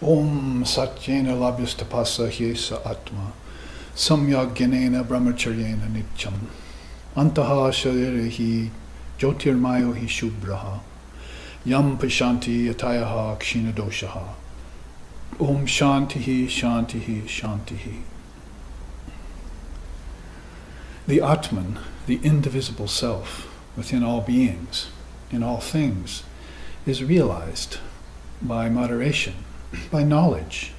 Om Satyena Labhyastapasa Hyesa Atma Samyagyanena Brahmacharyena Nityam Antaha Sharirehi Jyotirmayo Hi Shubhraha Yam Pashanti Yatayaha Kshina Doshaha Om Shantihi Shantihi Shantihi. The Atman, the indivisible self within all beings, in all things, is realized by moderation, by knowledge,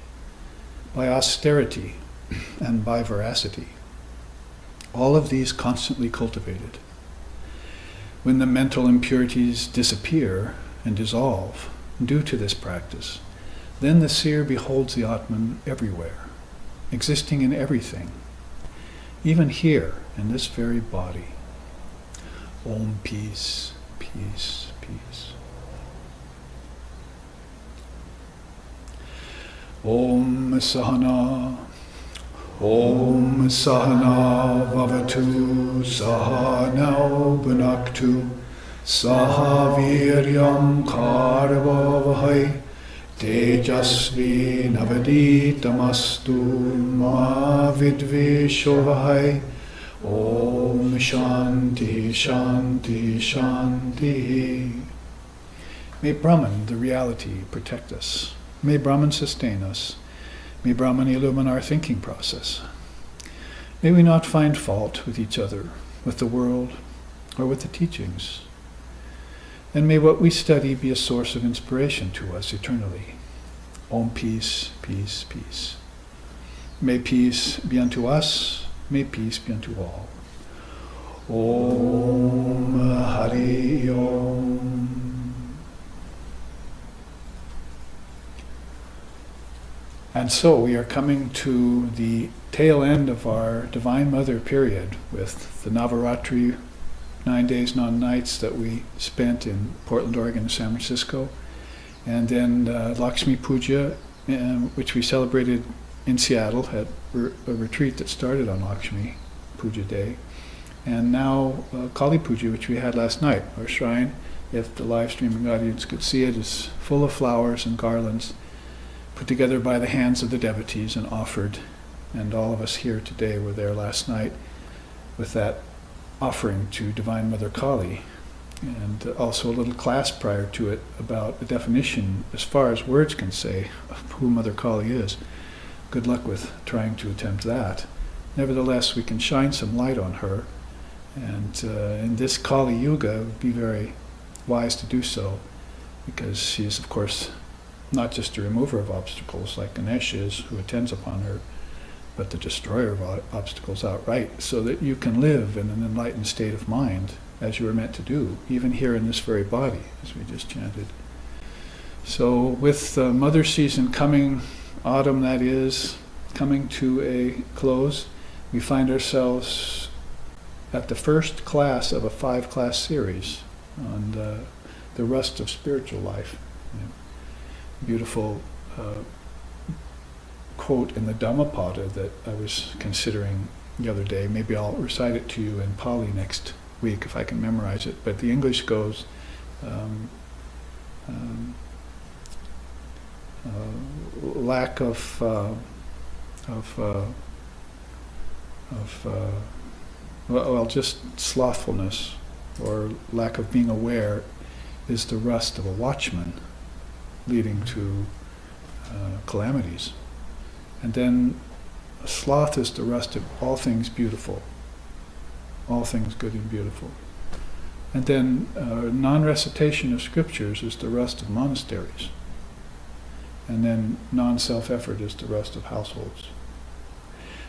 by austerity, and by veracity. All of these constantly cultivated. When the mental impurities disappear and dissolve due to this practice, then the seer beholds the Atman everywhere, existing in everything, even here in this very body. Om peace, peace, peace. Om Sahana, Om Sahana Vavatu, Sahanau Bhunaktu, Sahaviryam Karvavahai, Tejasvi Navaditamastu Ma Vidvishovahai. Om Shanti Shanti Shanti. May Brahman, the reality, protect us. May Brahman sustain us. May Brahman illumine our thinking process. May we not find fault with each other, with the world, or with the teachings. And may what we study be a source of inspiration to us eternally. Om peace, peace, peace. May peace be unto us. May peace be unto all. Om Hari Om. And so we are coming to the tail end of our Divine Mother period with the Navaratri 9 days, 9 nights that we spent in Portland, Oregon, and San Francisco. And then Lakshmi Puja, which we celebrated in Seattle at a retreat that started on Lakshmi Puja Day. And now Kali Puja, which we had last night. Our shrine, if the live streaming audience could see it, is full of flowers and garlands put together by the hands of the devotees and offered. And all of us here today were there last night with that offering to Divine Mother Kali. And also a little class prior to it about the definition, as far as words can say, of who Mother Kali is. Good luck with trying to attempt that. Nevertheless, we can shine some light on her. And in this Kali Yuga, it would be very wise to do so, because she is, of course, not just a remover of obstacles like Ganesh is, who attends upon her, but the destroyer of obstacles outright, so that you can live in an enlightened state of mind, as you were meant to do, even here in this very body, as we just chanted. So with Mother season coming, autumn that is, coming to a close, we find ourselves at the first class of a 5-class series on the rust of spiritual life. Beautiful quote in the Dhammapada that I was considering the other day. Maybe I'll recite it to you in Pali next week if I can memorize it. But the English goes, lack of just slothfulness or lack of being aware is the rust of a watchman, leading to calamities. And then sloth is the rust of all things beautiful, all things good and beautiful. And then non-recitation of scriptures is the rust of monasteries. And then non-self-effort is the rust of households.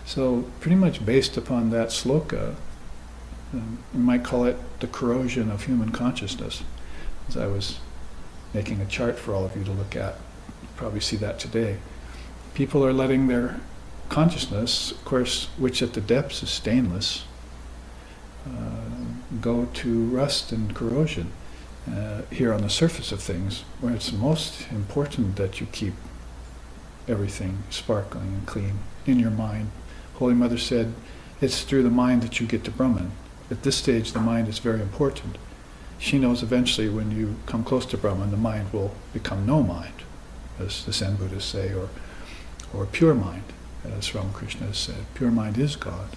So pretty much based upon that sloka, you might call it the corrosion of human consciousness. As I was making a chart for all of you to look at, you probably see that today. People are letting their consciousness, of course, which at the depths is stainless, go to rust and corrosion here on the surface of things, where it's most important that you keep everything sparkling and clean in your mind. Holy Mother said, it's through the mind that you get to Brahman. At this stage, the mind is very important. She knows eventually when you come close to Brahman, the mind will become no mind. as the Zen Buddhists say, or pure mind, as Ramakrishna has said. Pure mind is God.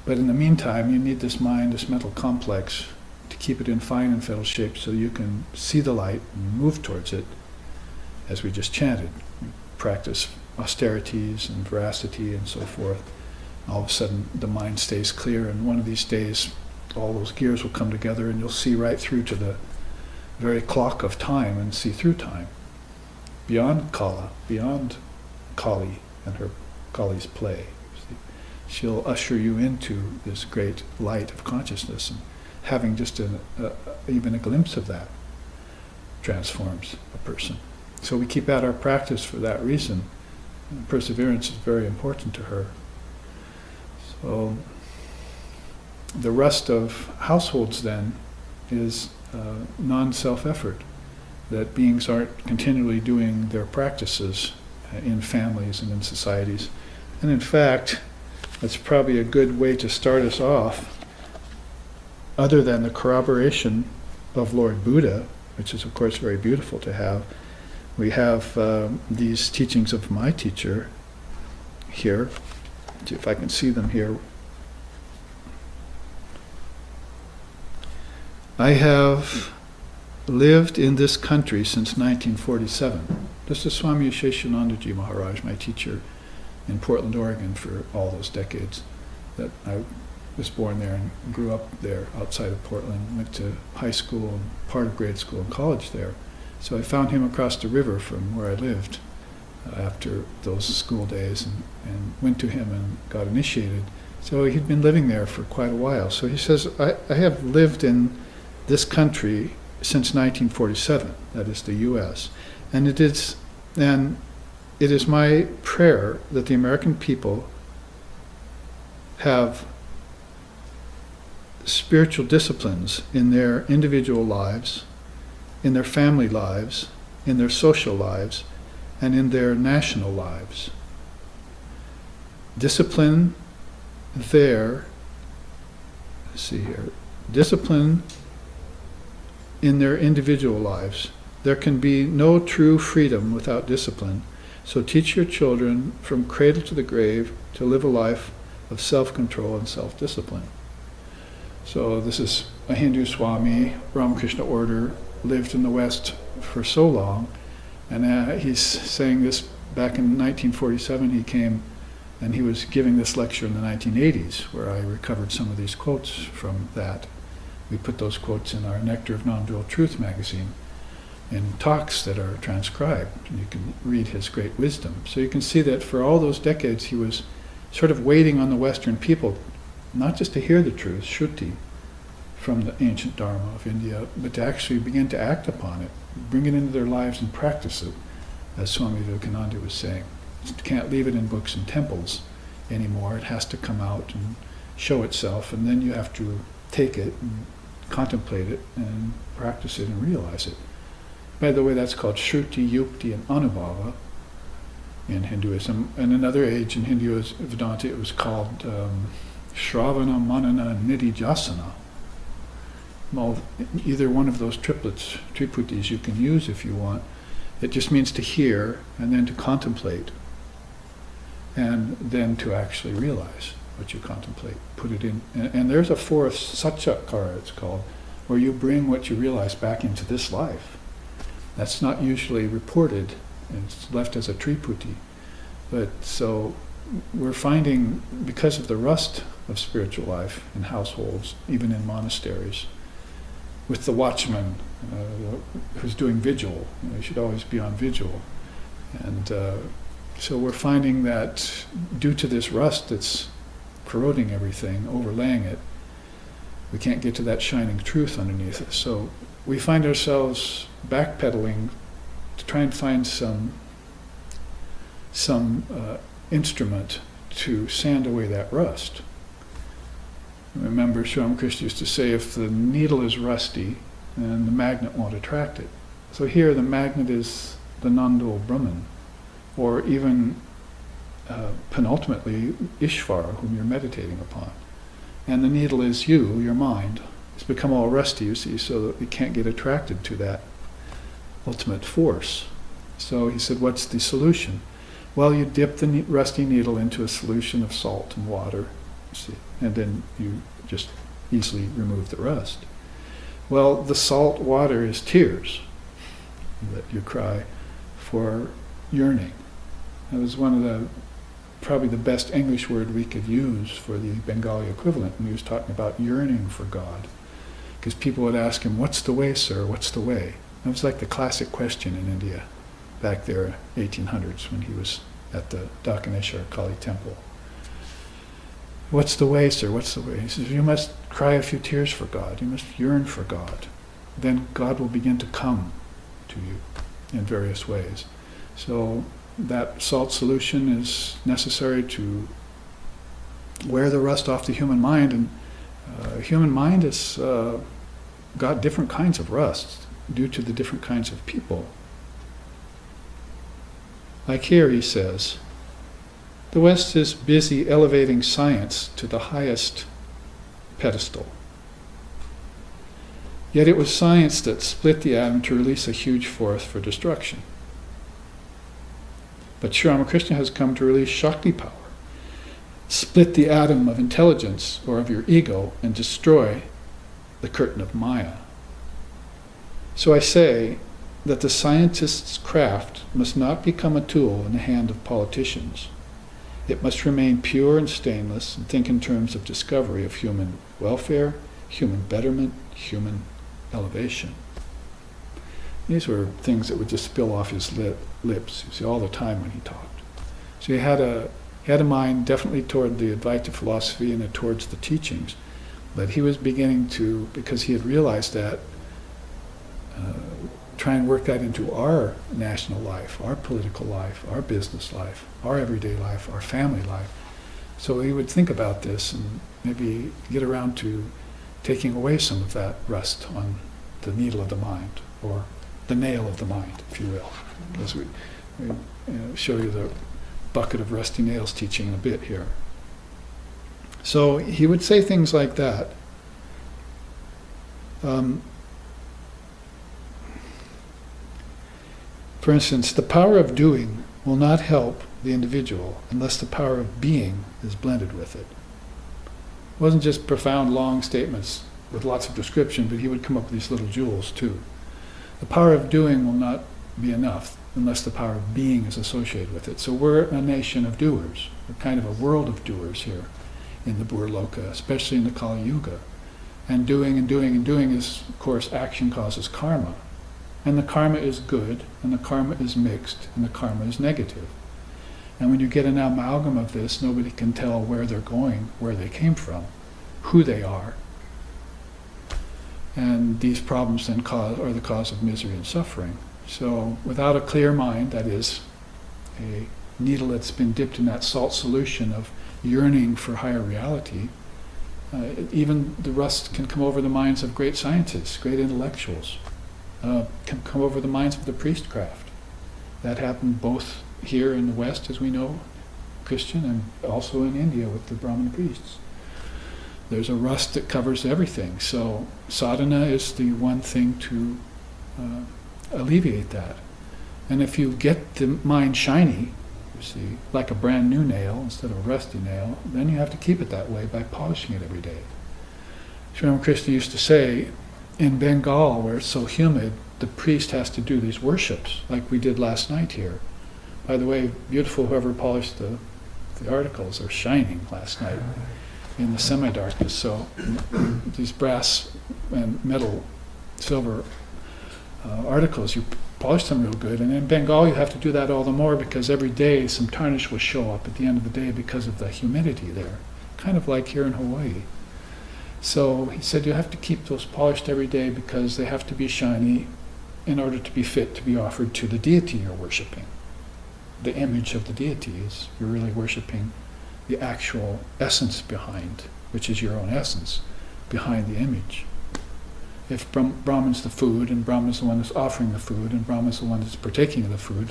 But in the meantime, you need this mind, this mental complex, to keep it in fine and subtle shape so you can see the light and move towards it, as we just chanted. You practice austerities and veracity and so forth. All of a sudden, the mind stays clear, and one of these days, all those gears will come together and you'll see right through to the very clock of time and see through time. Beyond Kala, beyond Kali and her Kali's play. She'll usher you into this great light of consciousness, and having just even a glimpse of that transforms a person. So we keep at our practice for that reason. And perseverance is very important to her. So the rust of households then is non-self-effort, that beings aren't continually doing their practices in families and in societies. And in fact, that's probably a good way to start us off, other than the corroboration of Lord Buddha, which is of course very beautiful to have. We have these teachings of my teacher here. See if I can see them here. I have lived in this country since 1947. This is Swami Sheshanandaji Maharaj, my teacher in Portland, Oregon, for all those decades that I was born there and grew up there outside of Portland, went to high school and part of grade school and college there. So I found him across the river from where I lived after those school days and went to him and got initiated. So he'd been living there for quite a while. So he says, I have lived in this country since 1947, that is the U.S. And it is my prayer that the American people have spiritual disciplines in their individual lives, in their family lives, in their social lives, and in their national lives. Discipline there, let's see here, discipline in their individual lives. There can be no true freedom without discipline. So teach your children from cradle to the grave to live a life of self-control and self-discipline. So this is a Hindu Swami, Ramakrishna order, lived in the West for so long, and he's saying this back in 1947 he came and he was giving this lecture in the 1980s where I recovered some of these quotes from that. We put those quotes in our Nectar of Non-Dual Truth magazine in talks that are transcribed, and you can read his great wisdom. So you can see that for all those decades he was sort of waiting on the Western people, not just to hear the truth, Shruti, from the ancient Dharma of India, but to actually begin to act upon it, bring it into their lives and practice it, as Swami Vivekananda was saying. You can't leave it in books and temples anymore. It has to come out and show itself, and then you have to take it and contemplate it and practice it and realize it. By the way, that's called Shruti, Yukti, and Anubhava in Hinduism. In another age in Hinduism, Vedanta, it was called Shravana, Manana, Nididhyasana. Well, either one of those triplets, triputis, you can use if you want. It just means to hear and then to contemplate and then to actually realize what you contemplate, put it in. And there's a fourth satchakara, it's called, where you bring what you realize back into this life. That's not usually reported, it's left as a triputi. But so we're finding, because of the rust of spiritual life in households, even in monasteries, with the watchman who's doing vigil, you should always be on vigil. And so we're finding that due to this rust that's corroding everything, overlaying it, we can't get to that shining truth underneath it. So we find ourselves backpedaling to try and find some instrument to sand away that rust. Remember, Sri Ramakrishna used to say, if the needle is rusty, then the magnet won't attract it. So here the magnet is the non-dual Brahman, or even penultimately Ishvara, whom you're meditating upon. And the needle is you, your mind. It's become all rusty, you see, so that we can't get attracted to that ultimate force. So he said, what's the solution? Well, you dip the rusty needle into a solution of salt and water, see, and then you just easily remove the rust. Well, the salt water is tears that you cry for yearning. That was probably the best English word we could use for the Bengali equivalent when he was talking about yearning for God. Because people would ask him, what's the way, sir? What's the way? That was like the classic question in India back there, 1800s, when he was at the Dakaneshwar Kali temple. What's the way, sir? What's the way? He says, you must cry a few tears for God. You must yearn for God. Then God will begin to come to you in various ways. So that salt solution is necessary to wear the rust off the human mind, and human mind has got different kinds of rust due to the different kinds of people. Like here he says, the West is busy elevating science to the highest pedestal. Yet it was science that split the atom to release a huge force for destruction. But Sri Ramakrishna has come to release Shakti power, split the atom of intelligence or of your ego and destroy the curtain of Maya. So I say that the scientist's craft must not become a tool in the hand of politicians. It must remain pure and stainless and think in terms of discovery of human welfare, human betterment, human elevation. These were things that would just spill off his lips, you see, all the time when he talked. So he had a mind definitely toward the Advaita philosophy and towards the teachings, but he was beginning to, because he had realized that, try and work that into our national life, our political life, our business life, our everyday life, our family life. So he would think about this and maybe get around to taking away some of that rust on the needle of the mind, or the nail of the mind, if you will. As we show you the bucket of rusty nails teaching in a bit here. So he would say things like that. For instance, the power of doing will not help the individual unless the power of being is blended with it. It wasn't just profound, long statements with lots of description, but he would come up with these little jewels too. The power of doing will not be enough unless the power of being is associated with it. So we're a nation of doers. We're kind of a world of doers here in the Burloka, especially in the Kali Yuga. And doing and doing and doing is, of course, action causes karma. And the karma is good, and the karma is mixed, and the karma is negative. And when you get an amalgam of this, nobody can tell where they're going, where they came from, who they are. And these problems then are the cause of misery and suffering. So without a clear mind, that is, a needle that's been dipped in that salt solution of yearning for higher reality, even the rust can come over the minds of great scientists, great intellectuals. Can come over the minds of the priestcraft. That happened both here in the West, as we know, Christian, and also in India with the Brahmin priests. There's a rust that covers everything. So sadhana is the one thing to alleviate that. And if you get the mind shiny, you see, like a brand new nail instead of a rusty nail, then you have to keep it that way by polishing it every day. Sri Ramakrishna used to say, in Bengal, where it's so humid, the priest has to do these worships, like we did last night here. By the way, beautiful whoever polished the articles are shining last night in the semi-darkness. So these brass and metal, silver articles, you polish them real good. And in Bengal, you have to do that all the more because every day some tarnish will show up at the end of the day because of the humidity there, kind of like here in Hawaii. So he said you have to keep those polished every day because they have to be shiny in order to be fit to be offered to the deity you're worshiping. The image of the deity is you're really worshiping the actual essence behind, which is your own essence, behind the image. If Brahman's the food, and Brahman's the one that's offering the food, and Brahman's the one that's partaking of the food,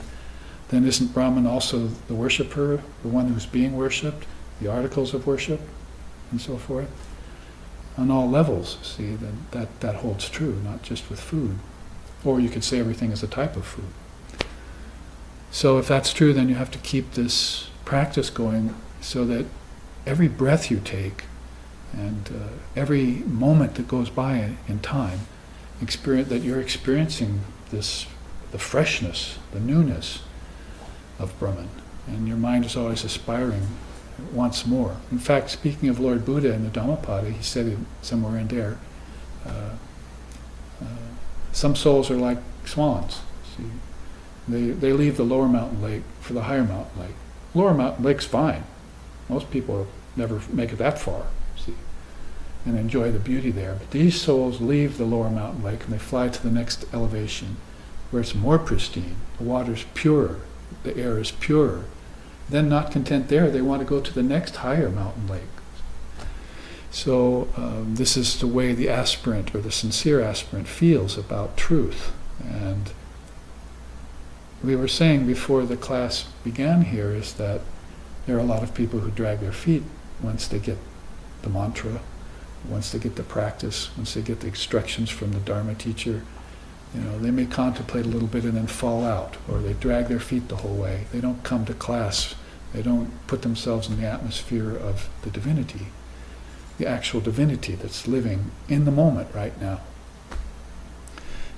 then isn't Brahman also the worshipper, the one who's being worshipped, the articles of worship, and so forth? On all levels, see, that holds true, not just with food. Or you could say everything is a type of food. So if that's true, then you have to keep this practice going so that every breath you take and every moment that goes by in time, that you're experiencing the freshness, the newness of Brahman. And your mind is always aspiring once more. In fact, speaking of Lord Buddha in the Dhammapada, he said it somewhere in there, some souls are like swans. See, they leave the lower mountain lake for the higher mountain lake. Lower mountain lake's fine. Most people never make it that far, see, and enjoy the beauty there. But these souls leave the lower mountain lake and they fly to the next elevation where it's more pristine. The water's purer, the air is purer. Then, not content there, they want to go to the next higher mountain lake. So this is the way the aspirant or the sincere aspirant feels about truth. And we were saying before the class began here is that there are a lot of people who drag their feet once they get the mantra, once they get the practice, once they get the instructions from the Dharma teacher. You know, they may contemplate a little bit and then fall out, or they drag their feet the whole way. They don't come to class. They don't put themselves in the atmosphere of the divinity, the actual divinity that's living in the moment right now.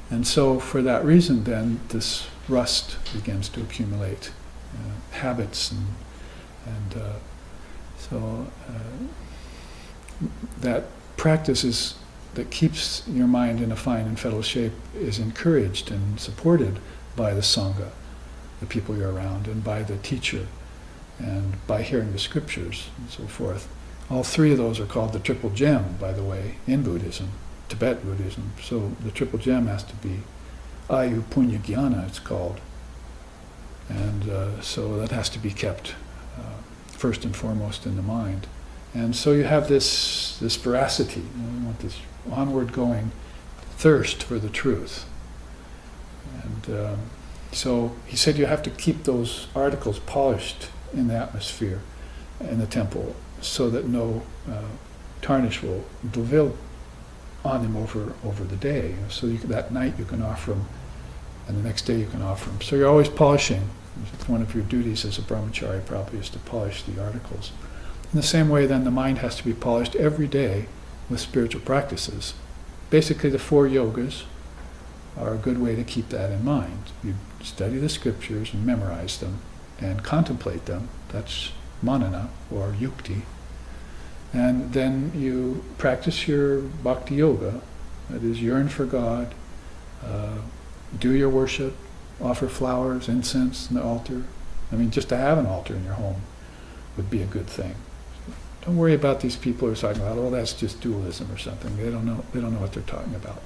And so for that reason then, this rust begins to accumulate, habits and that practice that keeps your mind in a fine and fettle shape is encouraged and supported by the Sangha, the people you're around, and by the teacher, and by hearing the scriptures and so forth. All three of those are called the triple gem, by the way, in Buddhism, Tibet Buddhism. So the triple gem has to be Ayu Punya Jnana, it's called. And so that has to be kept first and foremost in the mind. And so you have this veracity, you want this onward going thirst for the truth. And so he said you have to keep those articles polished in the atmosphere in the temple so that no tarnish will prevail on them over the day. So that night you can offer them, and the next day you can offer them. So you're always polishing. One of your duties as a brahmachari probably is to polish the articles. In the same way, then, the mind has to be polished every day with spiritual practices. Basically, the 4 yogas are a good way to keep that in mind. You study the scriptures and memorize them and contemplate them. That's manana or yukti. And then you practice your bhakti yoga, that is, yearn for God, do your worship, offer flowers, incense in the altar. I mean, just to have an altar in your home would be a good thing. Don't worry about these people who are talking about, oh, that's just dualism or something. They don't know what they're talking about.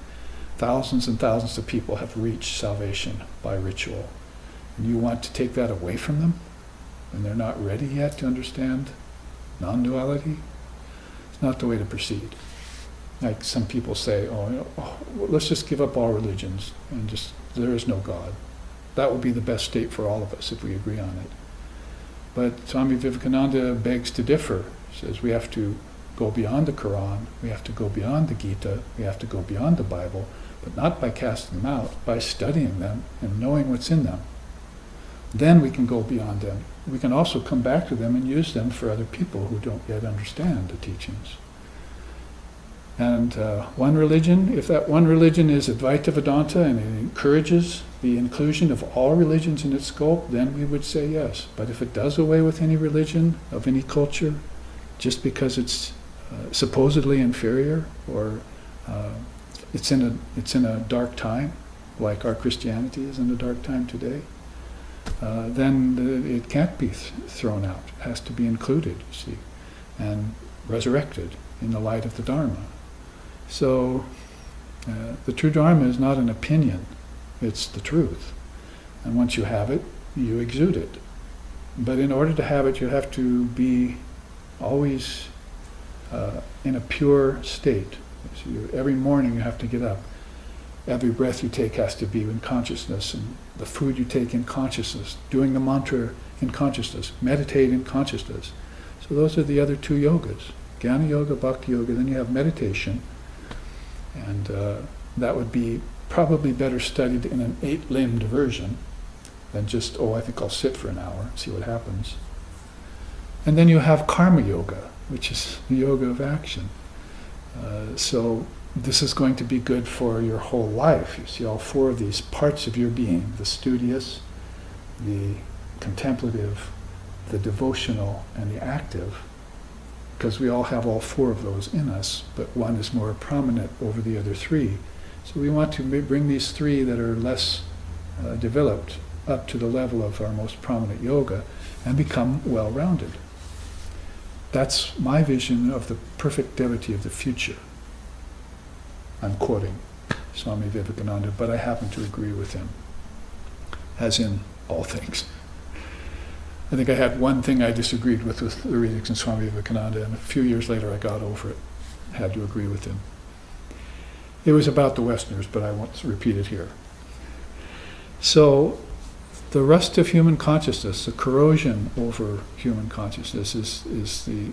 Thousands and thousands of people have reached salvation by ritual. And you want to take that away from them when they're not ready yet to understand non-duality? It's not the way to proceed. Like some people say, let's just give up all religions and just, there is no God. That would be the best state for all of us if we agree on it. But Swami Vivekananda begs to differ. He says we have to go beyond the Quran, we have to go beyond the Gita, we have to go beyond the Bible, but not by casting them out, by studying them and knowing what's in them. Then we can go beyond them. We can also come back to them and use them for other people who don't yet understand the teachings. And one religion, if that one religion is Advaita Vedanta and it encourages the inclusion of all religions in its scope, then we would say yes. But if it does away with any religion of any culture, just because it's supposedly inferior or it's in a dark time, like our Christianity is in a dark time today, then it can't be thrown out. It has to be included, you see, and resurrected in the light of the Dharma. So the true Dharma is not an opinion, it's the truth. And once you have it, you exude it. But in order to have it, you have to be always in a pure state. So every morning you have to get up. Every breath you take has to be in consciousness, and the food you take in consciousness, doing the mantra in consciousness, meditate in consciousness. So those are the other 2 yogas, Jnana Yoga, Bhakti Yoga. Then you have meditation, and that would be probably better studied in an 8-limbed version, than just, oh, I think I'll sit for an hour and see what happens. And then you have karma yoga, which is the yoga of action. So this is going to be good for your whole life. You see all four of these parts of your being, the studious, the contemplative, the devotional, and the active, because we all have all four of those in us, but one is more prominent over the other three. So we want to bring these three that are less developed up to the level of our most prominent yoga and become well-rounded. That's my vision of the perfect devotee of the future. I'm quoting Swami Vivekananda, but I happen to agree with him, as in all things. I think I had one thing I disagreed with the readings in Swami Vivekananda, and a few years later I got over it, had to agree with him. It was about the Westerners, but I won't repeat it here. So, the rust of human consciousness, the corrosion over human consciousness is the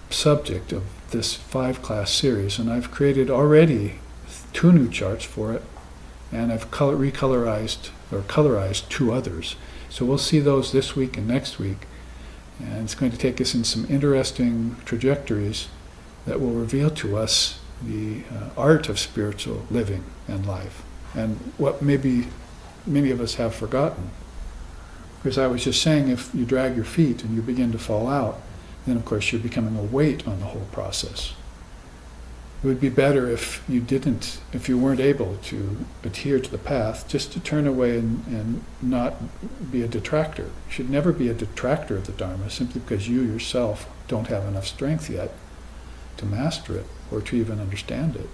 subject of this 5-class series, and I've created already 2 new charts for it, and I've colorized 2 others. So we'll see those this week and next week, and it's going to take us in some interesting trajectories that will reveal to us the art of spiritual living and life, and what maybe many of us have forgotten. Because I was just saying, if you drag your feet and you begin to fall out, then of course you're becoming a weight on the whole process. It would be better if you weren't able to adhere to the path, just to turn away and not be a detractor. You should never be a detractor of the Dharma simply because you yourself don't have enough strength yet to master it or to even understand it.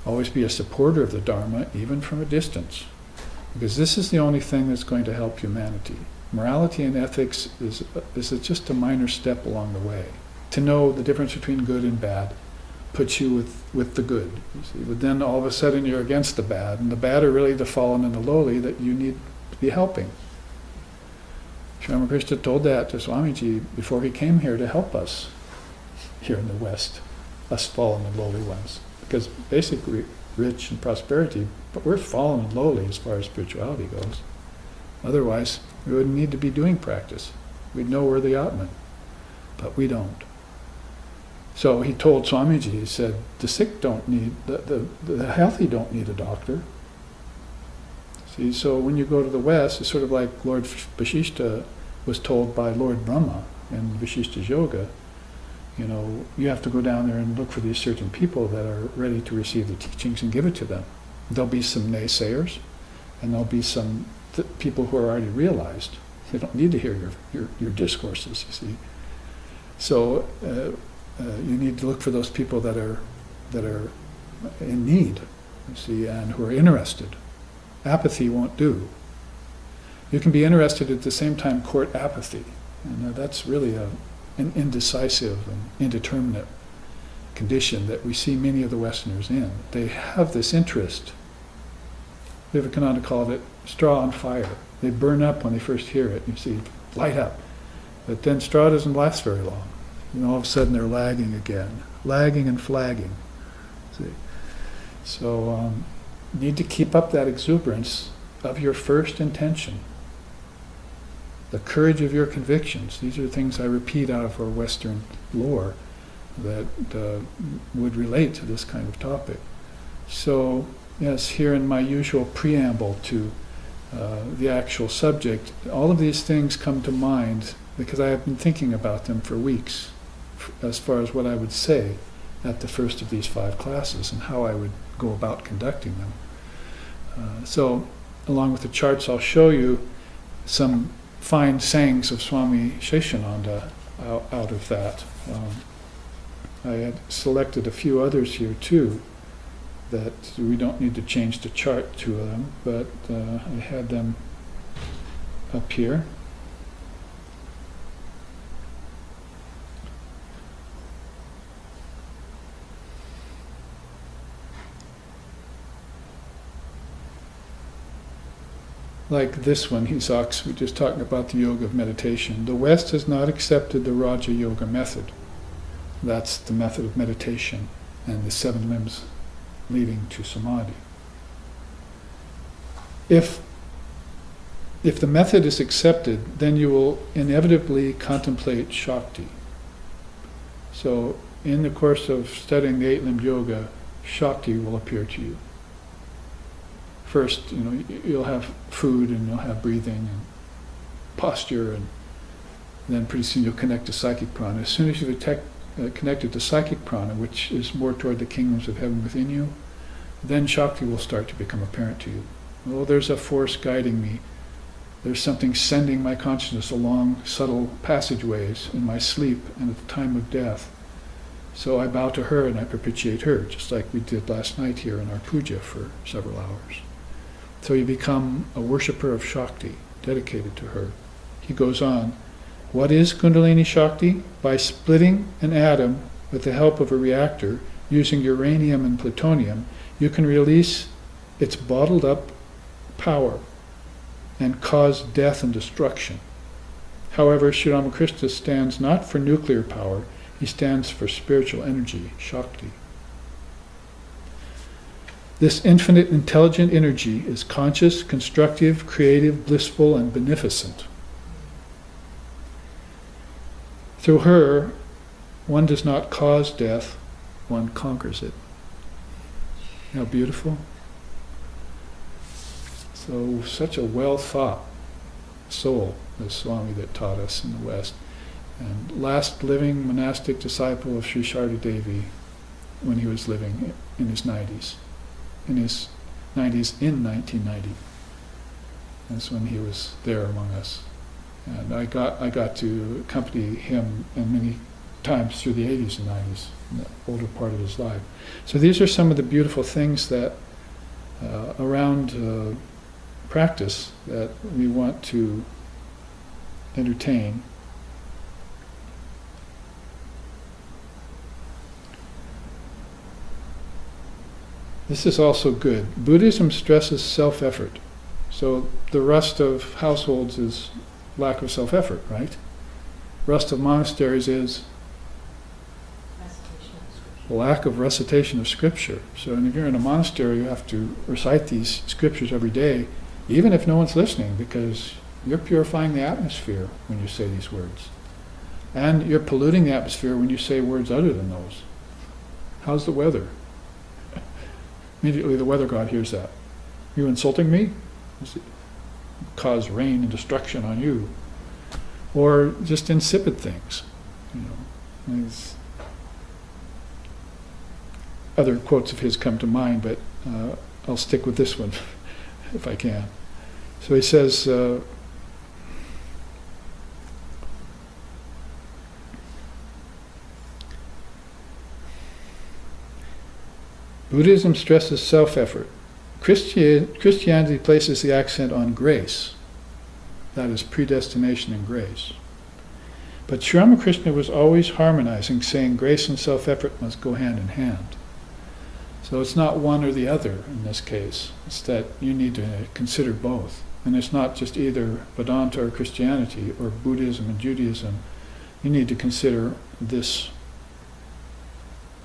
Always be a supporter of the Dharma, even from a distance, because this is the only thing that's going to help humanity. Morality and ethics is just a minor step along the way. To know the difference between good and bad puts you with the good. You see. But then all of a sudden you're against the bad, and the bad are really the fallen and the lowly that you need to be helping. Sri Ramakrishna told that to Swamiji before he came here to help us here in the West, us fallen and lowly ones. Because basically rich and prosperity, but we're fallen and lowly as far as spirituality goes. Otherwise, we wouldn't need to be doing practice. We'd know we're the Atman, but we don't. So he told Swamiji, he said, the sick don't need, the healthy don't need a doctor. See, so when you go to the West, it's sort of like Lord Vashishta was told by Lord Brahma in Vashishta's yoga, you have to go down there and look for these certain people that are ready to receive the teachings and give it to them. There'll be some naysayers, and there'll be some people who are already realized. They don't need to hear your discourses, you see. So you need to look for those people that are in need, you see, and who are interested. Apathy won't do. You can be interested at the same time court apathy, and that's really an indecisive and indeterminate condition that we see many of the Westerners in. They have this interest. Vivekananda called it straw on fire. They burn up when they first hear it. You see, light up. But then straw doesn't last very long. All of a sudden they're lagging again. Lagging and flagging. See? So you need to keep up that exuberance of your first intention. The courage of your convictions. These are things I repeat out of our Western lore that would relate to this kind of topic. So, yes, here in my usual preamble to the actual subject, all of these things come to mind because I have been thinking about them for weeks as far as what I would say at the first of these 5 classes and how I would go about conducting them. So, along with the charts, I'll show you some fine sayings of Swami Sheshananda out of that. I had selected a few others here too that we don't need to change the chart to them, but I had them up here. Like this one, we're just talking about the yoga of meditation. The West has not accepted the Raja Yoga method. That's the method of meditation and the 7 limbs leading to samadhi. If if the method is accepted, then you will inevitably contemplate Shakti. So in the course of studying the eight-limbed yoga, Shakti will appear to you. First, you'll have food and you'll have breathing and posture, and then pretty soon you'll connect to psychic prana. As soon as you've connected to psychic prana, which is more toward the kingdoms of heaven within you, then Shakti will start to become apparent to you. Oh, there's a force guiding me. There's something sending my consciousness along subtle passageways in my sleep and at the time of death. So I bow to her and I propitiate her, just like we did last night here in our puja for several hours. So you become a worshipper of Shakti, dedicated to her. He goes on, what is Kundalini Shakti? By splitting an atom with the help of a reactor, using uranium and plutonium, you can release its bottled up power and cause death and destruction. However, Sri Ramakrishna stands not for nuclear power, he stands for spiritual energy, Shakti. This infinite intelligent energy is conscious, constructive, creative, blissful, and beneficent. Through her, one does not cause death, one conquers it. How beautiful. So, such a well-thought soul, the Swami that taught us in the West. And last living monastic disciple of Sri Sharda Devi when he was living in his 90s. In his 90s in 1990. That's when he was there among us. And I got to accompany him many times through the 80s and 90s, in the older part of his life. So these are some of the beautiful things that around practice that we want to entertain. This is also good. Buddhism stresses self-effort. So the rust of households is lack of self-effort, right? Rust of monasteries is lack of recitation of scripture. So if you're in a monastery, you have to recite these scriptures every day, even if no one's listening, because you're purifying the atmosphere when you say these words. And you're polluting the atmosphere when you say words other than those. How's the weather? Immediately the weather god hears that. You insulting me? Cause rain and destruction on you. Or just insipid things. These other quotes of his come to mind, but I'll stick with this one if I can. So he says, Buddhism stresses self-effort. Christianity places the accent on grace. That is predestination and grace. But Sri Ramakrishna was always harmonizing, saying grace and self-effort must go hand in hand. So it's not one or the other in this case. It's that you need to consider both. And it's not just either Vedanta or Christianity or Buddhism and Judaism. You need to consider this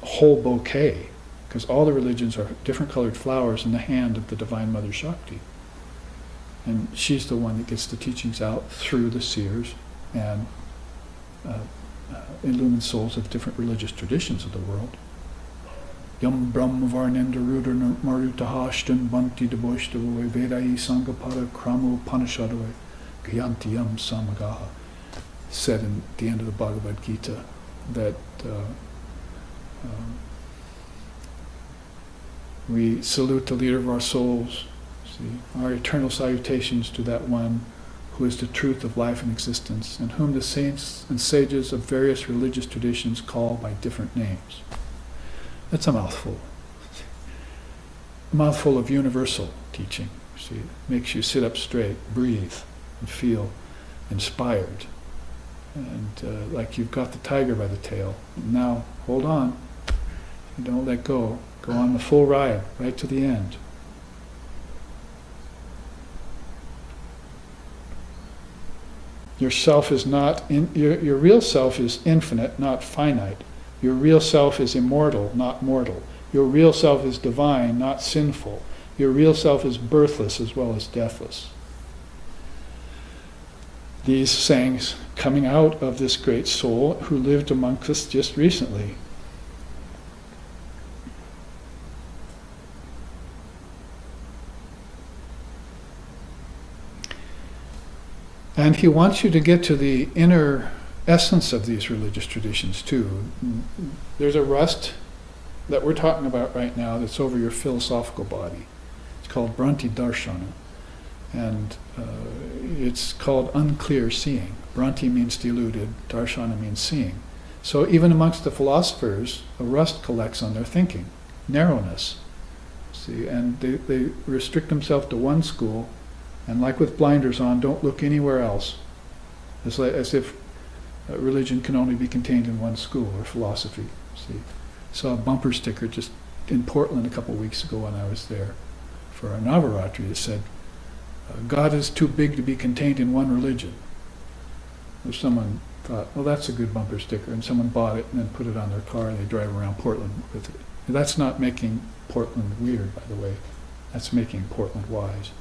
whole bouquet, because all the religions are different colored flowers in the hand of the Divine Mother Shakti. And she's the one that gets the teachings out through the seers and illumined souls of different religious traditions of the world. Yam Brahma Varnendra Rudra Marutahashtan Bhanti Deboishtavoy Vedai Sangapada Kramo Panashadoy Gyanti Yam Samagaha, said in the end of the Bhagavad Gita, that we salute the leader of our souls, our eternal salutations to that one who is the truth of life and existence, and whom the saints and sages of various religious traditions call by different names. That's a mouthful. A mouthful of universal teaching. See, it makes you sit up straight, breathe, and feel inspired. And like you've got the tiger by the tail. And now, hold on. Don't let go. Go on the full ride, right to the end. Your self is not, your real self is infinite, not finite. Your real self is immortal, not mortal. Your real self is divine, not sinful. Your real self is birthless as well as deathless. these sayings coming out of this great soul who lived amongst us just recently. And he wants you to get to the inner essence of these religious traditions too. There's a rust that we're talking about right now that's over your philosophical body. It's called Bhranti Darshana. And it's called unclear seeing. Bhranti means deluded, Darshana means seeing. So even amongst the philosophers, a rust collects on their thinking, narrowness. See, and they restrict themselves to one school, and like with blinders on, don't look anywhere else. It's like, as if religion can only be contained in one school or philosophy. See, saw a bumper sticker just in Portland a couple of weeks ago when I was there for a Navaratri that said, God is too big to be contained in one religion. Or someone thought, well, that's a good bumper sticker, and someone bought it and then put it on their car and they drive around Portland with it. That's not making Portland weird, by the way. That's making Portland wise,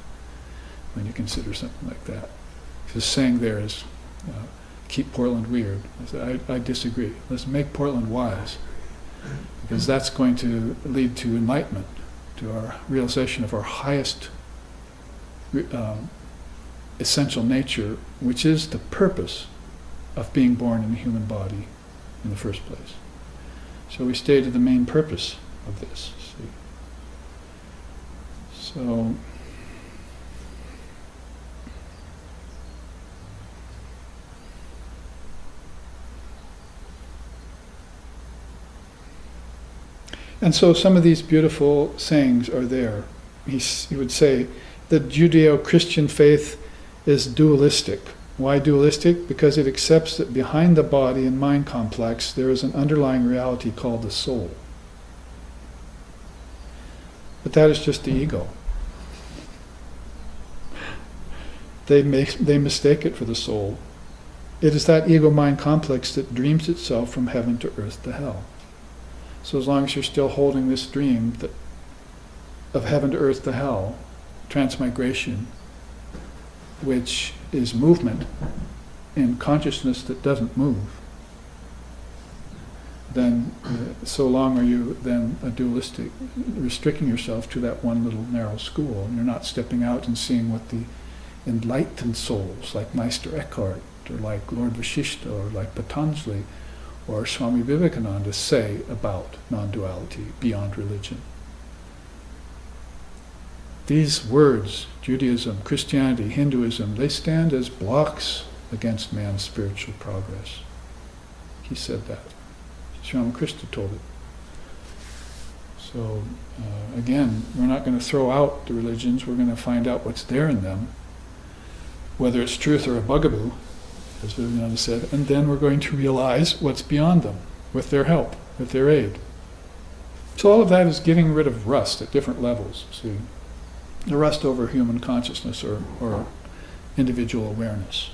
when you consider something like that. The saying there is, keep Portland weird. I disagree. Let's make Portland wise, because that's going to lead to enlightenment, to our realization of our highest essential nature, which is the purpose of being born in a human body in the first place. So we stay to the main purpose of this. See? So and so some of these beautiful sayings are there. He would say, the Judeo-Christian faith is dualistic. Why dualistic? Because it accepts that behind the body and mind complex there is an underlying reality called the soul. But that is just the ego. They mistake it for the soul. It is that ego-mind complex that dreams itself from heaven to earth to hell. So as long as you're still holding this dream of heaven to earth to hell, transmigration, which is movement in consciousness that doesn't move, then so long are you then a dualistic, restricting yourself to that one little narrow school. You're not stepping out and seeing what the enlightened souls like Meister Eckhart or like Lord Vashishta or like Patanjali or Swami Vivekananda say about non-duality beyond religion. These words, Judaism, Christianity, Hinduism, they stand as blocks against man's spiritual progress. He said that. Sri Krishna told it. So, again, we're not going to throw out the religions, we're going to find out what's there in them, whether it's truth or a bugaboo, as Vivekananda said, and then we're going to realize what's beyond them, with their help, with their aid. So all of that is getting rid of rust at different levels, see. The rust over human consciousness or individual awareness.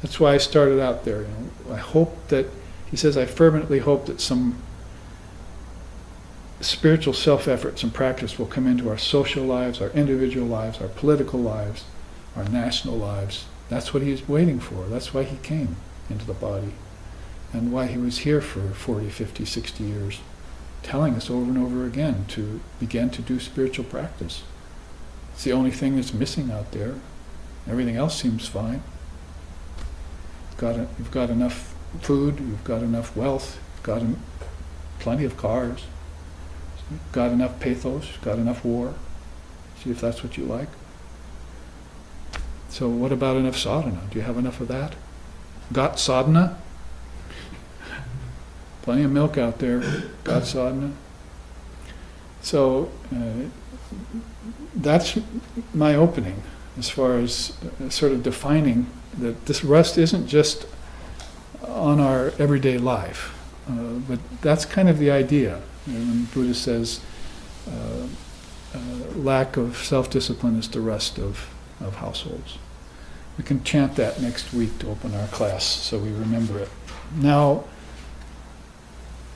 That's why I started out there. I hope that, he says, I fervently hope that some spiritual self-efforts and practice will come into our social lives, our individual lives, our political lives, our national lives. That's what he's waiting for. That's why he came into the body and why he was here for 40, 50, 60 years, telling us over and over again to begin to do spiritual practice. It's the only thing that's missing out there. Everything else seems fine. You've got enough food, you've got enough wealth, you've got plenty of cars, you've got enough pathos, you've got enough war. See if that's what you like. So what about enough sadhana? Do you have enough of that? Got sadhana? Plenty of milk out there. Got sadhana? So that's my opening as far as sort of defining that this rust isn't just on our everyday life, but that's kind of the idea. When Buddha says lack of self-discipline is the rust of households. We can chant that next week to open our class so we remember it. Now,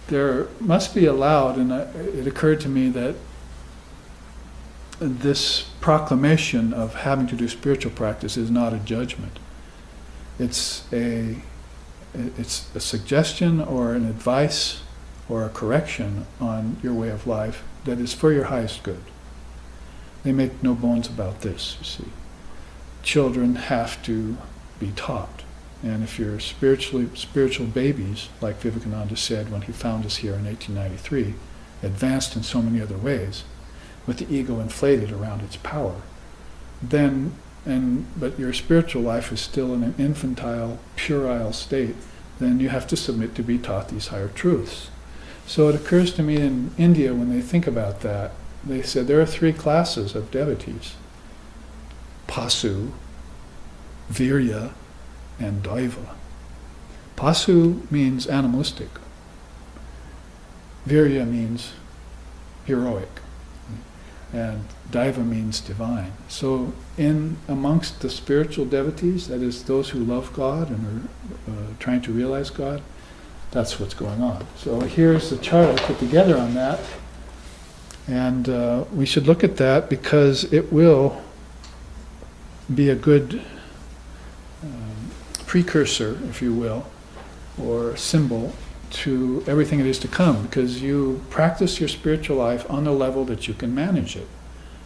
there must be allowed, and it occurred to me that this proclamation of having to do spiritual practice is not a judgment. it's a suggestion or an advice or a correction on your way of life that is for your highest good. They make no bones about this, you see. Children have to be taught. And if you're spiritual babies, like Vivekananda said when he found us here in 1893, advanced in so many other ways, with the ego inflated around its power, but your spiritual life is still in an infantile, puerile state, then you have to submit to be taught these higher truths. So it occurs to me in India, when they think about that, they said there are 3 classes of devotees: Pasu, Virya, and Daiva. Pasu means animalistic. Virya means heroic. And Daiva means divine. So amongst the spiritual devotees, that is those who love God and are trying to realize God, that's what's going on. So here's the chart I put together on that. And we should look at that because it will be a good precursor, if you will, or symbol to everything that is to come, because you practice your spiritual life on the level that you can manage it.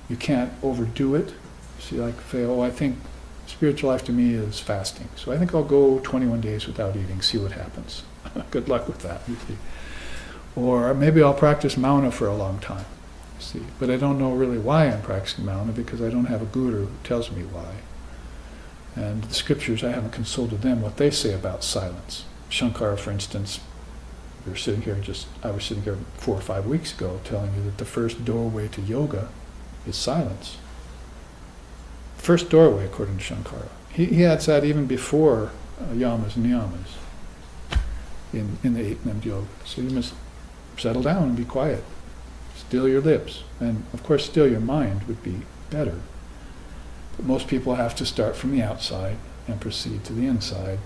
You can't overdo it. See, like, I think spiritual life to me is fasting. So I think I'll go 21 days without eating, see what happens. Good luck with that, you see. Or maybe I'll practice Mauna for a long time, you see. But I don't know really why I'm practicing Mauna, because I don't have a guru who tells me why. And the scriptures, I haven't consulted them, what they say about silence. Shankara, for instance, I was sitting here 4 or 5 weeks ago telling you that the first doorway to yoga is silence. First doorway, according to Shankara. He adds that even before yamas and niyamas in the 8-limbed yoga. So you must settle down and be quiet. Still your lips. And of course, still your mind would be better. But most people have to start from the outside and proceed to the inside,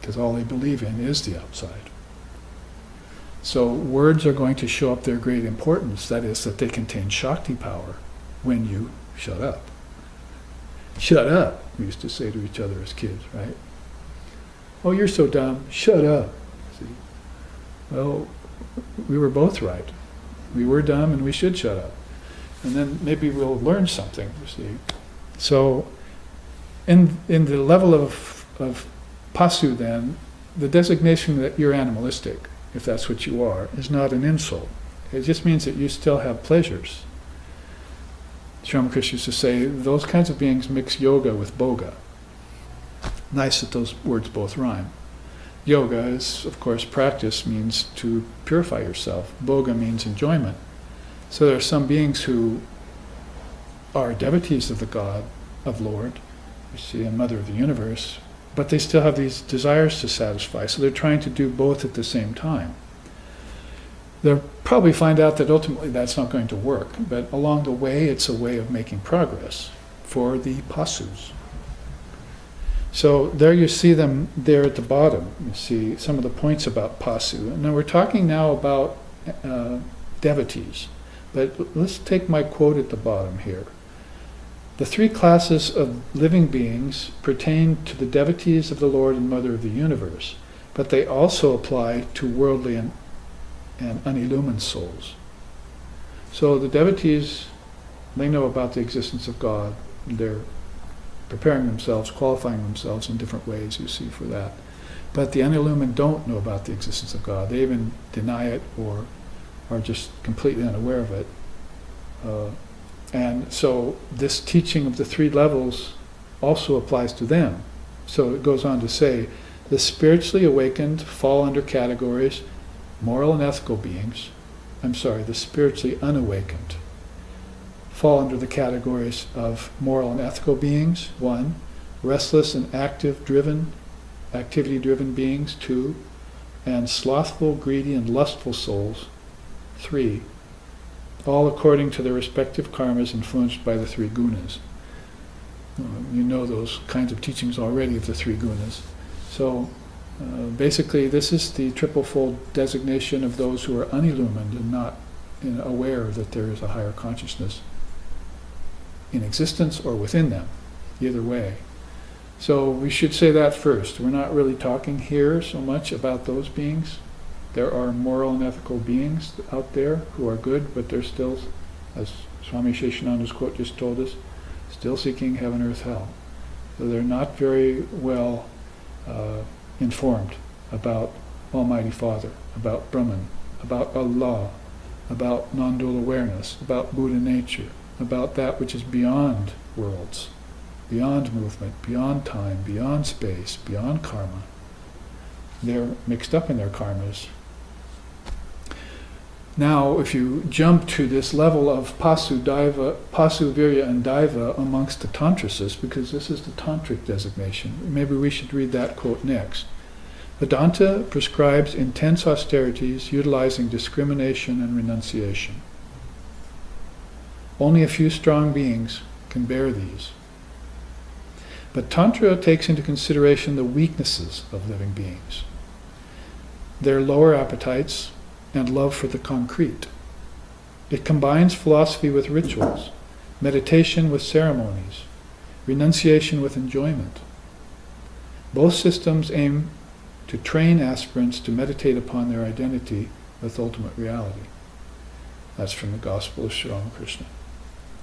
because all they believe in is the outside. So words are going to show up their great importance, that is, that they contain Shakti power when you shut up. Shut up, we used to say to each other as kids, right? Oh, you're so dumb, shut up. See? Well, we were both right. We were dumb and we should shut up. And then maybe we'll learn something, you see. So in the level of Pasu then, the designation that you're animalistic, if that's what you are, is not an insult. It just means that you still have pleasures. Sri Ramakrishna used to say, those kinds of beings mix yoga with boga. Nice that those words both rhyme. Yoga is, of course, practice means to purify yourself. Boga means enjoyment. So there are some beings who are devotees of the God, of Lord, you see, and Mother of the Universe, but they still have these desires to satisfy, so they're trying to do both at the same time. They'll probably find out that ultimately that's not going to work, but along the way it's a way of making progress for the Pasus. So there you see them there at the bottom. You see some of the points about Pasu. And then we're talking now about devotees, but let's take my quote at the bottom here. The 3 classes of living beings pertain to the devotees of the Lord and Mother of the Universe, but they also apply to worldly and unillumined souls. So the devotees, they know about the existence of God. They're preparing themselves, qualifying themselves in different ways, you see, for that. But the unillumined don't know about the existence of God. They even deny it or are just completely unaware of it. And so this teaching of the 3 levels also applies to them. So it goes on to say, the spiritually awakened fall under categories moral and ethical beings. The spiritually unawakened fall under the categories of moral and ethical beings, 1, restless and activity-driven beings, 2, and slothful, greedy, and lustful souls, 3. All according to their respective karmas influenced by the 3 gunas. You know those kinds of teachings already of the 3 gunas. So basically this is the triple-fold designation of those who are unillumined and not aware that there is a higher consciousness in existence or within them, either way. So we should say that first. We're not really talking here so much about those beings. There are moral and ethical beings out there who are good, but they're still, as Swami Sheshananda's quote just told us, still seeking heaven, earth, hell. So they're not very well informed about Almighty Father, about Brahman, about Allah, about non-dual awareness, about Buddha nature, about that which is beyond worlds, beyond movement, beyond time, beyond space, beyond karma. They're mixed up in their karmas. Now, if you jump to this level of Pasu, Virya, and Daiva amongst the Tantrasists, because this is the Tantric designation, maybe we should read that quote next. Vedanta prescribes intense austerities utilizing discrimination and renunciation. Only a few strong beings can bear these. But Tantra takes into consideration the weaknesses of living beings, their lower appetites, and love for the concrete. It combines philosophy with rituals, meditation with ceremonies, renunciation with enjoyment. Both systems aim to train aspirants to meditate upon their identity with ultimate reality. That's from the Gospel of Sri Ramakrishna,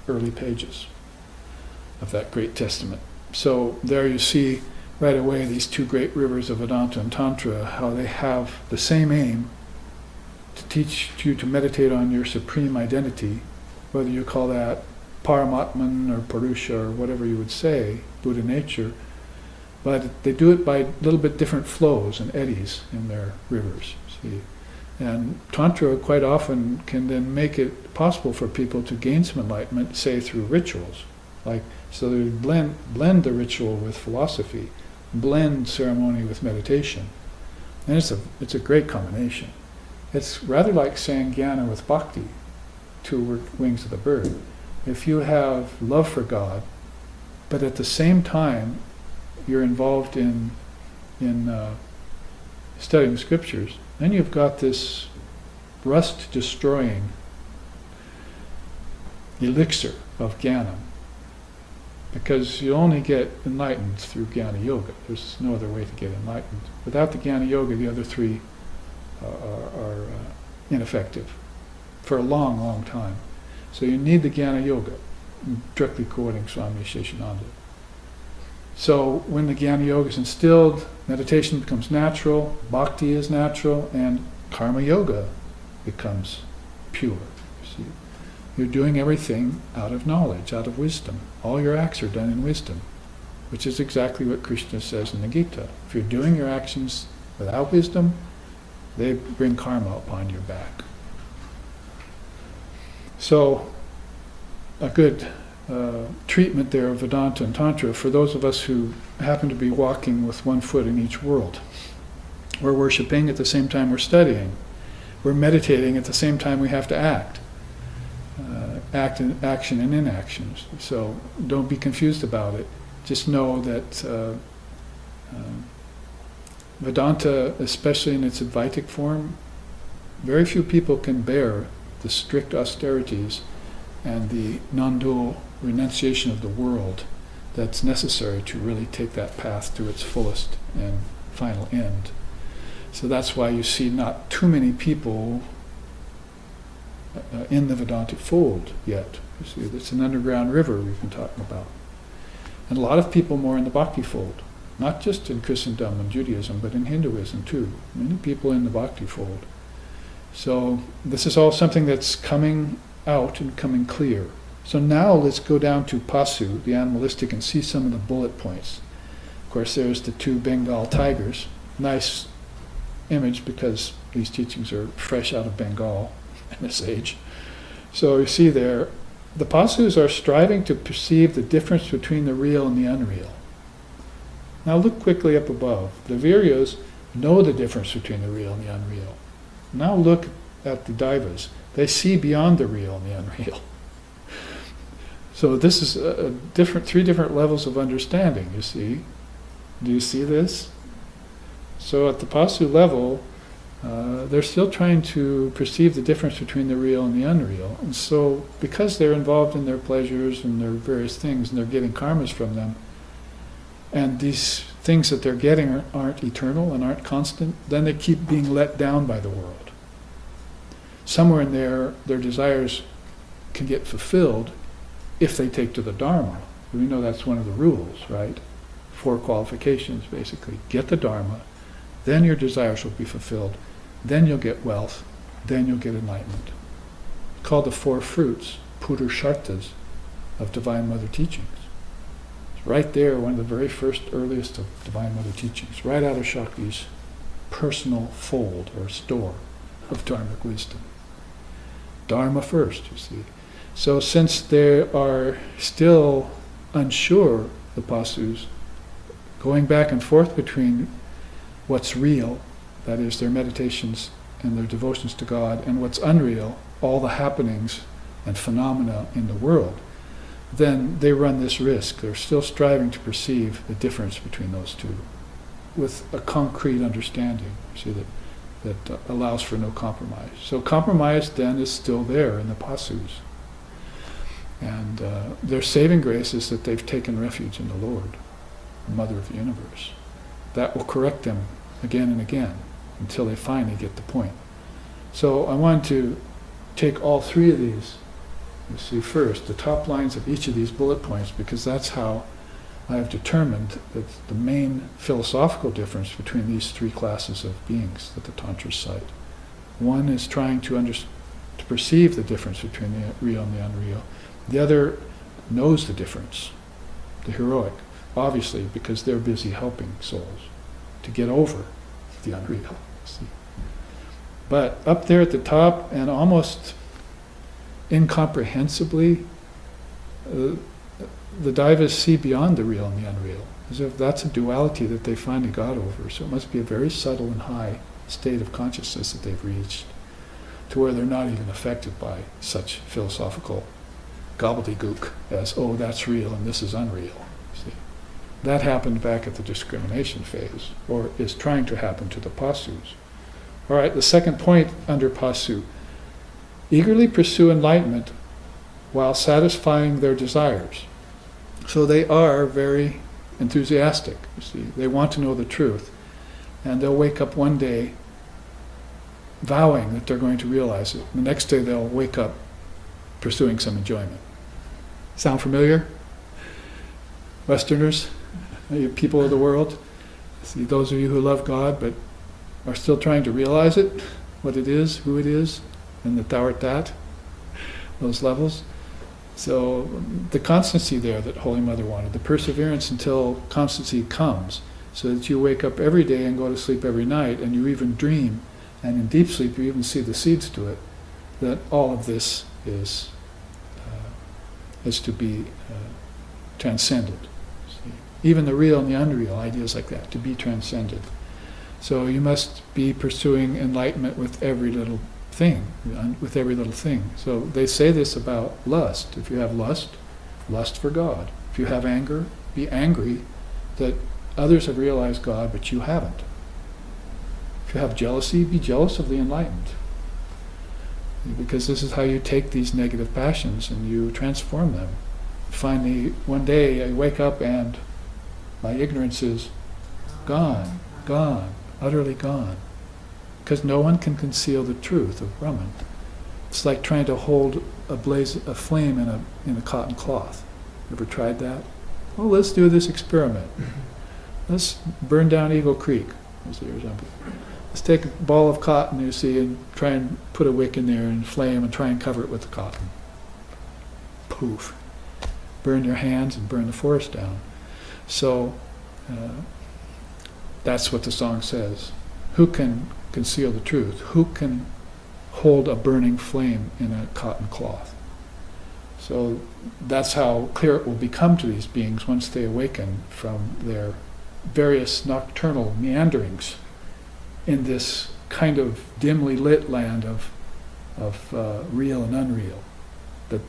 early pages of that great testament. So there you see right away these two great rivers of Vedanta and Tantra, how they have the same aim, to teach you to meditate on your supreme identity, whether you call that Paramatman or Purusha or whatever you would say, Buddha nature, but they do it by a little bit different flows and eddies in their rivers, see. And Tantra quite often can then make it possible for people to gain some enlightenment, say through rituals. So they blend the ritual with philosophy, blend ceremony with meditation. And it's a great combination. It's rather like saying jnana with bhakti, two wings of the bird. If you have love for God, but at the same time you're involved in studying scriptures, then you've got this rust-destroying elixir of jnana. Because you only get enlightened through jnana yoga. There's no other way to get enlightened. Without the jnana yoga, the other three are ineffective for a long, long time. So you need the jnana yoga, directly quoting Swami Sheshananda. So when the jnana yoga is instilled, meditation becomes natural, bhakti is natural, and karma yoga becomes pure. You see, you're doing everything out of knowledge, out of wisdom. All your acts are done in wisdom, which is exactly what Krishna says in the Gita. If you're doing your actions without wisdom, they bring karma upon your back. So, a good treatment there of Vedanta and Tantra for those of us who happen to be walking with one foot in each world. We're worshipping at the same time we're studying. We're meditating at the same time we have to act. Act in action and inaction. So don't be confused about it. Just know that Vedanta, especially in its Advaitic form, very few people can bear the strict austerities and the non-dual renunciation of the world that's necessary to really take that path to its fullest and final end. So that's why you see not too many people in the Vedantic fold yet. You see, it's an underground river we've been talking about. And a lot of people more in the Bhakti fold, not just in Christendom and Judaism, but in Hinduism too. Many people in the Bhakti fold. So this is all something that's coming out and coming clear. So now let's go down to Pasu, the animalistic, and see some of the bullet points. Of course, there's the two Bengal tigers. Nice image because these teachings are fresh out of Bengal in this age. So you see there, the Pasus are striving to perceive the difference between the real and the unreal. Now look quickly up above. The Viryas know the difference between the real and the unreal. Now look at the Daivas. They see beyond the real and the unreal. So this is three different levels of understanding, you see. Do you see this? So at the Pasu level, they're still trying to perceive the difference between the real and the unreal. And so because they're involved in their pleasures and their various things and they're getting karmas from them, and these things that they're getting aren't eternal and aren't constant, then they keep being let down by the world. Somewhere in there, their desires can get fulfilled if they take to the Dharma. We know that's one of the rules, right? 4 qualifications, basically. Get the Dharma, then your desires will be fulfilled, then you'll get wealth, then you'll get enlightenment. It's called the 4 fruits, Purusharthas, of Divine Mother teachings. It's right there, one of the very first, earliest of Divine Mother teachings, right out of Shakti's personal fold or store of Dharmic wisdom. Dharma first, you see. So since they are still unsure, the Pasus, going back and forth between what's real, that is their meditations and their devotions to God, and what's unreal, all the happenings and phenomena in the world, then they run this risk. They're still striving to perceive the difference between those two with a concrete understanding, see, that allows for no compromise. So compromise then is still there in the Pasus. And their saving grace is that they've taken refuge in the Lord, the Mother of the universe. That will correct them again and again until they finally get the point. So I wanted to take all 3 of these, you see, first, the top lines of each of these bullet points, because that's how I have determined that the main philosophical difference between these 3 classes of beings that the Tantras cite. One is trying to perceive the difference between the real and the unreal. The other knows the difference, the heroic, obviously, because they're busy helping souls to get over the unreal. See? But up there at the top, and almost incomprehensibly, the Daivas see beyond the real and the unreal, as if that's a duality that they finally got over. So it must be a very subtle and high state of consciousness that they've reached, to where they're not even affected by such philosophical gobbledygook as, oh, that's real and this is unreal. See? That happened back at the discrimination phase, or is trying to happen to the Pasus. All right, the second point under Pasu: eagerly pursue enlightenment while satisfying their desires. So they are very enthusiastic, you see. They want to know the truth, and they'll wake up one day vowing that they're going to realize it. The next day they'll wake up pursuing some enjoyment. Sound familiar? Westerners, you people of the world, see, those of you who love God but are still trying to realize it, what it is, who it is, and that thou art that, those levels. So the constancy there that Holy Mother wanted, the perseverance until constancy comes, so that you wake up every day and go to sleep every night, and you even dream, and in deep sleep you even see the seeds to it, that all of this is to be transcended. See? Even the real and the unreal, ideas like that, to be transcended. So you must be pursuing enlightenment with every little thing, So they say this about lust. If you have lust, lust for God. If you have anger, be angry that others have realized God, but you haven't. If you have jealousy, be jealous of the enlightened. Because this is how you take these negative passions and you transform them. Finally, one day I wake up and my ignorance is gone, utterly gone. Because no one can conceal the truth of Brahman. It's like trying to hold a flame in a cotton cloth. Ever tried that? Well, let's do this experiment. Let's burn down Eagle Creek. Let's take a ball of cotton, you see, and try and put a wick in there and flame and try and cover it with the cotton. Poof. Burn your hands and burn the forest down. So that's what the song says. Who can conceal the truth? Who can hold a burning flame in a cotton cloth? So that's how clear it will become to these beings once they awaken from their various nocturnal meanderings in this kind of dimly lit land of real and unreal. That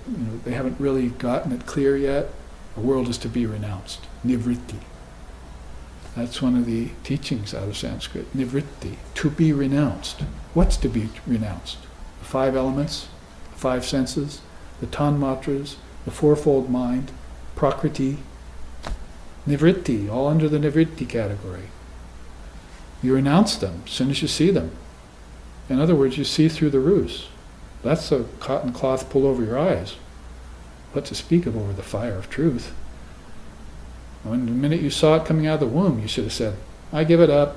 they haven't really gotten it clear yet. The world is to be renounced. Nivritti. That's one of the teachings out of Sanskrit. Nivritti, to be renounced. What's to be renounced? The 5 elements, the 5 senses, the tanmatras, the fourfold mind, prakriti, Nivritti, all under the nivritti category. You renounce them as soon as you see them. In other words, you see through the ruse. That's a cotton cloth pulled over your eyes. What to speak of over the fire of truth? When the minute you saw it coming out of the womb, you should have said, I give it up.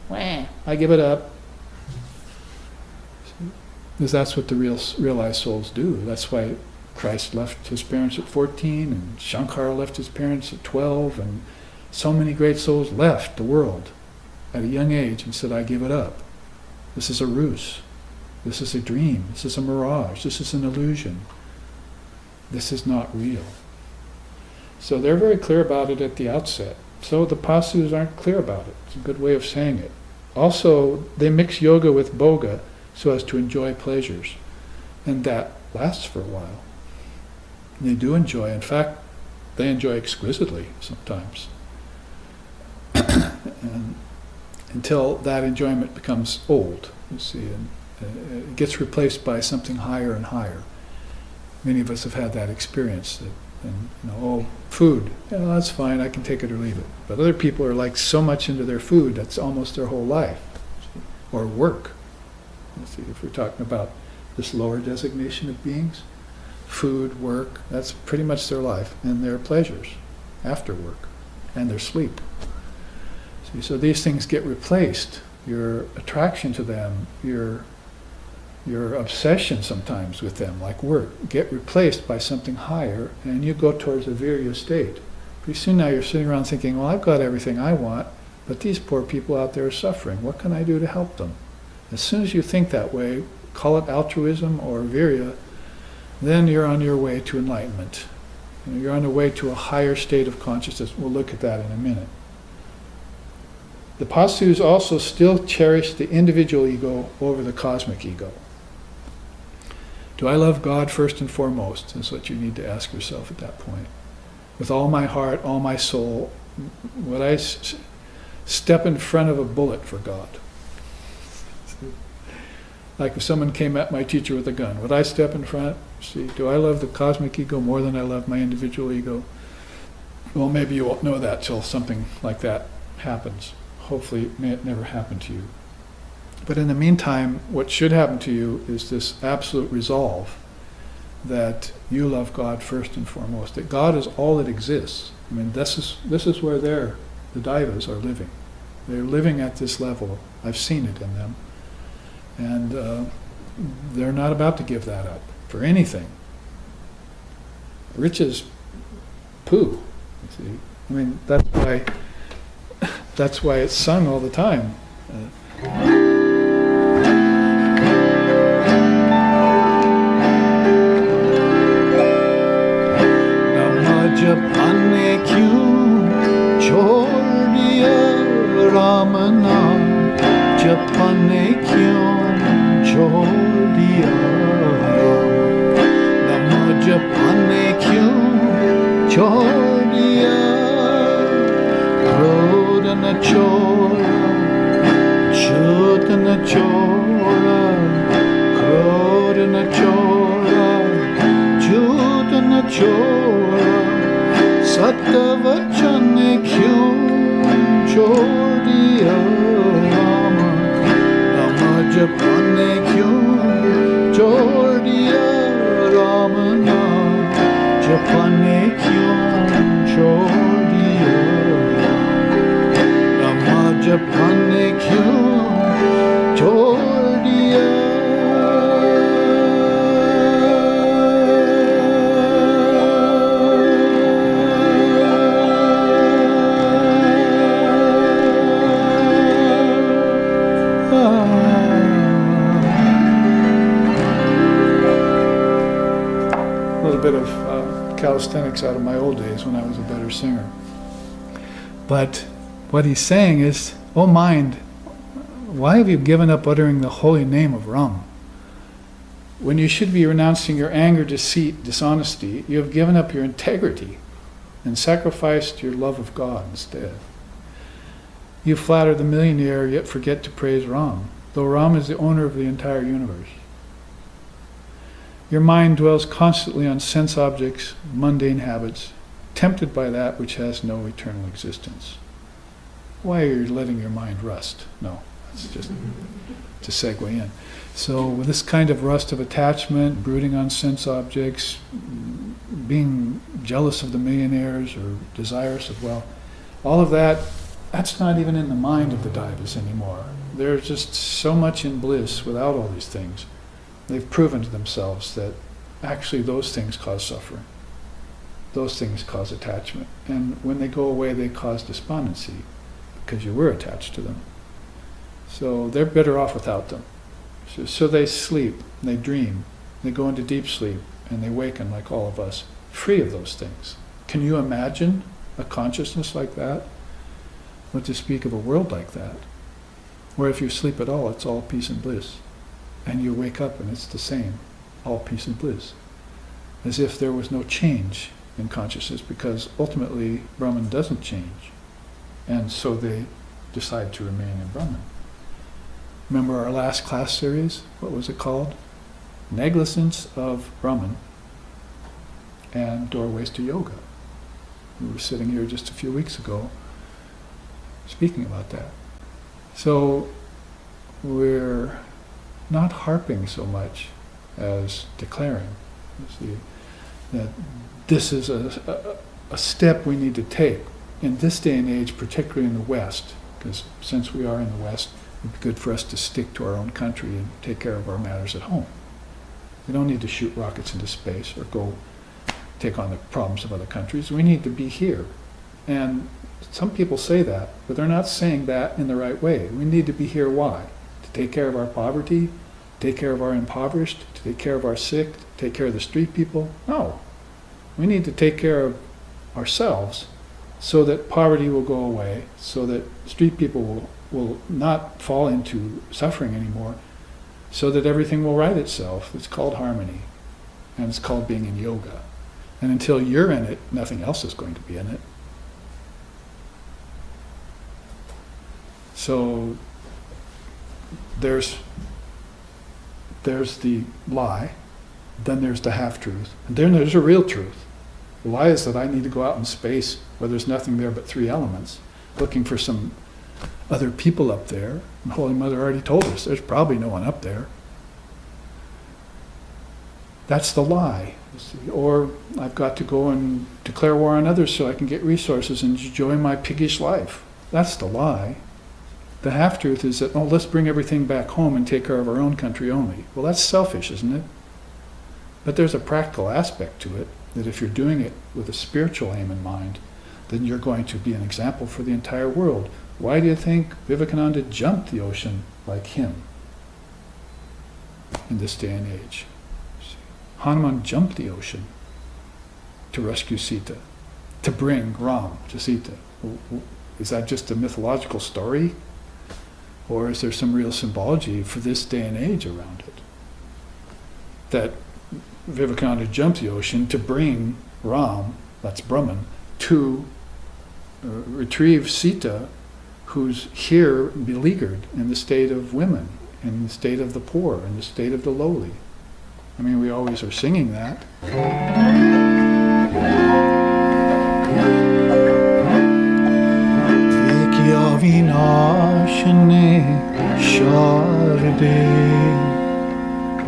I give it up. Because that's what the realized souls do. That's why Christ left his parents at 14, and Shankara left his parents at 12, and so many great souls left the world at a young age and said, I give it up. This is a ruse. This is a dream. This is a mirage. This is an illusion. This is not real. So they're very clear about it at the outset. So the Pasus aren't clear about it. It's a good way of saying it. Also, they mix yoga with boga so as to enjoy pleasures. And that lasts for a while. They do enjoy. In fact, they enjoy exquisitely sometimes. And until that enjoyment becomes old, you see, and it gets replaced by something higher and higher. Many of us have had that experience. Food, that's fine, I can take it or leave it. But other people are like so much into their food, that's almost their whole life. Or work. See, if we're talking about this lower designation of beings, food, work, that's pretty much their life, and their pleasures after work, and their sleep. See, so these things get replaced. Your attraction to them, your obsession sometimes with them, like work, get replaced by something higher, and you go towards a virya state. Pretty soon now you're sitting around thinking, well, I've got everything I want, but these poor people out there are suffering. What can I do to help them? As soon as you think that way, call it altruism or virya, then you're on your way to enlightenment. You're on the way to a higher state of consciousness. We'll look at that in a minute. The Pasus also still cherish the individual ego over the cosmic ego. Do I love God first and foremost? That's what you need to ask yourself at that point. With all my heart, all my soul, would I step in front of a bullet for God? Like if someone came at my teacher with a gun, would I step in front? See, do I love the cosmic ego more than I love my individual ego? Well, maybe you won't know that till something like that happens. Hopefully may it never happen to you. But in the meantime, what should happen to you is this absolute resolve that you love God first and foremost, that God is all that exists. I mean, this is where the Daivas are living. They're living at this level. I've seen it in them. And they're not about to give that up for anything. Riches, poo. You see, I mean, that's why it's sung all the time. Namajapane kyun chhod diya Ram naam, japane kyun chhod diya Ram, namajapane kyun chhod diya Krodana chora, chutana chora, krodana chora, chutana chora, satavachane kyun chodiya Rama, namajapane kyun chodiya Ramana, japane kyun chodiya Japane kyun chhod diya A little bit of calisthenics out of my old days when I was a better singer. But what he's saying is, oh mind, why have you given up uttering the holy name of Ram? When you should be renouncing your anger, deceit, dishonesty, you have given up your integrity and sacrificed your love of God instead. You flatter the millionaire, yet forget to praise Ram, though Ram is the owner of the entire universe. Your mind dwells constantly on sense objects, mundane habits, tempted by that which has no eternal existence. Why are you letting your mind rust? No, that's just to segue in. So with this kind of rust of attachment, brooding on sense objects, being jealous of the millionaires or desirous of wealth, all of that, that's not even in the mind of the Daivas anymore. They're just so much in bliss without all these things. They've proven to themselves that actually those things cause suffering. Those things cause attachment. And when they go away, they cause despondency because you were attached to them. So they're better off without them. So they sleep, they dream, they go into deep sleep, and they waken like all of us, free of those things. Can you imagine a consciousness like that? What to speak of a world like that, where if you sleep at all, it's all peace and bliss, and you wake up and it's the same, all peace and bliss, as if there was no change in consciousness, because ultimately Brahman doesn't change, and so they decide to remain in Brahman. Remember our last class series? What was it called? Negligence of Brahman and Doorways to Yoga. We were sitting here just a few weeks ago speaking about that. So we're not harping so much as declaring, you see, that this is a step we need to take in this day and age, particularly in the West, because since we are in the West, it'd be good for us to stick to our own country and take care of our matters at home. We don't need to shoot rockets into space or go take on the problems of other countries. We need to be here. And some people say that, but they're not saying that in the right way. We need to be here, why? To take care of our poverty, take care of our impoverished, to take care of our sick, to take care of the street people? No. We need to take care of ourselves so that poverty will go away, so that street people will not fall into suffering anymore, so that everything will right itself. It's called harmony, and it's called being in yoga. And until you're in it, nothing else is going to be in it. So there's the lie, then there's the half-truth, and then there's a real truth. The lie is that I need to go out in space where there's nothing there but three elements, looking for some other people up there. And Holy Mother already told us there's probably no one up there. That's the lie. You see. Or I've got to go and declare war on others so I can get resources and enjoy my piggish life. That's the lie. The half-truth is that, oh, let's bring everything back home and take care of our own country only. Well, that's selfish, isn't it? But there's a practical aspect to it, that if you're doing it with a spiritual aim in mind, then you're going to be an example for the entire world. Why do you think Vivekananda jumped the ocean like him in this day and age? Hanuman jumped the ocean to rescue Sita, to bring Ram to Sita. Is that just a mythological story? Or is there some real symbology for this day and age around it? That Vivekananda jumped the ocean to bring Ram, that's Brahman, to retrieve Sita, who's here beleaguered in the state of women, in the state of the poor, in the state of the lowly. I mean, we always are singing that. Vikya vinashane sharde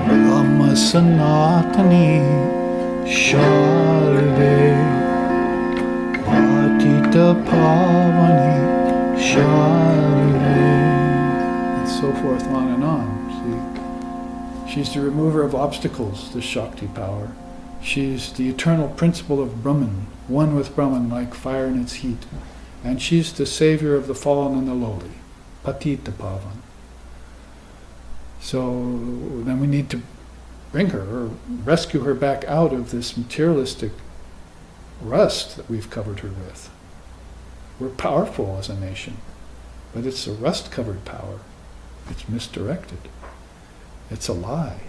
Rama sanatani sharde Patita pavani sharde, and so forth, on and on. See, she's the remover of obstacles, the Shakti power. She's the eternal principle of Brahman, one with Brahman like fire in its heat. And she's the savior of the fallen and the lowly, Patita Pavan. So then we need to bring her, or rescue her back out of this materialistic rust that we've covered her with. We're powerful as a nation, but it's a rust-covered power. It's misdirected. It's a lie,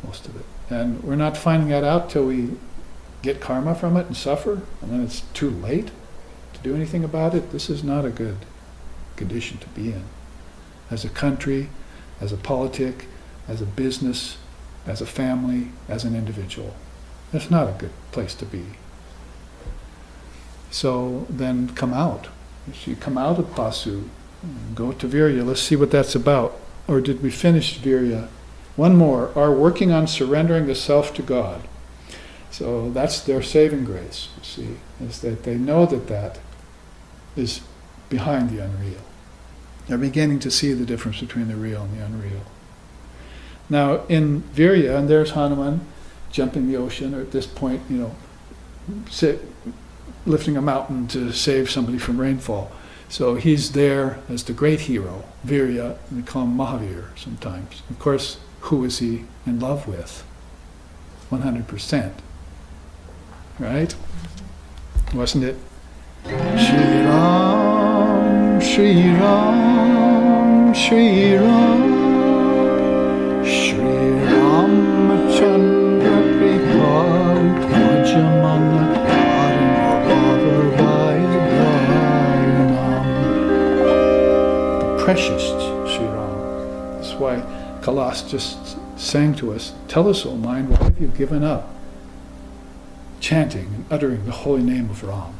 most of it. And we're not finding that out till we get karma from it and suffer, and then it's too late to do anything about it. This is not a good condition to be in. As a country, as a politic, as a business, as a family, as an individual. It's not a good place to be. So then come out. You come out of Pasu, go to Virya. Let's see what that's about. Or did we finish Virya? One more. Are working on surrendering the self to God. So that's their saving grace, you see, is that they know that that is behind the unreal. They're beginning to see the difference between the real and the unreal. Now in Virya, and there's Hanuman jumping the ocean, or at this point, lifting a mountain to save somebody from rainfall. So he's there as the great hero, Virya, and we call him Mahavir sometimes. Of course, who is he in love with? 100%. Right? Wasn't it? Shri Ram, Shri Ram, Shri Ram, Shri Ram Chandra Kripal Bhajamana the precious Shri Ram. That's why Kailas just sang to us, tell us, O mind, why have you given up chanting and uttering the holy name of Ram?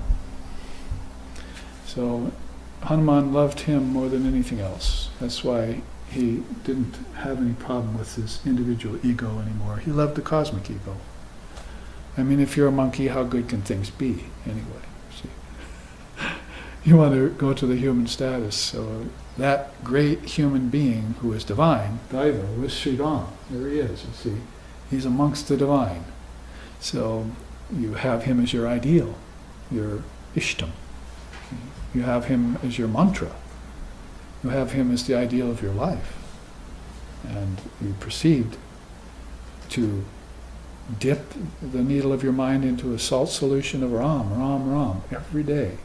So Hanuman loved him more than anything else. That's why he didn't have any problem with his individual ego anymore. He loved the cosmic ego. I mean, if you're a monkey, how good can things be anyway? See? You want to go to the human status. So that great human being who is divine, Daiva, was Sri Ram. There he is, you see. He's amongst the divine. So you have him as your ideal, your Ishtam. You have him as your mantra. You have him as the ideal of your life. And you proceed to dip the needle of your mind into a salt solution of Ram, Ram, Ram, every day,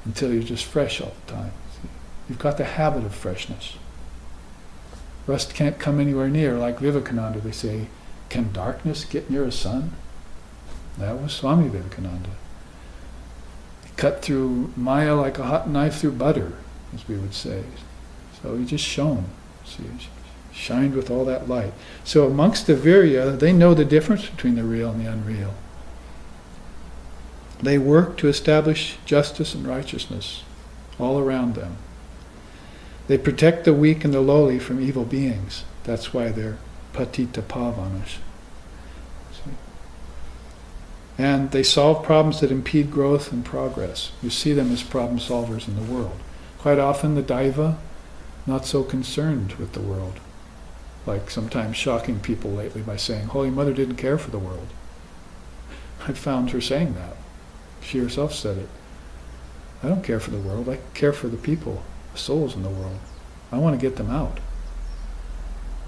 until you're just fresh all the time. You've got the habit of freshness. Rust can't come anywhere near. Like Vivekananda, they say, can darkness get near a sun? That was Swami Vivekananda. He cut through Maya like a hot knife through butter, as we would say. So he just shone. See, shined with all that light. So amongst the Virya, they know the difference between the real and the unreal. They work to establish justice and righteousness all around them. They protect the weak and the lowly from evil beings. That's why they're patita pavanas. And they solve problems that impede growth and progress. You see them as problem solvers in the world. Quite often the Daiva, not so concerned with the world. Like sometimes shocking people lately by saying, Holy Mother didn't care for the world. I found her saying that. She herself said it. I don't care for the world, I care for the people, the souls in the world. I want to get them out.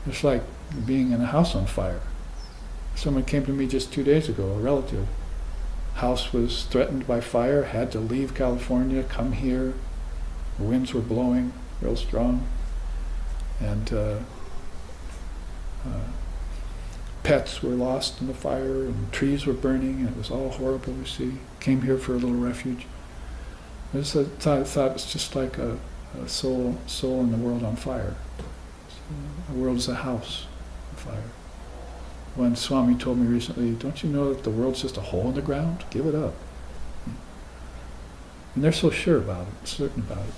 It's like being in a house on fire. Someone came to me just 2 days ago, a relative. House was threatened by fire, had to leave California, come here. The winds were blowing real strong. And pets were lost in the fire, and trees were burning, and it was all horrible, you see. Came here for a little refuge. I just thought it's just like a soul in the world on fire. So the world is a house on fire. When Swami told me recently, don't you know that the world's just a hole in the ground? Give it up. And they're so sure about it, certain about it.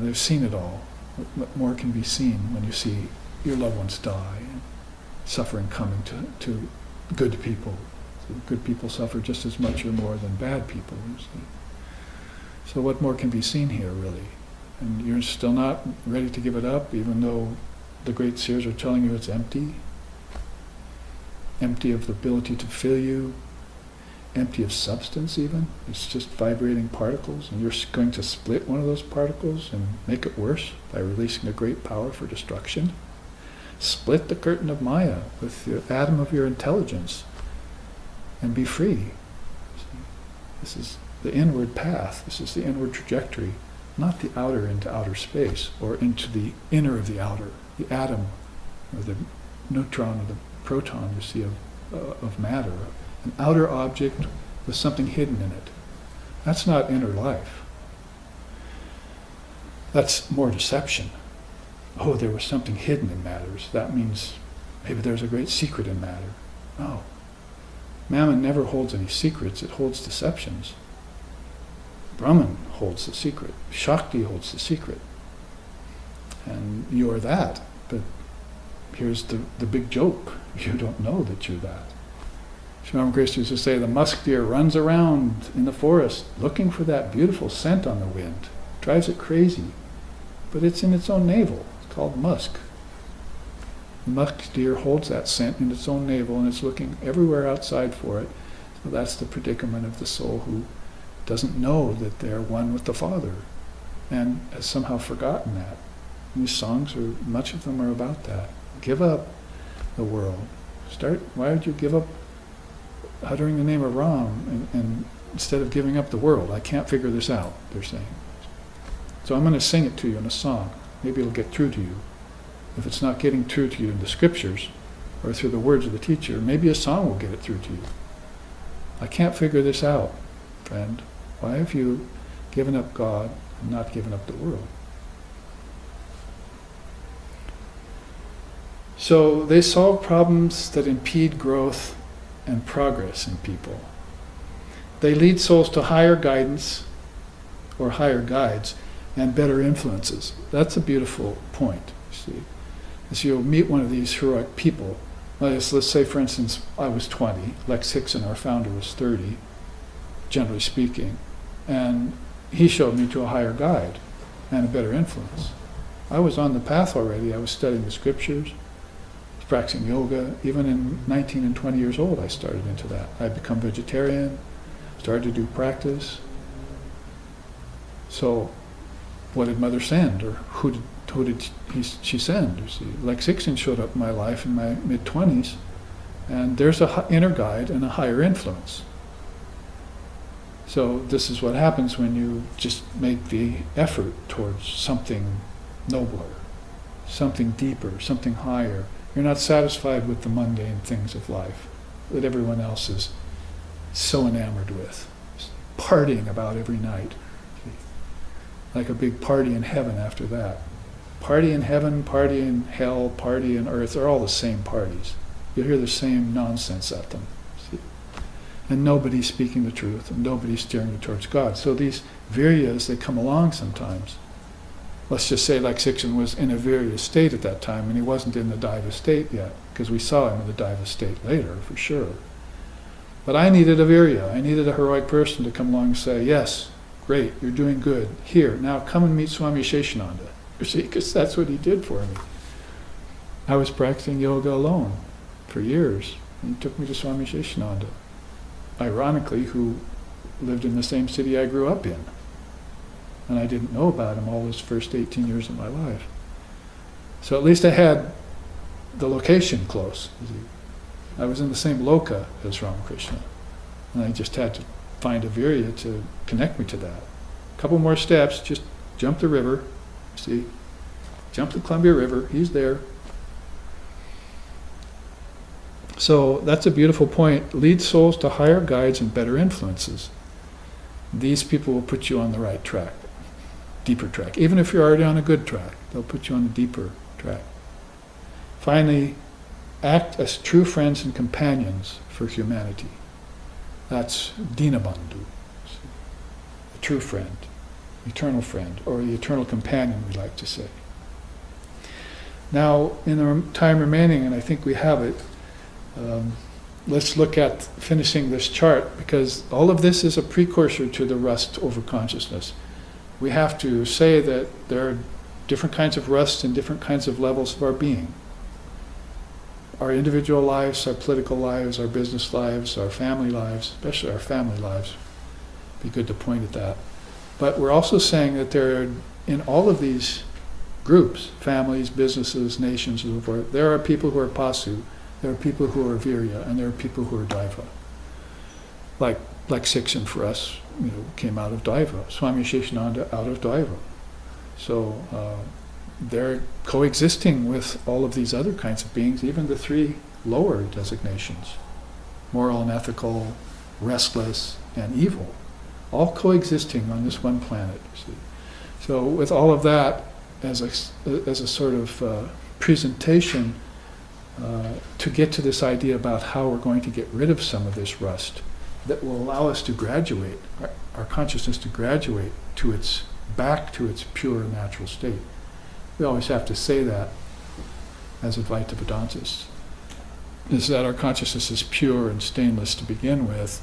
They've seen it all. What more can be seen when you see your loved ones die and suffering coming to good people? So good people suffer just as much or more than bad people, you see. So what more can be seen here, really? And you're still not ready to give it up, even though the great seers are telling you it's empty. Empty of the ability to fill you. Empty of substance even. It's just vibrating particles, and you're going to split one of those particles and make it worse by releasing a great power for destruction. Split the curtain of Maya with the atom of your intelligence and be free. This is the inward path. This is the inward trajectory, not the outer into outer space or into the inner of the outer, the atom or the neutron or the proton, you see, of matter. An outer object with something hidden in it. That's not inner life. That's more deception. Oh, there was something hidden in matters. That means maybe there's a great secret in matter. No. Mammon never holds any secrets, it holds deceptions. Brahman holds the secret. Shakti holds the secret. And you are that. But here's the big joke. You don't know that you're that. Sri Ramakrishna used to say the musk deer runs around in the forest looking for that beautiful scent on the wind. Drives it crazy. But it's in its own navel. It's called musk. The musk deer holds that scent in its own navel and it's looking everywhere outside for it. So that's the predicament of the soul who doesn't know that they're one with the Father and has somehow forgotten that. These songs, much of them are about that. Give up the world. Why would you give up uttering the name of Ram and instead of giving up the world? I can't figure this out, they're saying. So I'm going to sing it to you in a song. Maybe it'll get through to you. If it's not getting through to you in the scriptures or through the words of the teacher, maybe a song will get it through to you. I can't figure this out, friend. Why have you given up God and not given up the world? So they solve problems that impede growth and progress in people. They lead souls to higher guidance or higher guides and better influences. That's a beautiful point, you see. As you'll meet one of these heroic people, let's say for instance, I was 20, Lex Hickson, our founder, was 30, generally speaking, and he showed me to a higher guide and a better influence. I was on the path already. I was studying the scriptures, practicing yoga. Even in 19 and 20 years old, I started into that. I had become vegetarian, started to do practice. So, what did Mother send, or who did she send? You see, Lex Hickson showed up in my life in my mid-20s, and there's an inner guide and a higher influence. So this is what happens when you just make the effort towards something nobler, something deeper, something higher. You're not satisfied with the mundane things of life that everyone else is so enamored with, partying about every night. Like a big party in heaven after that. Party in heaven, party in hell, party in earth, they're all the same parties. You'll hear the same nonsense at them. See? And nobody's speaking the truth, and nobody's steering you towards God. So these viryas, they come along sometimes. Let's just say Lex Hickson was in a virya state at that time, and he wasn't in the Daiva state yet, because we saw him in the Daiva state later, for sure. But I needed a virya. I needed a heroic person to come along and say, yes, great, you're doing good. Here, now come and meet Swami Sheshananda. You see, because that's what he did for me. I was practicing yoga alone for years, and he took me to Swami Sheshananda, ironically, who lived in the same city I grew up in. And I didn't know about him all those first 18 years of my life. So at least I had the location close. I was in the same loka as Ramakrishna, and I just had to find a virya to connect me to that. A couple more steps, just jump the river, see, jump the Columbia River, he's there. So that's a beautiful point. Lead souls to higher guides and better influences. These people will put you on the right track, deeper track. Even if you're already on a good track, they'll put you on a deeper track. Finally, act as true friends and companions for humanity. That's Dinabandhu, a true friend, eternal friend, or the eternal companion, we like to say. Now, in the time remaining, and I think we have it, let's look at finishing this chart, because all of this is a precursor to the rust over consciousness. We have to say that there are different kinds of rust and different kinds of levels of our being. Our individual lives, our political lives, our business lives, our family lives, especially our family lives. Be good to point at that. But we're also saying that there are, in all of these groups, families, businesses, nations, and so forth, there are people who are pasu, there are people who are virya, and there are people who are daiva. Like Siksin for us, came out of daiva. Swami Sheshananda out of daiva. So they're coexisting with all of these other kinds of beings, even the three lower designations, moral and ethical, restless, and evil, all coexisting on this one planet. See? So with all of that as a sort of presentation, to get to this idea about how we're going to get rid of some of this rust that will allow us to graduate, our consciousness to graduate back to its pure natural state. We always have to say that as Advaita Vedantists, is that our consciousness is pure and stainless to begin with.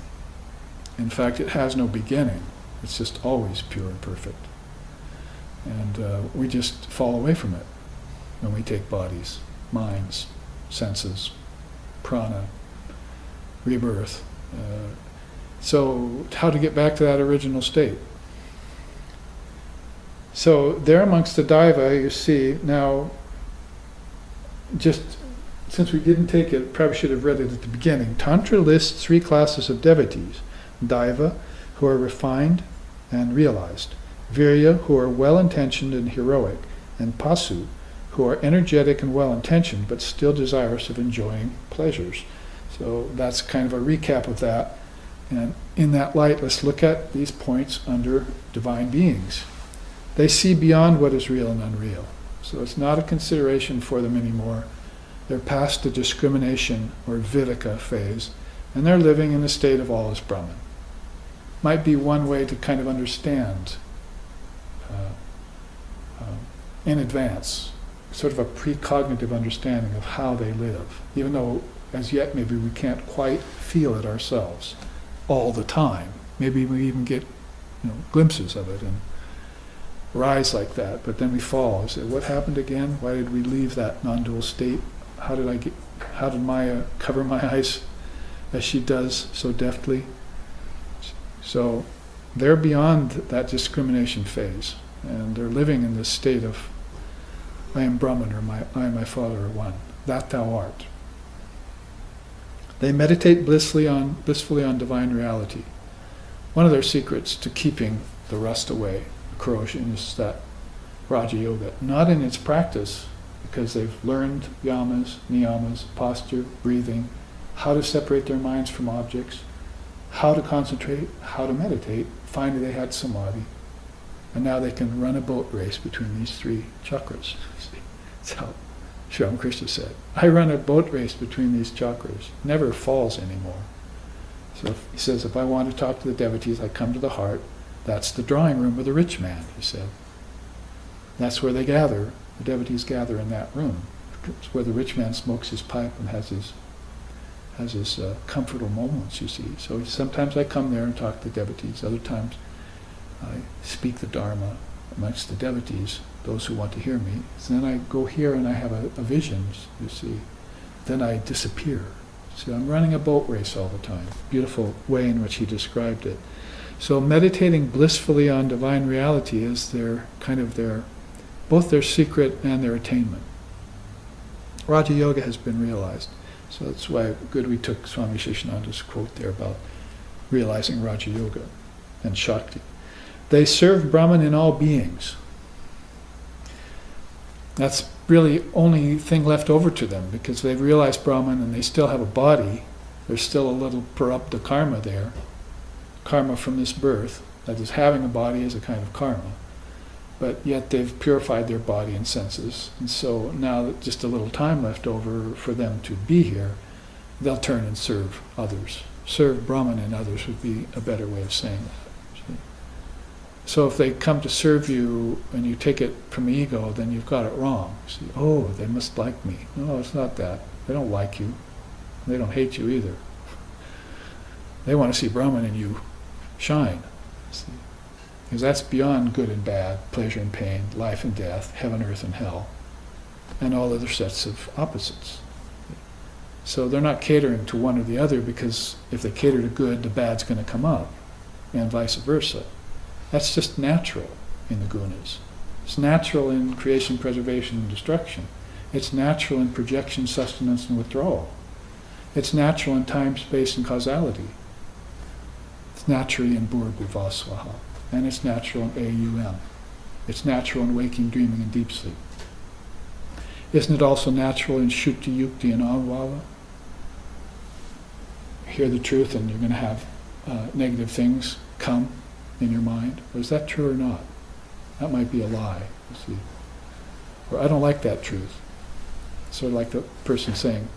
In fact, it has no beginning. It's just always pure and perfect. And we just fall away from it when we take bodies, minds, senses, prana, rebirth. So how to get back to that original state? So there amongst the Daiva, you see, now, just since we didn't take it, probably should have read it at the beginning. Tantra lists 3 classes of devotees. Daiva, who are refined and realized. Virya, who are well-intentioned and heroic. And Pasu, who are energetic and well-intentioned, but still desirous of enjoying pleasures. So that's kind of a recap of that. And in that light, let's look at these points under divine beings. They see beyond what is real and unreal. So it's not a consideration for them anymore. They're past the discrimination or viveka phase, and they're living in a state of all is Brahman. Might be one way to kind of understand in advance, sort of a precognitive understanding of how they live, even though as yet maybe we can't quite feel it ourselves all the time. Maybe we even get glimpses of it and rise like that, but then we fall. We say, what happened again? Why did we leave that non-dual state? How did Maya cover my eyes as she does so deftly? So they're beyond that discrimination phase, and they're living in this state of I am Brahman, or I and my Father are one. That thou art. They meditate blissfully on divine reality. One of their secrets to keeping the rust away, corrosion, is that Raja Yoga, not in its practice, because they've learned yamas, niyamas, posture, breathing, how to separate their minds from objects, how to concentrate, how to meditate. Finally they had samadhi, and now they can run a boat race between these 3 chakras. That's how Sri Ramakrishna said, I run a boat race between these chakras, never falls anymore. So he says, if I want to talk to the devotees, I come to the heart. That's the drawing room of the rich man, he said. That's where they gather. The devotees gather in that room. It's where the rich man smokes his pipe and has his comfortable moments, you see. So sometimes I come there and talk to the devotees. Other times I speak the Dharma amongst the devotees, those who want to hear me. So then I go here and I have a visions, you see. Then I disappear. See, I'm running a boat race all the time. Beautiful way in which he described it. So meditating blissfully on divine reality is both their secret and their attainment. Raja Yoga has been realized. So that's why good we took Swami Shishananda's quote there about realizing Raja Yoga and Shakti. They serve Brahman in all beings. That's really only thing left over to them, because they've realized Brahman and they still have a body. There's still a little prarabdha karma there. Karma from this birth, that is, having a body is a kind of karma. But yet they've purified their body and senses, and so now that just a little time left over for them to be here, they'll turn and serve others. Serve Brahman and others would be a better way of saying that. See? So if they come to serve you and you take it from ego, then you've got it wrong. See, oh, they must like me. No, it's not that. They don't like you. They don't hate you either. They want to see Brahman in you shine. See? Because that's beyond good and bad, pleasure and pain, life and death, heaven, earth, and hell, and all other sets of opposites. So they're not catering to one or the other, because if they cater to good, the bad's going to come up, and vice versa. That's just natural in the gunas. It's natural in creation, preservation, and destruction. It's natural in projection, sustenance, and withdrawal. It's natural in time, space, and causality. It's naturally in Bhurabhuvasvaha. And it's natural in AUM. It's natural in waking, dreaming, and deep sleep. Isn't it also natural in Shukti, Yukti, and Anubhava? Hear the truth and you're going to have negative things come in your mind. Or is that true or not? That might be a lie, you see. Or I don't like that truth. Sort of like the person saying,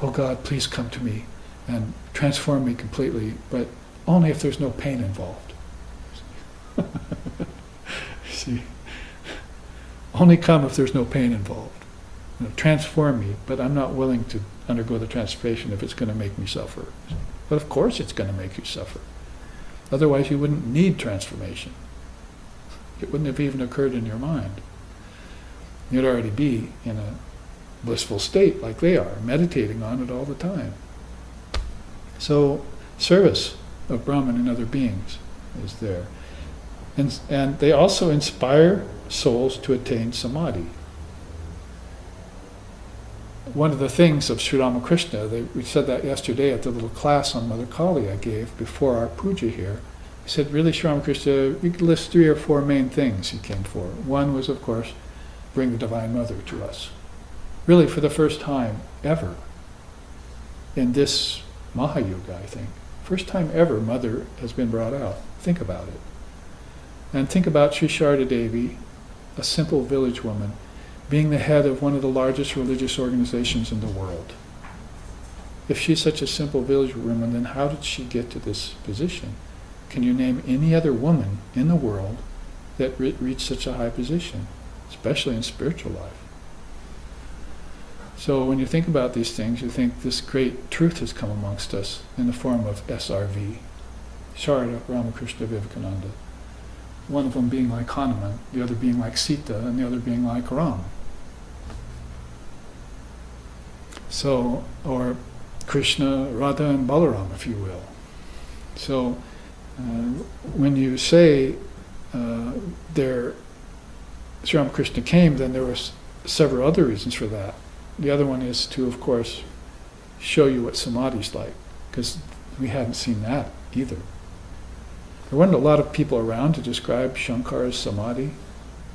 "Oh God, please come to me and transform me completely, but only if there's no pain involved." See? Only come if there's no pain involved. Transform me, but I'm not willing to undergo the transformation if it's going to make me suffer. But of course it's going to make you suffer. Otherwise you wouldn't need transformation. It wouldn't have even occurred in your mind. You'd already be in a blissful state like they are, meditating on it all the time. So service of Brahman and other beings is there. And they also inspire souls to attain samadhi. One of the things of Sri Ramakrishna, we said that yesterday at the little class on Mother Kali I gave before our puja here. He said, really, Sri Ramakrishna, you could list 3 or 4 main things he came for. One was, of course, bring the Divine Mother to us. Really, for the first time ever in this Mahayuga, I think. First time ever Mother has been brought out. Think about it. And think about Sri Sharda Devi, a simple village woman, being the head of one of the largest religious organizations in the world. If she's such a simple village woman, then how did she get to this position? Can you name any other woman in the world that reached such a high position, especially in spiritual life? So when you think about these things, you think this great truth has come amongst us in the form of SRV, Sharda Ramakrishna Vivekananda. One of them being like Hanuman, the other being like Sita, and the other being like Ram. So, or Krishna, Radha, and Balaram, if you will. So, when you say Sri Ramakrishna came, then there were several other reasons for that. The other one is to, of course, show you what samadhi's like, because we hadn't seen that either. There weren't a lot of people around to describe Shankara's samadhi,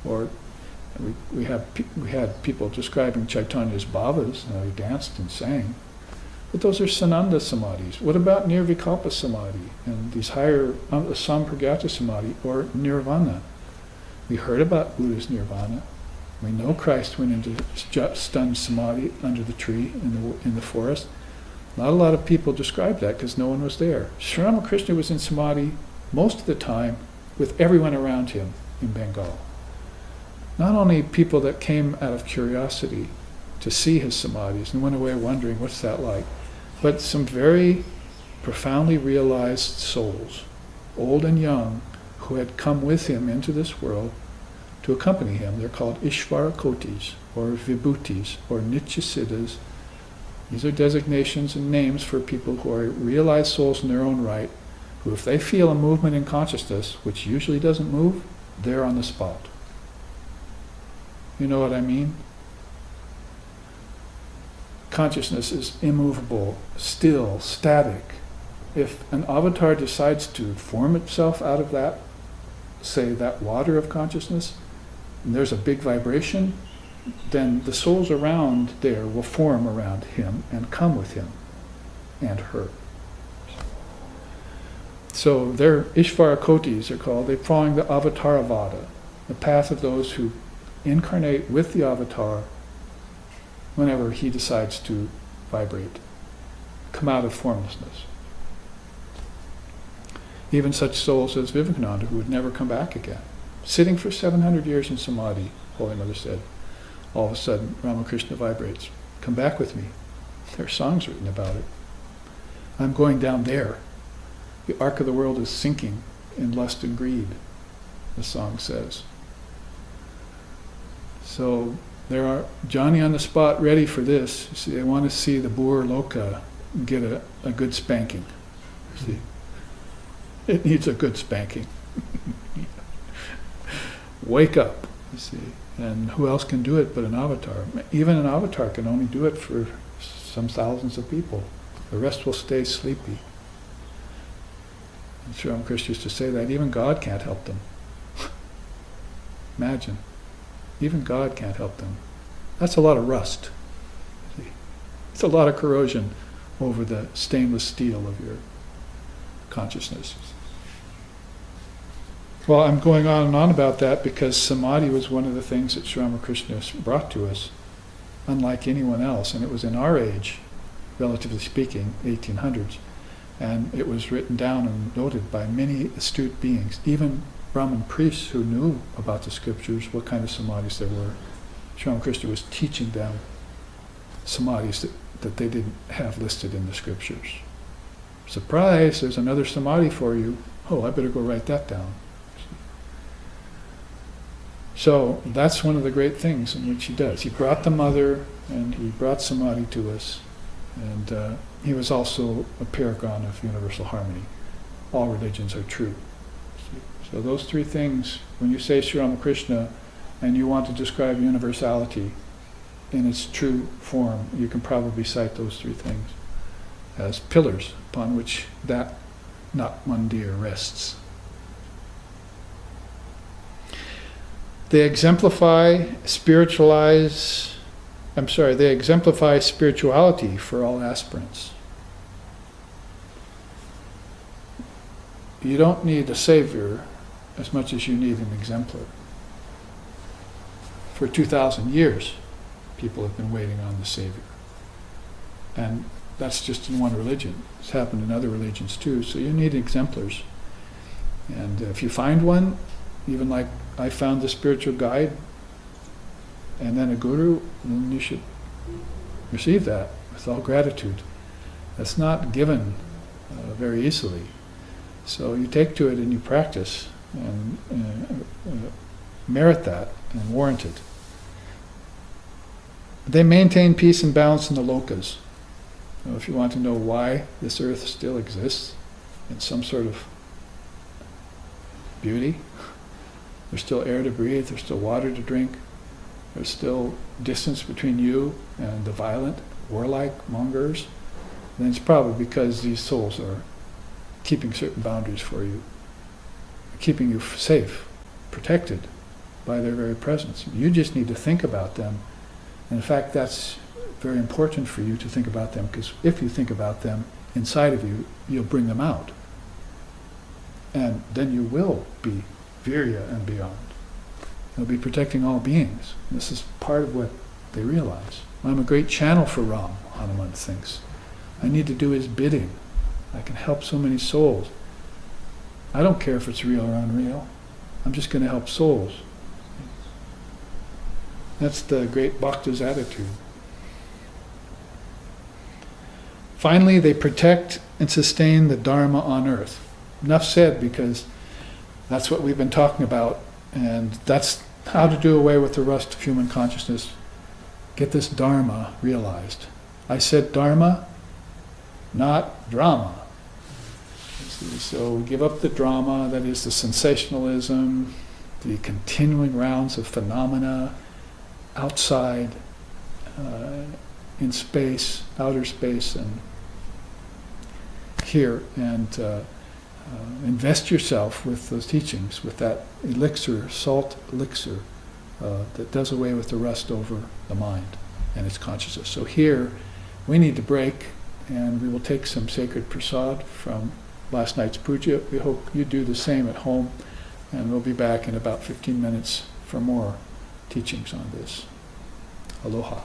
or we had people describing Chaitanya's bhavas, he danced and sang. But those are Sananda samadhis. What about Nirvikalpa samadhi and these higher Sampragata samadhi or nirvana? We heard about Buddha's nirvana. We know Christ went into stunned samadhi under the tree in the forest. Not a lot of people described that because no one was there. Sri Ramakrishna was in samadhi most of the time with everyone around him in Bengal. Not only people that came out of curiosity to see his samadhis and went away wondering what's that like, but some very profoundly realized souls, old and young, who had come with him into this world to accompany him. They're called Ishvarakotis, or Vibhutis, or Nityasiddhas. These are designations and names for people who are realized souls in their own right, who if they feel a movement in consciousness, which usually doesn't move, they're on the spot. You know what I mean? Consciousness is immovable, still, static. If an avatar decides to form itself out of that, say that water of consciousness, and there's a big vibration, then the souls around there will form around him and come with him and her. So they're Ishvarakotis, they're called. They're following the Avataravada, the path of those who incarnate with the avatar whenever he decides to vibrate, come out of formlessness. Even such souls as Vivekananda, who would never come back again, sitting for 700 years in samadhi, Holy Mother said, all of a sudden Ramakrishna vibrates. Come back with me. There are songs written about it. I'm going down there. The ark of the world is sinking in lust and greed, the song says. So there are Johnny on the spot ready for this. See, they want to see the Boer Loka get a good spanking. See, it needs a good spanking. Wake up, you see. And who else can do it but an avatar? Even an avatar can only do it for some thousands of people. The rest will stay sleepy. And Sri Ramakrishna used to say that even God can't help them. Imagine. Even God can't help them. That's a lot of rust. See? It's a lot of corrosion over the stainless steel of your consciousness. Well, I'm going on and on about that because samadhi was one of the things that Sri Ramakrishna brought to us. unlike anyone else, and it was in our age, relatively speaking, 1800s, and it was written down and noted by many astute beings, even Brahmin priests who knew about the scriptures, what kind of samadhis there were. Sri Ramakrishna was teaching them samadhis that they didn't have listed in the scriptures. Surprise, there's another samadhi for you. Oh, I better go write that down. So that's one of the great things in which he does. He brought the mother and he brought samadhi to us, and he was also a paragon of universal harmony. All religions are true. So those three things, when you say Sri Ramakrishna and you want to describe universality in its true form, you can probably cite those three things as pillars upon which that not mandir rests. They exemplify spirituality for all aspirants. You don't need a savior as much as you need an exemplar. For 2,000 years, people have been waiting on the savior. And that's just in one religion. It's happened in other religions too. So you need exemplars. And if you find one, even like I found the spiritual guide and then a guru, then you should receive that with all gratitude. That's not given very easily. So you take to it and you practice and merit that and warrant it. They maintain peace and balance in the lokas. Now, if you want to know why this earth still exists in some sort of beauty, there's still air to breathe, there's still water to drink, there's still distance between you and the violent, warlike mongers, then it's probably because these souls are keeping certain boundaries for you, keeping you safe, protected by their very presence. You just need to think about them. And in fact, that's very important for you to think about them, because if you think about them inside of you, you'll bring them out. And then you will be virya and beyond. You'll be protecting all beings. This is part of what they realize. I'm a great channel for Ram, Hanuman thinks. I need to do his bidding. I can help so many souls. I don't care if it's real or unreal. I'm just going to help souls. That's the great Bhakta's attitude. Finally, they protect and sustain the Dharma on earth. Enough said, because that's what we've been talking about, and that's how to do away with the rust of human consciousness. Get this Dharma realized. I said Dharma, not drama. So give up the drama, that is the sensationalism, the continuing rounds of phenomena outside, in space, outer space, and here, and invest yourself with those teachings, with that elixir, salt elixir, that does away with the rust over the mind and its consciousness. So here, we need to break, and we will take some sacred prasad from last night's puja. We hope you do the same at home, and we'll be back in about 15 minutes for more teachings on this. Aloha.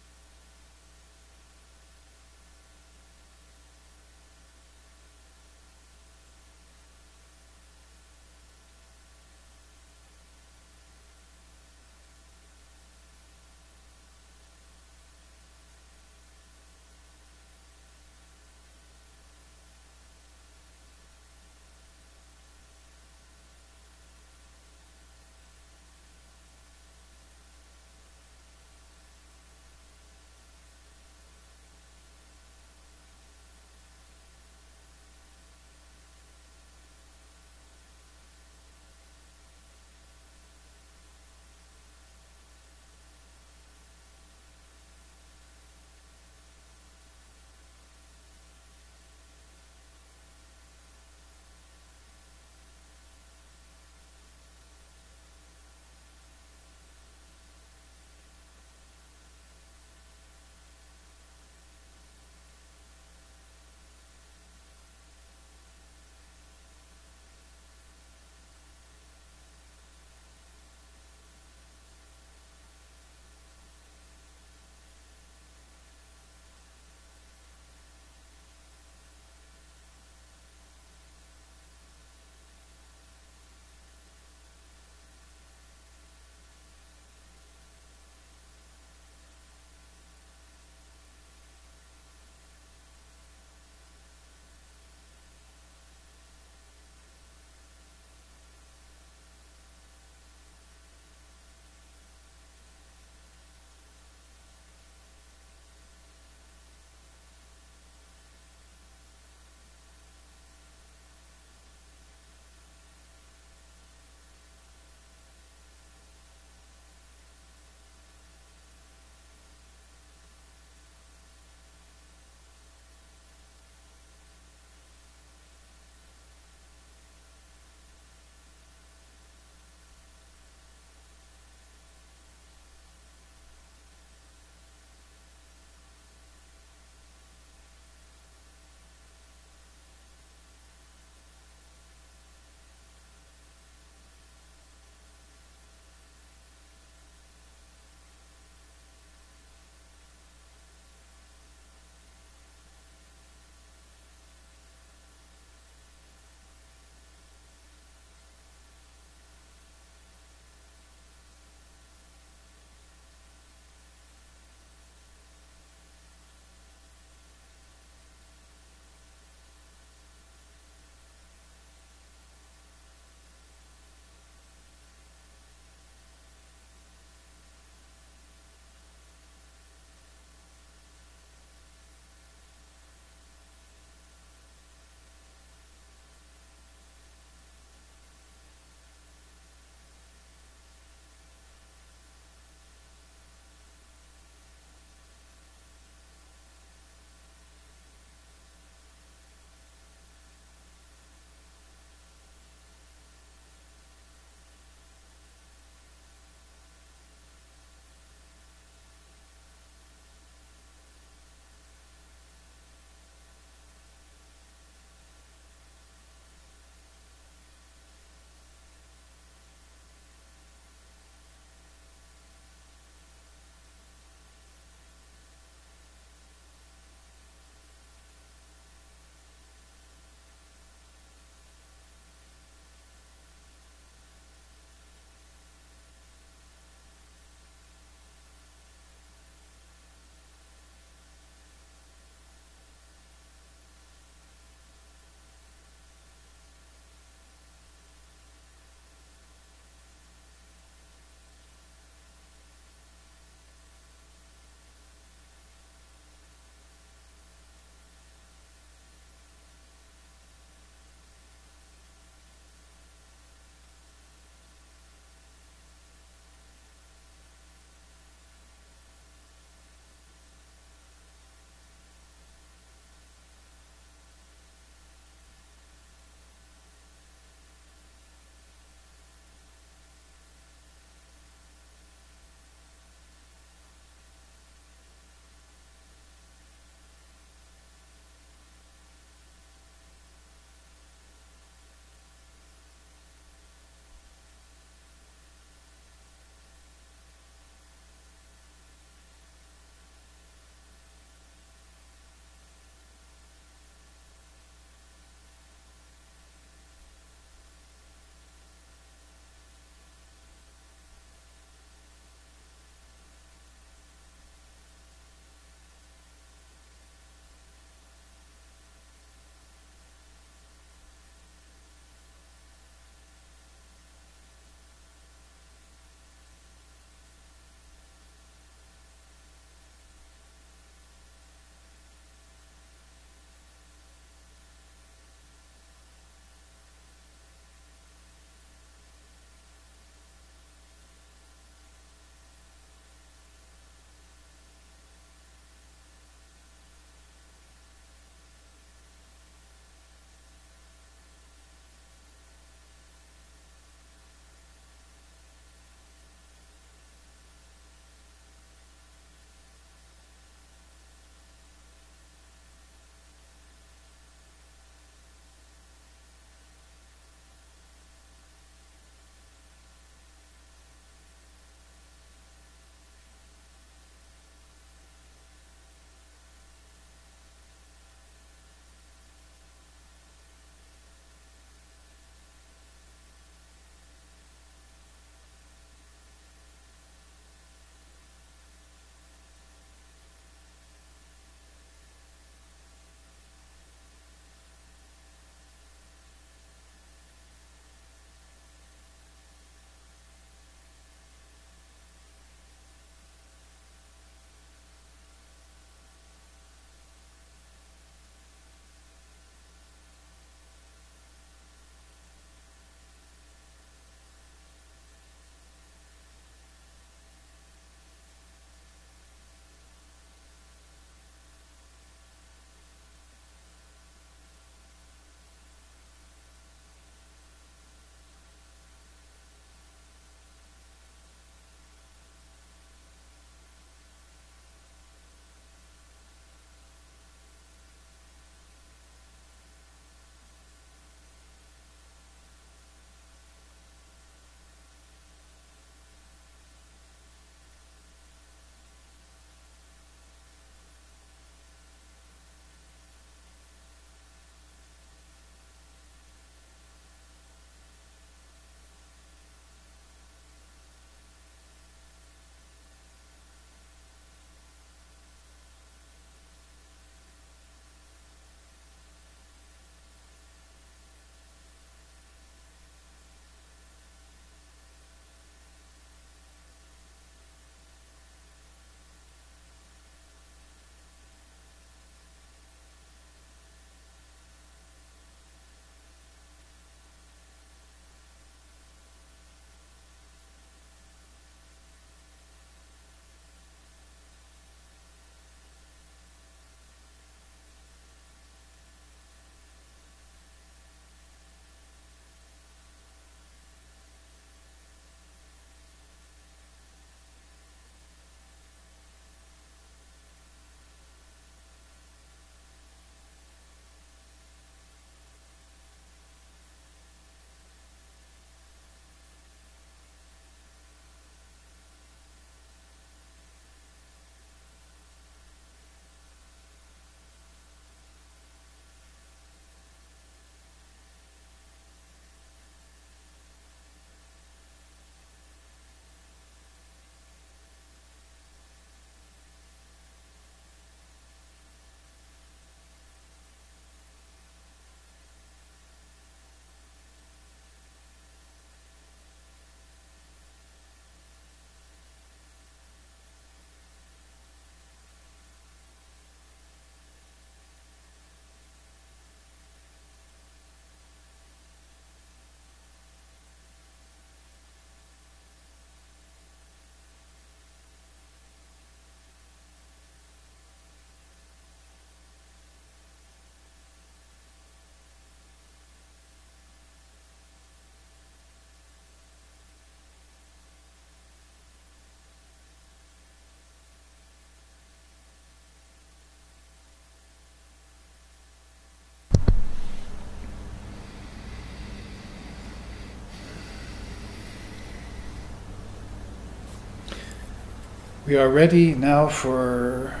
We are ready now for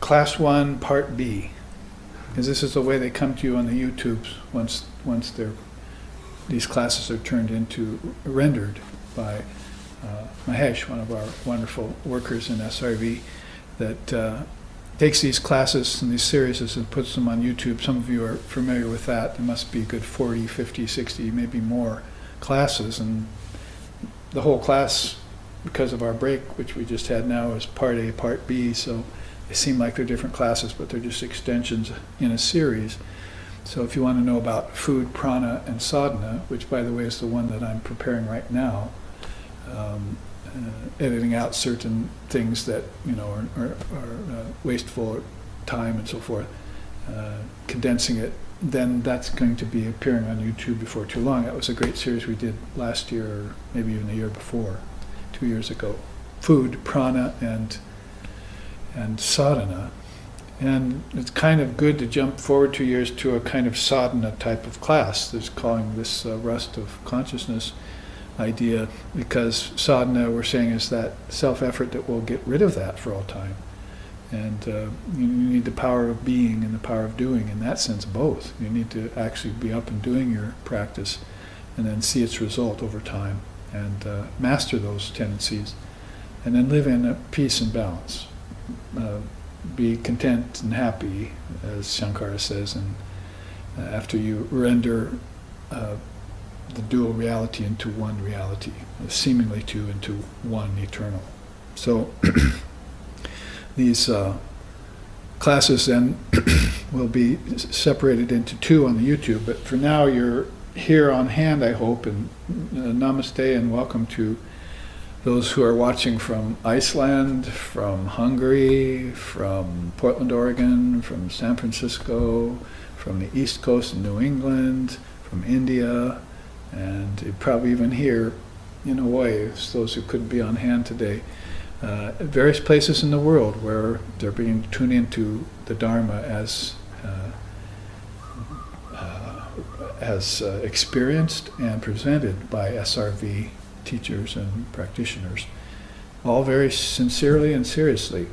Class 1, Part B, because this is the way they come to you on the YouTubes once these classes are turned into, rendered by Mahesh, one of our wonderful workers in SRV, that takes these classes and these series and puts them on YouTube. Some of you are familiar with that. There must be a good 40, 50, 60, maybe more classes, and the whole class, because of our break, which we just had now, is Part A, Part B, so they seem like they're different classes, but they're just extensions in a series. So if you want to know about food, prana, and sadhana, which by the way is the one that I'm preparing right now, editing out certain things that are wasteful time and so forth, condensing it, then that's going to be appearing on YouTube before too long. That was a great series we did last year, or maybe even the year before, 2 years ago. Food, prana, and sadhana. And it's kind of good to jump forward 2 years to a kind of sadhana type of class. There's calling this rust of consciousness idea, because sadhana, we're saying, is that self-effort that will get rid of that for all time. And you need the power of being and the power of doing, in that sense, both. You need to actually be up and doing your practice and then see its result over time and master those tendencies and then live in a peace and balance. Be content and happy, as Shankara says, and after you render the dual reality into one reality, seemingly two into one eternal. So these classes then will be separated into two on the YouTube, but for now you're here on hand, I hope, and namaste and welcome to those who are watching from Iceland, from Hungary, from Portland, Oregon, from San Francisco, from the East Coast of New England, from India, and probably even here in Hawaii, those who couldn't be on hand today. Various places in the world where they're being tuned into the Dharma as experienced and presented by SRV teachers and practitioners, all very sincerely and seriously,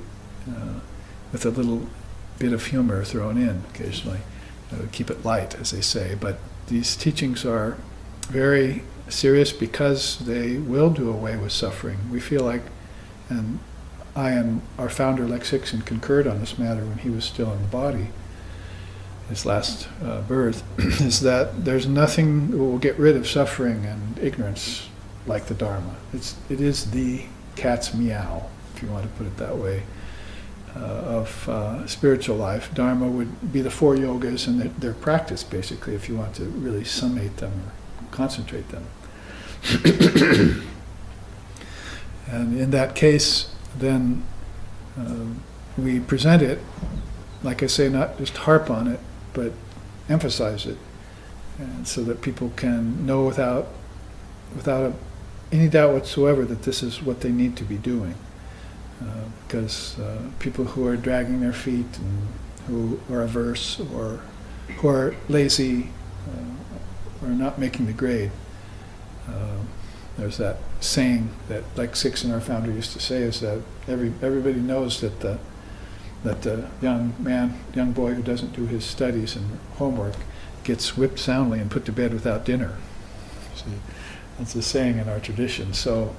with a little bit of humor thrown in occasionally. Keep it light, as they say, but these teachings are very serious because they will do away with suffering. We feel like, and I and our founder Lex Hickson concurred on this matter when he was still in the body, his last birth, is that there's nothing that will get rid of suffering and ignorance like the Dharma. It is the cat's meow, if you want to put it that way, of spiritual life. Dharma would be the four yogas and their practice, basically, if you want to really summate them or concentrate them. And in that case, then we present it, like I say, not just harp on it, but emphasize it, and so that people can know without any doubt whatsoever that this is what they need to be doing. Because people who are dragging their feet and who are averse or who are lazy or not making the grade, there's that saying that Lex Hickson, our founder, used to say, is that everybody knows that the young boy who doesn't do his studies and homework gets whipped soundly and put to bed without dinner. See, that's a saying in our tradition. So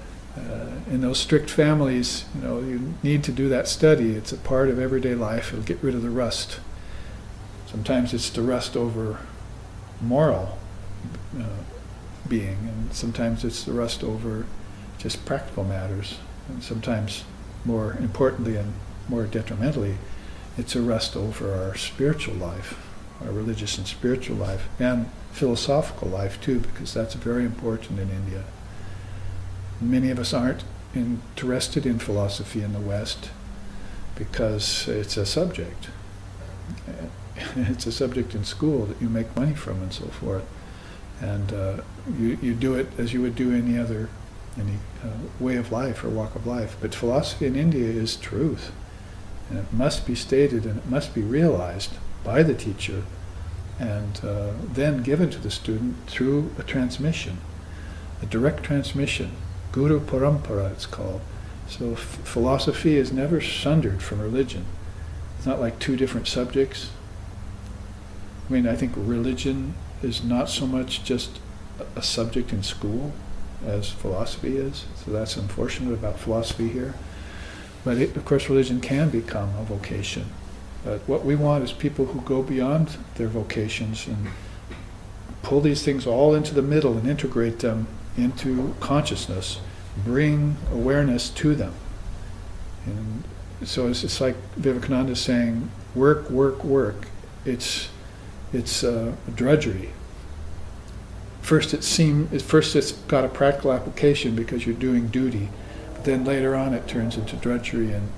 in those strict families, you need to do that study. It's a part of everyday life. It'll get rid of the rust. Sometimes it's the rust over moral being, and sometimes it's the rust over just practical matters, and sometimes, more importantly and more detrimentally, it's a rust over our spiritual life, our religious and spiritual life, and philosophical life too, because that's very important in India. Many of us aren't interested in philosophy in the West because it's a subject. It's a subject in school that you make money from and so forth. And you do it as you would do any way of life or walk of life. But philosophy in India is truth. And it must be stated and it must be realized by the teacher and then given to the student through a transmission, a direct transmission. Guru Parampara it's called. So philosophy is never sundered from religion. It's not like two different subjects. I mean, I think religion is not so much just a subject in school as philosophy is. So that's unfortunate about philosophy here. But of course, religion can become a vocation. But what we want is people who go beyond their vocations and pull these things all into the middle and integrate them into consciousness, bring awareness to them. And so it's like Vivekananda saying, work, work, work. It's a drudgery. First it's got a practical application because you're doing duty, but then later on it turns into drudgery, and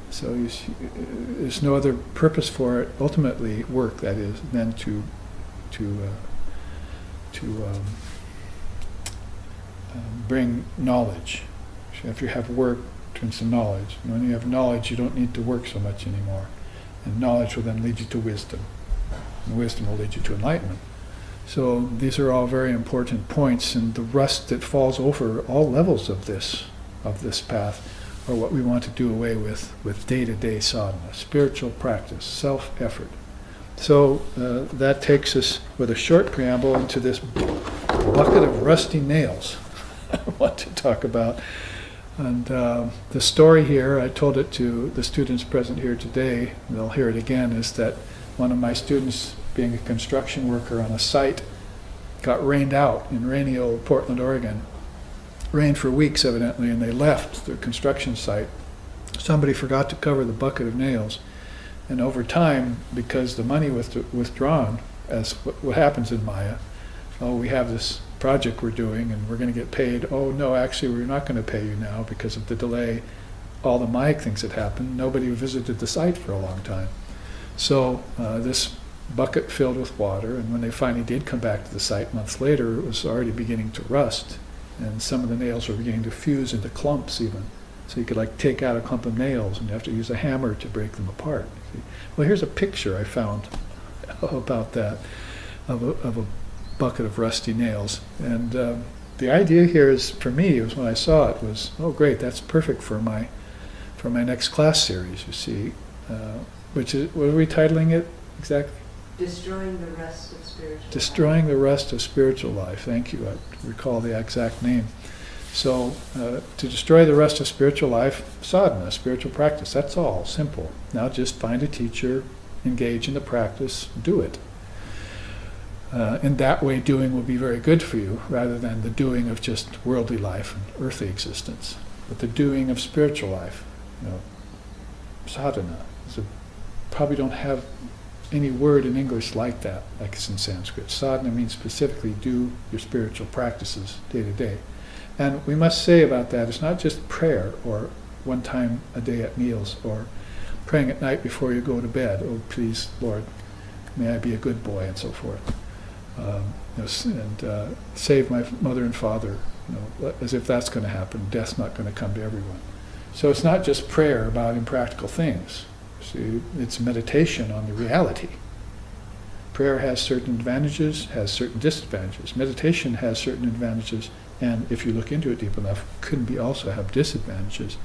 so there's no other purpose for it. Ultimately, work, that is, than to bring knowledge. So if you have work, it turns to knowledge. And when you have knowledge, you don't need to work so much anymore, and knowledge will then lead you to wisdom, and wisdom will lead you to enlightenment. So these are all very important points, and the rust that falls over all levels of this path are what we want to do away with day-to-day sadhana, spiritual practice, self-effort. So that takes us, with a short preamble, into this bucket of rusty nails I want to talk about. And the story here, I told it to the students present here today, and they'll hear it again, is that one of my students, being a construction worker on a site, got rained out in rainy old Portland, Oregon. Rained for weeks, evidently, and they left the construction site. Somebody forgot to cover the bucket of nails. And over time, because the money was withdrawn, as what happens in Maya, oh, we have this project we're doing and we're going to get paid. Oh, no, actually, we're not going to pay you now because of the delay. All the Mayic things had happened. Nobody visited the site for a long time. So this bucket filled with water, and when they finally did come back to the site months later, it was already beginning to rust, and some of the nails were beginning to fuse into clumps even. So you could like take out a clump of nails and you have to use a hammer to break them apart. Well, here's a picture I found about that, of a bucket of rusty nails. And the idea here is, for me, was when I saw it, was, oh great, that's perfect for my next class series, you see. Which is, what are we titling it exactly? Destroying the rust of spiritual life. Destroying the rust of spiritual life. Thank you. I recall the exact name. So, to destroy the rust of spiritual life, sadhana, spiritual practice, that's all, simple. Now just find a teacher, engage in the practice, do it. In that way, doing will be very good for you, rather than the doing of just worldly life and earthly existence. But the doing of spiritual life, sadhana. So probably don't have any word in English like that, like it's in Sanskrit. Sadhana means specifically do your spiritual practices day to day. And we must say about that, it's not just prayer or one time a day at meals or praying at night before you go to bed. Oh, please, Lord, may I be a good boy, and so forth. And save my mother and father, as if that's going to happen. Death's not going to come to everyone. So it's not just prayer about impractical things. See, it's meditation on the reality. Prayer has certain advantages, has certain disadvantages. Meditation has certain advantages, and if you look into it deep enough, could also have disadvantages.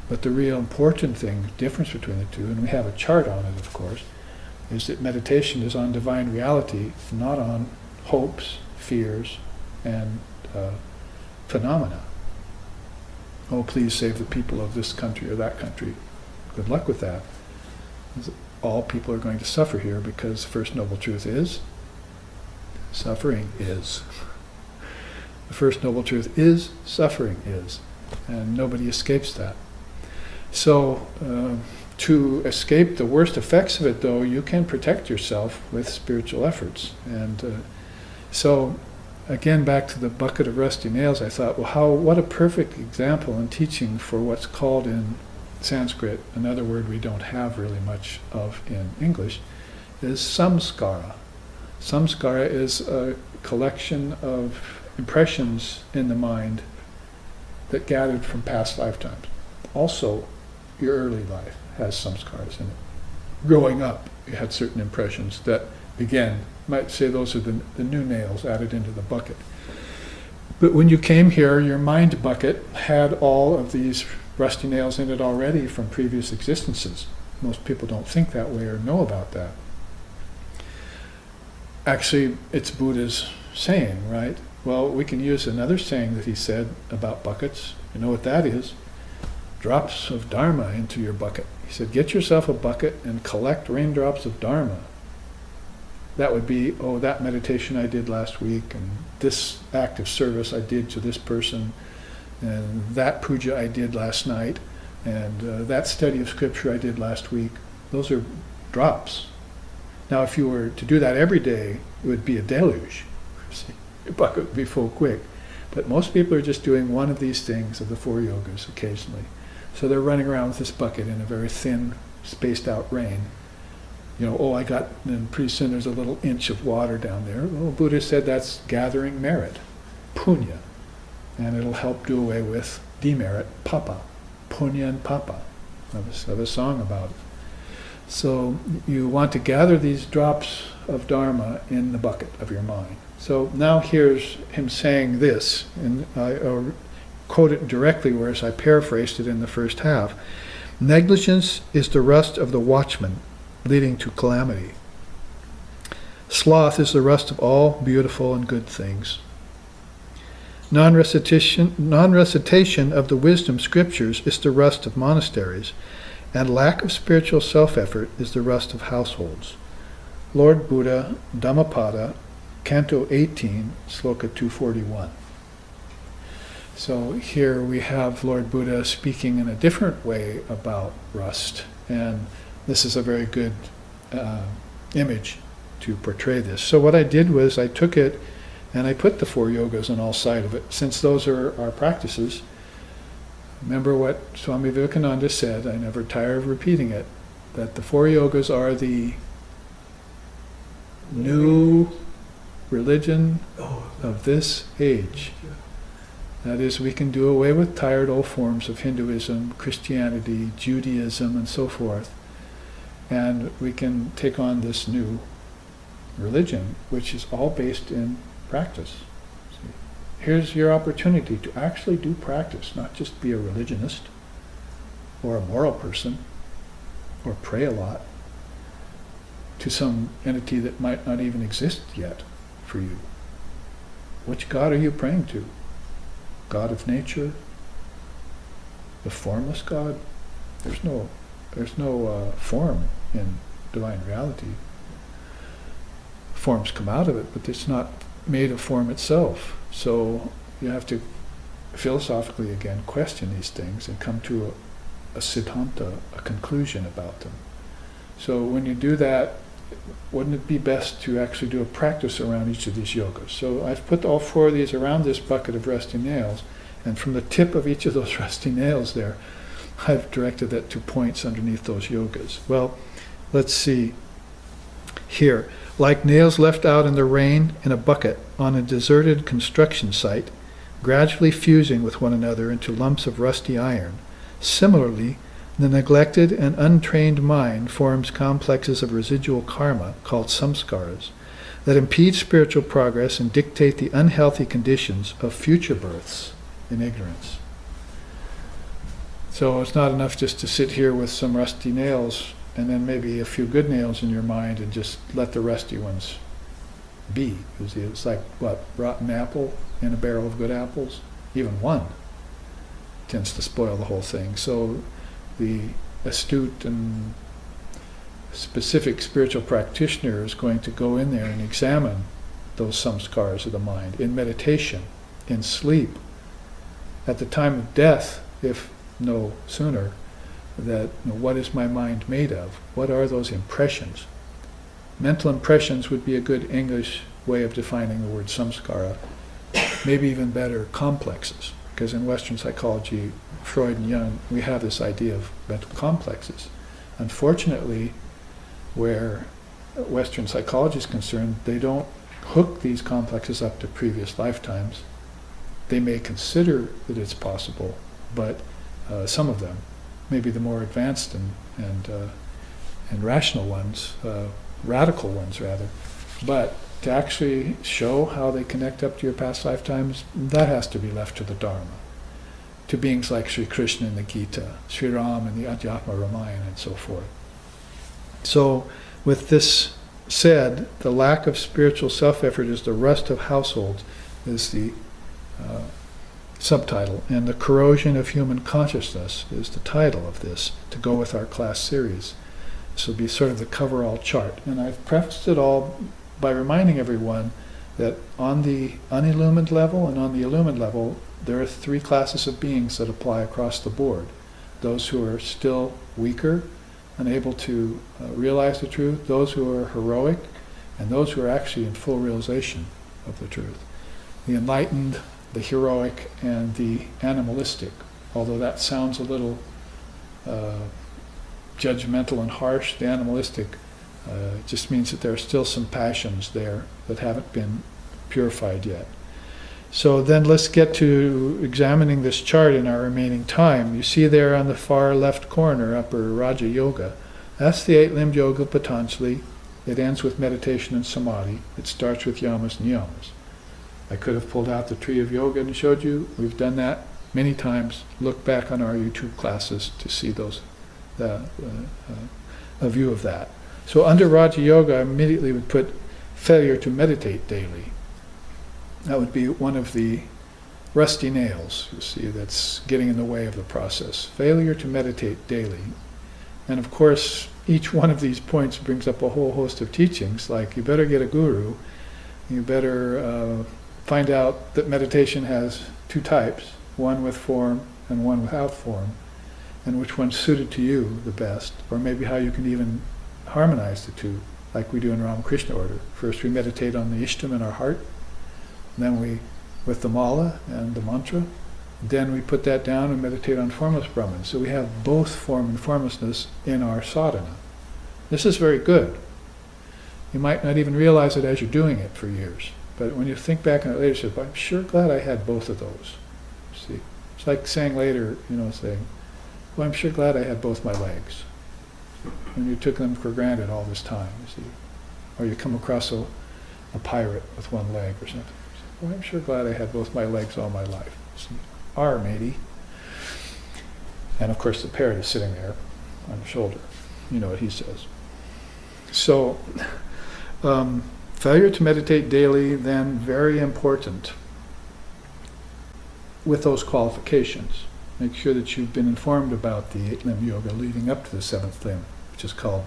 But the real important thing, difference between the two, and we have a chart on it, of course, is that meditation is on divine reality, not on hopes, fears, and phenomena. Oh, please save the people of this country or that country. Good luck with that. All people are going to suffer here, because the first noble truth is suffering is. The first noble truth is suffering is, and nobody escapes that. So to escape the worst effects of it, though, you can protect yourself with spiritual efforts. And so again, back to the bucket of rusty nails, I thought, well, what a perfect example and teaching for what's called in Sanskrit, another word we don't have really much of in English, is samskara. Samskara is a collection of impressions in the mind that gathered from past lifetimes. Also, your early life has samskaras in it. Growing up, you had certain impressions that began, might say those are the new nails added into the bucket. But when you came here, your mind bucket had all of these rusty nails in it already from previous existences. Most people don't think that way or know about that. Actually, it's Buddha's saying, right? Well, we can use another saying that he said about buckets. You know what that is? Drops of Dharma into your bucket. He said, get yourself a bucket and collect raindrops of Dharma. That would be, oh, that meditation I did last week, and this act of service I did to this person, and that puja I did last night, and that study of scripture I did last week. Those are drops. Now, if you were to do that every day, it would be a deluge. See, your bucket would be full quick. But most people are just doing one of these things of the 4 yogas occasionally. So they're running around with this bucket in a very thin, spaced out rain. You know, oh, I got, and pretty soon there's a little inch of water down there. Well, Buddha said that's gathering merit, punya. And it'll help do away with demerit, papa, punya and papa. I have a song about it. So you want to gather these drops of Dharma in the bucket of your mind. So now here's him saying this, and I'll quote it directly, whereas I paraphrased it in the first half. Negligence is the rust of the watchman, leading to calamity. Sloth is the rust of all beautiful and good things. Non-recitation of the wisdom scriptures is the rust of monasteries, and lack of spiritual self-effort is the rust of households. Lord Buddha, Dhammapada, Canto 18, Sloka 241. So here we have Lord Buddha speaking in a different way about rust, and this is a very good image to portray this. So what I did was I took it and I put the 4 yogas on all sides of it, since those are our practices. Remember what Swami Vivekananda said, I never tire of repeating it, that the 4 yogas are the new religion of this age. That is, we can do away with tired old forms of Hinduism, Christianity, Judaism, and so forth, and we can take on this new religion, which is all based in practice. See? Here's your opportunity to actually do practice, not just be a religionist or a moral person or pray a lot to some entity that might not even exist yet for you. Which God are you praying to? God of nature? The formless God? There's no form in divine reality. Forms come out of it, but it's not made of form itself. So you have to philosophically again question these things and come to a siddhanta, a conclusion about them. So when you do that, wouldn't it be best to actually do a practice around each of these yogas? So I've put all 4 of these around this bucket of rusty nails, and from the tip of each of those rusty nails there, I've directed that to points underneath those yogas. Well, let's see here. Like nails left out in the rain in a bucket on a deserted construction site, gradually fusing with one another into lumps of rusty iron, similarly, the neglected and untrained mind forms complexes of residual karma, called samskaras, that impede spiritual progress and dictate the unhealthy conditions of future births in ignorance. So it's not enough just to sit here with some rusty nails and then maybe a few good nails in your mind and just let the rusty ones be. It's like, what, rotten apple in a barrel of good apples? Even one tends to spoil the whole thing. So the astute and specific spiritual practitioner is going to go in there and examine those samskaras of the mind in meditation, in sleep, at the time of death, if no sooner, that what is my mind made of? What are those impressions? Mental impressions would be a good English way of defining the word samskara. Maybe even better, complexes, because in Western psychology, Freud and Jung, we have this idea of mental complexes. Unfortunately, where Western psychology is concerned, they don't hook these complexes up to previous lifetimes. They may consider that it's possible, but some of them, maybe the more advanced and rational ones, radical ones rather, but to actually show how they connect up to your past lifetimes, that has to be left to the Dharma. to beings like Sri Krishna in the Gita, Sri Ram in the Adhyatma Ramayana, and so forth. So, with this said, the lack of spiritual self-effort is the rust of households, is the subtitle, and the corrosion of human consciousness is the title of this, to go with our class series. This will be sort of the cover-all chart. And I've prefaced it all by reminding everyone that on the unillumined level and on the illumined level, there are three classes of beings that apply across the board. Those who are still weaker, unable to realize the truth, those who are heroic, and those who are actually in full realization of the truth. The enlightened, the heroic, and the animalistic. Although that sounds a little judgmental and harsh, the animalistic just means that there are still some passions there that haven't been purified yet. So then let's get to examining this chart in our remaining time. You see there on the far left corner, upper Raja Yoga, that's the eight-limbed yoga of Patanjali. It ends with meditation and samadhi. It starts with yamas and niyamas. I could have pulled out the tree of yoga and showed you. We've done that many times. Look back on our YouTube classes to see those, a view of that. So under Raja Yoga, I immediately would put failure to meditate daily. That would be one of the rusty nails, you see, that's getting in the way of the process. Failure to meditate daily. And of course, each one of these points brings up a whole host of teachings, like you better get a guru, you better find out that meditation has two types, one with form and one without form, and which one's suited to you the best, or maybe how you can even harmonize the two, like we do in Ramakrishna order. First we meditate on the Ishtam in our heart, and then we, with the mala and the mantra, then we put that down and meditate on formless Brahman. So we have both form and formlessness in our sadhana. This is very good. You might not even realize it as you're doing it for years, but when you think back on it later, you say, I'm sure glad I had both of those. See, it's like saying later, saying, well, I'm sure glad I had both my legs. And you took them for granted all this time, you see. Or you come across a pirate with one leg or something. Well, I'm sure glad I had both my legs all my life. See, matey. And of course the parrot is sitting there on the shoulder. You know what he says. So, failure to meditate daily, then very important with those qualifications. Make sure that you've been informed about the eight-limb yoga leading up to the seventh limb, which is called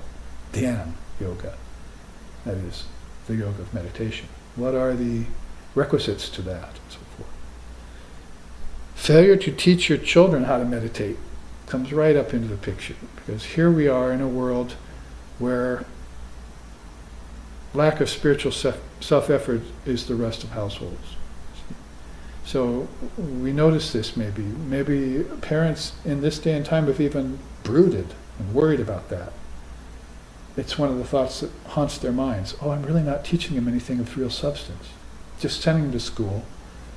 Dhyan Yoga. That is, the yoga of meditation. What are the requisites to that, and so forth. Failure to teach your children how to meditate comes right up into the picture, because here we are in a world where lack of spiritual self-effort is the rust of households. So we notice this maybe. Maybe parents in this day and time have even brooded and worried about that. It's one of the thoughts that haunts their minds. Oh, I'm really not teaching them anything of real substance. Just sending them to school.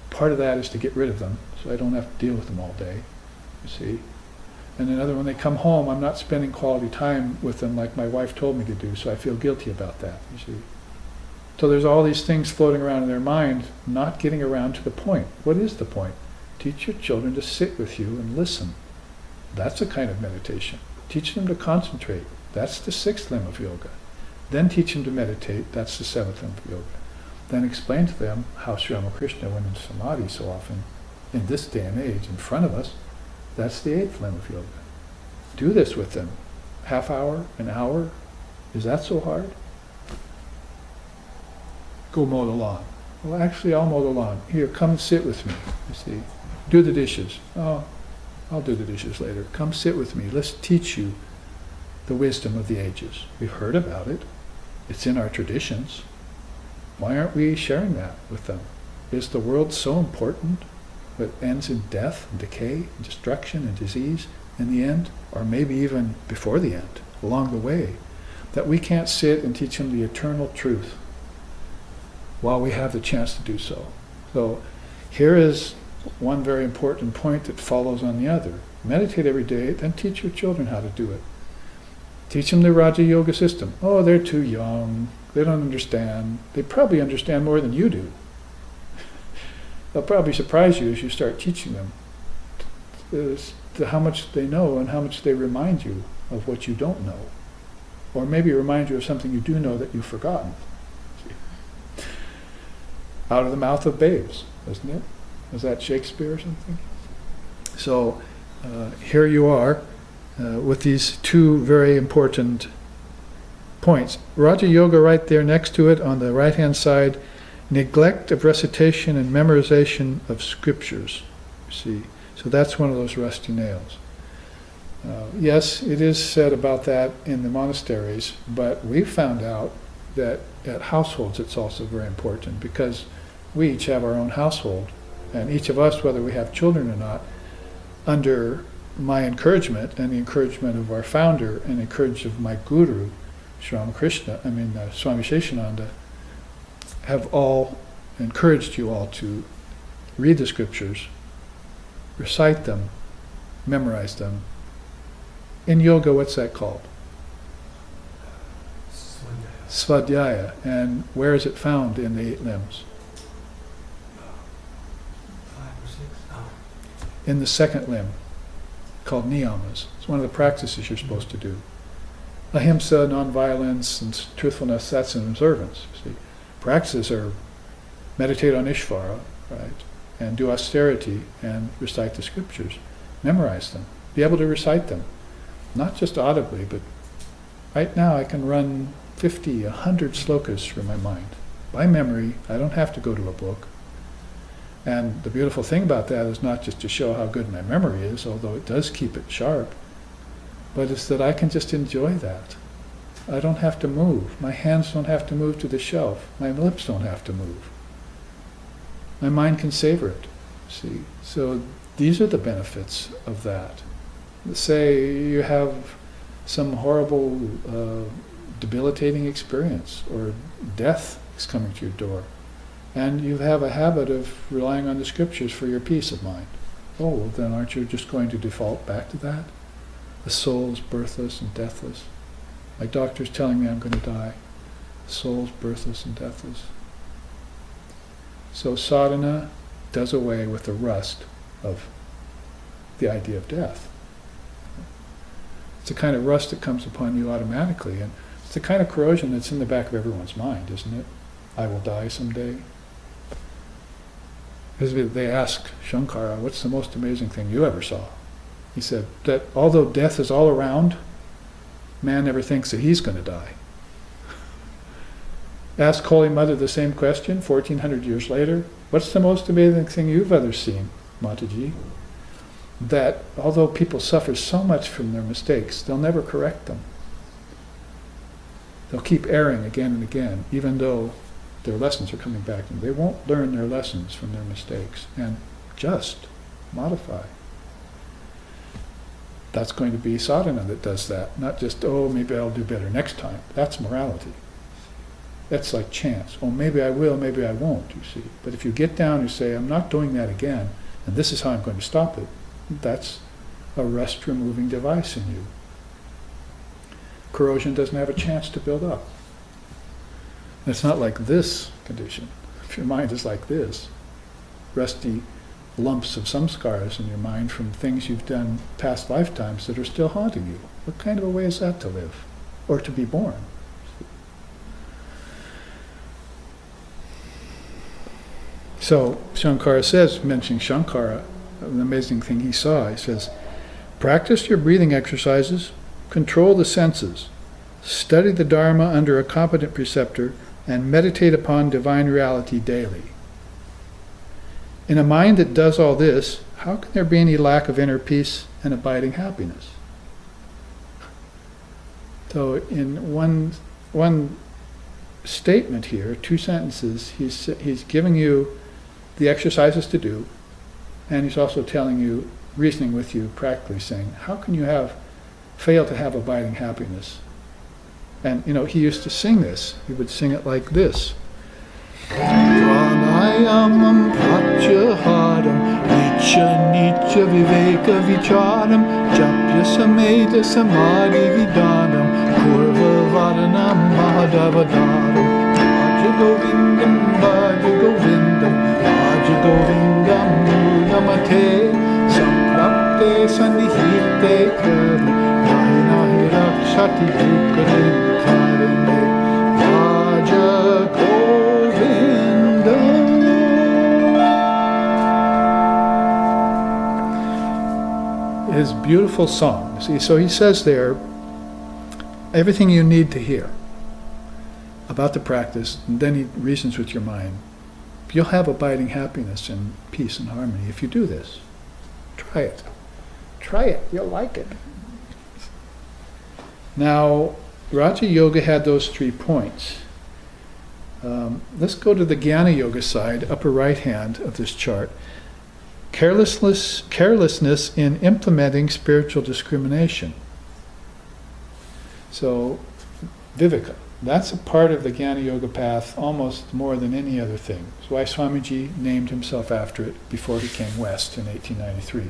Part of that is to get rid of them, so I don't have to deal with them all day, you see. And another, when they come home, I'm not spending quality time with them like my wife told me to do, so I feel guilty about that, you see. So there's all these things floating around in their mind, not getting around to the point. What is the point? Teach your children to sit with you and listen. That's a kind of meditation. Teach them to concentrate. That's the sixth limb of yoga. Then teach them to meditate. That's the seventh limb of yoga. Then explain to them how Sri Ramakrishna went into samadhi so often in this day and age in front of us. That's the eighth limb of yoga. Do this with them. Half hour, an hour. Is that so hard? Go mow the lawn. Well, actually, I'll mow the lawn. Here, come and sit with me. You see, do the dishes. Oh, I'll do the dishes later. Come sit with me. Let's teach you the wisdom of the ages. We've heard about it. It's in our traditions. Why aren't we sharing that with them? Is the world so important that ends in death and decay and destruction and disease in the end, or maybe even before the end, along the way, that we can't sit and teach them the eternal truth while we have the chance to do so? So here is one very important point that follows on the other. Meditate every day, then teach your children how to do it. Teach them the Raja Yoga system. Oh, they're too young. They don't understand. They probably understand more than you do. They'll probably surprise you as you start teaching them is how much they know and how much they remind you of what you don't know. Or maybe remind you of something you do know that you've forgotten. Out of the mouth of babes, isn't it? Was that Shakespeare or something? So here you are with these two very important points. Raja Yoga right there next to it on the right-hand side, neglect of recitation and memorization of scriptures. See, so that's one of those rusty nails. Yes, it is said about that in the monasteries, but we found out that at households it's also very important, because we each have our own household, and each of us, whether we have children or not, under my encouragement and the encouragement of our founder and encouragement of my guru, Swami Sheshananda, have all encouraged you all to read the scriptures, recite them, memorize them. In yoga, what's that called? Svadhyaya. And where is it found in the 8 limbs? 5 or 6. Oh. In the 2nd limb, called niyamas. It's one of the practices you're supposed to do. Ahimsa, non-violence, and truthfulness, that's an observance. See, practices are meditate on Ishvara, right, and do austerity and recite the scriptures. Memorize them. Be able to recite them. Not just audibly, but right now I can run 50, 100 slokas from my mind. By memory, I don't have to go to a book. And the beautiful thing about that is not just to show how good my memory is, although it does keep it sharp, but it's that I can just enjoy that. I don't have to move. My hands don't have to move to the shelf. My lips don't have to move. My mind can savor it, see. So these are the benefits of that. Say you have some horrible, debilitating experience, or death is coming to your door, and you have a habit of relying on the scriptures for your peace of mind. Oh, well, then aren't you just going to default back to that? The soul is birthless and deathless. My doctor's telling me I'm going to die. The soul's birthless and deathless. So sadhana does away with the rust of the idea of death. It's the kind of rust that comes upon you automatically, and it's the kind of corrosion that's in the back of everyone's mind, isn't it? I will die someday. Because they ask Shankara, what's the most amazing thing you ever saw? He said that although death is all around, man never thinks that he's going to die. Ask Holy Mother the same question 1400 years later. What's the most amazing thing you've ever seen, Mataji? That although people suffer so much from their mistakes, they'll never correct them. They'll keep erring again and again, even though their lessons are coming back to them. They won't learn their lessons from their mistakes and just modify. That's going to be sadhana that does that, not just, oh, maybe I'll do better next time. That's morality. That's like chance. Oh, maybe I will, maybe I won't, you see. But if you get down and say, I'm not doing that again, and this is how I'm going to stop it, that's a rust-removing device in you. Corrosion doesn't have a chance to build up. It's not like this condition. If your mind is like this, rusty lumps of samskaras in your mind from things you've done past lifetimes that are still haunting you. What kind of a way is that to live? Or to be born? So Shankara says, mentioning Shankara, an amazing thing he saw, he says, practice your breathing exercises, control the senses, study the Dharma under a competent preceptor, and meditate upon divine reality daily. In a mind that does all this, how can there be any lack of inner peace and abiding happiness? So in one statement here, 2 sentences, he's giving you the exercises to do, and he's also telling you, reasoning with you, practically saying, how can you fail to have abiding happiness? And he used to sing this. He would sing it like this. Pranayamam pratyahadam nicha viveka vicharam japya sameda samadhi vidanam kurva vadanam mahadavadaram bhaja govindam bhaja govindam mulamate samprapte Sannihite Kali Nahi Nahi Rakshati Dukarim Karane Raja Govinda. His beautiful song. See, so he says there, everything you need to hear about the practice, and then he reasons with your mind. You'll have abiding happiness and peace and harmony if you do this. Try it. Try it. You'll like it. Now, Raja Yoga had those 3 points. Let's go to the Jnana Yoga side, upper right hand of this chart. Carelessness in implementing spiritual discrimination. So, Viveka, that's a part of the Jnana Yoga path almost more than any other thing. That's why Swamiji named himself after it before he came west in 1893,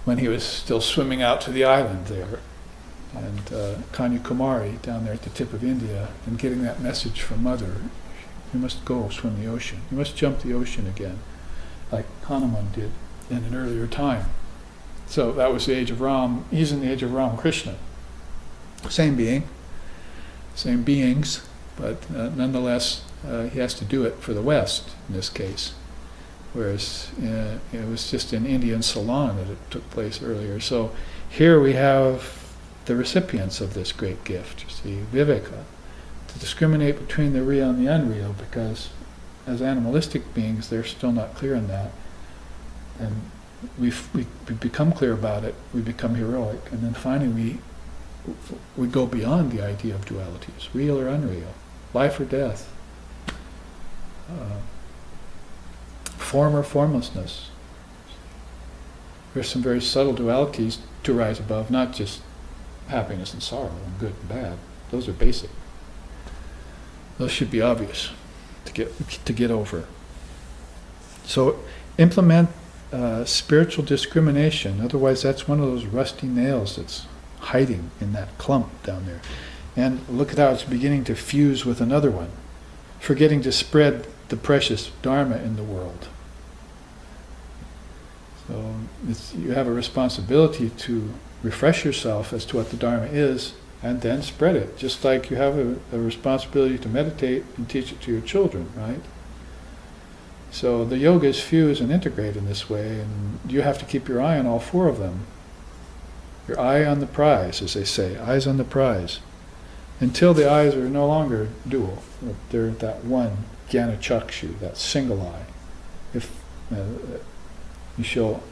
when he was still swimming out to the island there, and Kanyakumari down there at the tip of India, and getting that message from Mother, you must go swim the ocean. You must jump the ocean again, like Hanuman did in an earlier time. So that was the age of Ram. He's in the age of Ram Krishna. Same being, same beings, but nonetheless, he has to do it for the West in this case. Whereas it was just in Indian Ceylon that it took place earlier. So here we have the recipients of this great gift, you see, Viveka, to discriminate between the real and the unreal, because as animalistic beings, they're still not clear on that. And we become clear about it, we become heroic, and then finally we go beyond the idea of dualities, real or unreal, life or death, form or formlessness. There's some very subtle dualities to rise above, not just happiness and sorrow and good and bad. Those are basic. Those should be obvious to get over. So implement spiritual discrimination. Otherwise, that's one of those rusty nails that's hiding in that clump down there. And look at how it's beginning to fuse with another one, forgetting to spread the precious Dharma in the world. So you have a responsibility to refresh yourself as to what the Dharma is, and then spread it, just like you have a responsibility to meditate and teach it to your children, right? So the yogas fuse and integrate in this way, and you have to keep your eye on all 4 of them. Your eye on the prize, as they say, eyes on the prize, until the eyes are no longer dual. They're that one jnana chakshu, that single eye. If you shall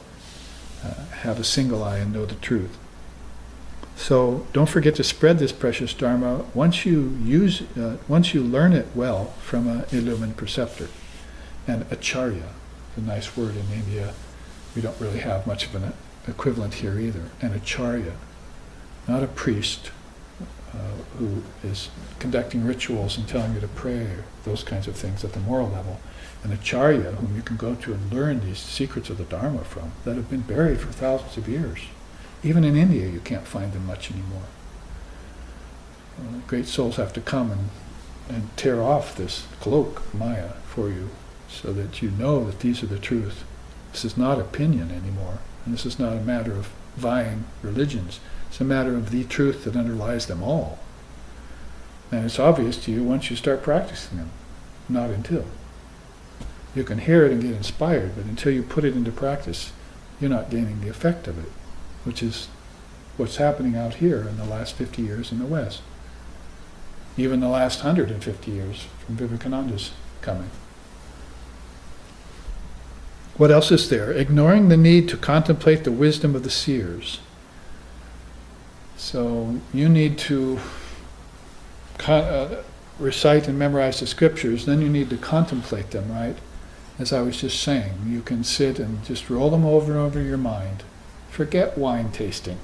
have a single eye and know the truth. So don't forget to spread this precious Dharma once you learn it well from an illumined preceptor. And acharya, a nice word in India. We don't really have much of an equivalent here either. An acharya, not a priest who is conducting rituals and telling you to pray, or those kinds of things at the moral level. An acharya whom you can go to and learn these secrets of the Dharma from that have been buried for thousands of years. Even in India you can't find them much anymore. Great souls have to come and tear off this cloak, Maya, for you, so that you know that these are the truth. This is not opinion anymore, and this is not a matter of vying religions. It's a matter of the truth that underlies them all. And it's obvious to you once you start practicing them, not until. You can hear it and get inspired, but until you put it into practice, you're not gaining the effect of it, which is what's happening out here in the last 50 years in the West. Even the last 150 years from Vivekananda's coming. What else is there? Ignoring the need to contemplate the wisdom of the seers. So you need to recite and memorize the scriptures, then you need to contemplate them, right? As I was just saying, you can sit and just roll them over and over your mind. Forget wine tasting.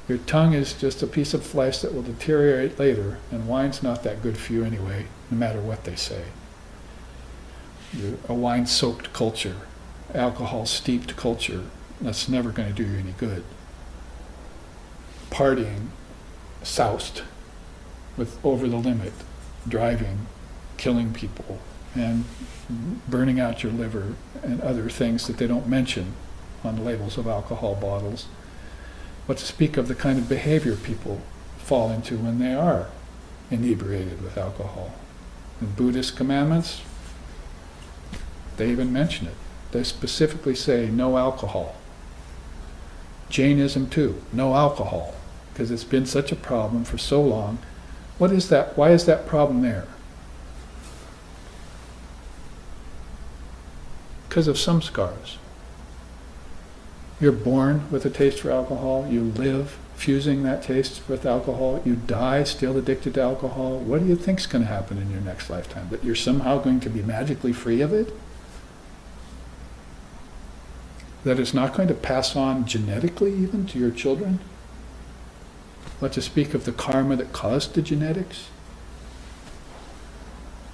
Your tongue is just a piece of flesh that will deteriorate later, and wine's not that good for you anyway, no matter what they say. You're a wine-soaked culture, alcohol-steeped culture, that's never going to do you any good. Partying, soused, with over the limit, driving, killing people, and burning out your liver, and other things that they don't mention on labels of alcohol bottles. What to speak of the kind of behavior people fall into when they are inebriated with alcohol. In Buddhist commandments, they even mention it. They specifically say no alcohol. Jainism too, no alcohol, because it's been such a problem for so long. What is that? Why is that problem there? Because of some scars. You're born with a taste for alcohol, you live fusing that taste with alcohol, you die still addicted to alcohol. What do you think's going to happen in your next lifetime? That you're somehow going to be magically free of it? That it's not going to pass on genetically even to your children? What to speak of the karma that caused the genetics?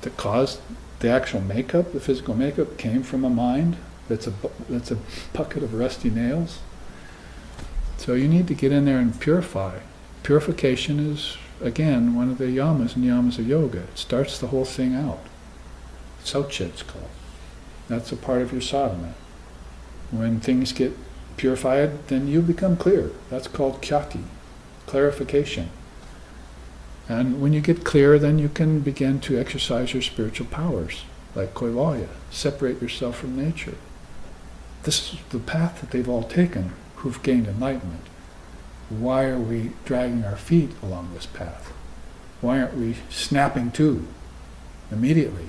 That caused the actual makeup, the physical makeup, came from a mind that's a bucket of rusty nails? So you need to get in there and purify. Purification is, again, one of the yamas and yamas of yoga. It starts the whole thing out. Saucha it's called. That's a part of your sadhana. When things get purified, then you become clear. That's called khyati, clarification. And when you get clear, then you can begin to exercise your spiritual powers, like Kaivalya. Separate yourself from nature. This is the path that they've all taken who've gained enlightenment. Why are we dragging our feet along this path? Why aren't we snapping to immediately?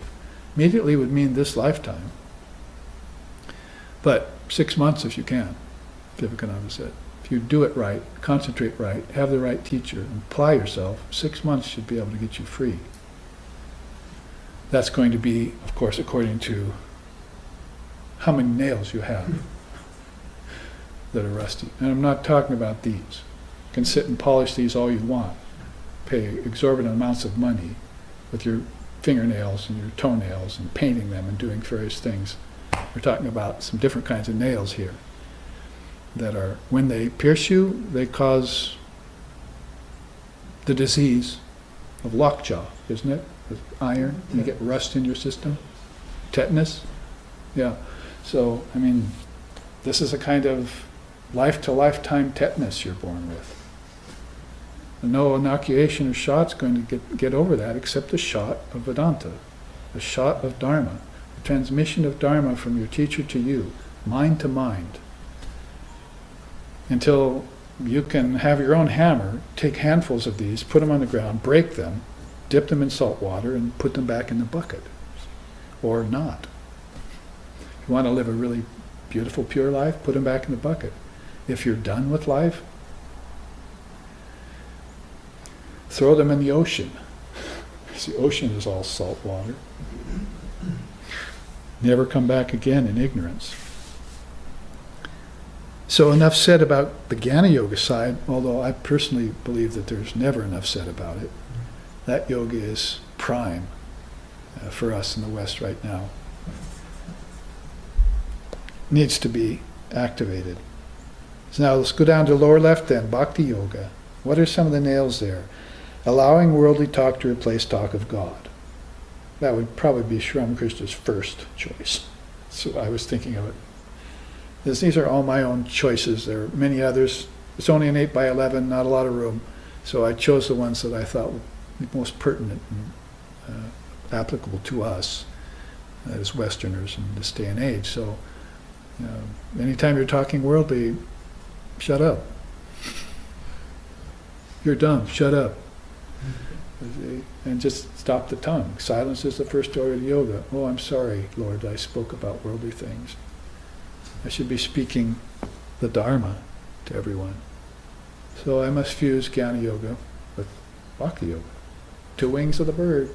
Immediately would mean this lifetime. But 6 months if you can, Vivekananda said. If you do it right, concentrate right, have the right teacher, and apply yourself, 6 months should be able to get you free. That's going to be, of course, according to how many nails you have that are rusty. And I'm not talking about these. You can sit and polish these all you want, pay exorbitant amounts of money with your fingernails and your toenails and painting them and doing various things. We're talking about some different kinds of nails here that are, when they pierce you, they cause the disease of lockjaw, isn't it? With iron, you get rust in your system. Tetanus, yeah. So, I mean, this is a kind of life-to-lifetime tetanus you're born with. And no inoculation or shot's going to get over that except a shot of Vedanta, a shot of Dharma, the transmission of Dharma from your teacher to you, mind to mind, until you can have your own hammer, take handfuls of these, put them on the ground, break them, dip them in salt water, and put them back in the bucket. Or not. If you want to live a really beautiful, pure life, put them back in the bucket. If you're done with life, throw them in the ocean. The ocean is all salt water. Never come back again in ignorance. So enough said about the Jnana Yoga side, although I personally believe that there's never enough said about it. That yoga is prime for us in the West right now. Needs to be activated. So now let's go down to the lower left then, Bhakti Yoga. What are some of the nails there? Allowing worldly talk to replace talk of God. That would probably be Sri Ramakrishna's first choice. So I was thinking of it. These are all my own choices. There are many others. It's only an 8x11, not a lot of room. So I chose the ones that I thought would be most pertinent and applicable to us as Westerners in this day and age. So anytime you're talking worldly, shut up. You're dumb, shut up. And just stop the tongue. Silence is the first order of yoga. Oh, I'm sorry, Lord, I spoke about worldly things. I should be speaking the Dharma to everyone. So I must fuse Jnana Yoga with Bhakti Yoga. Two wings of the bird.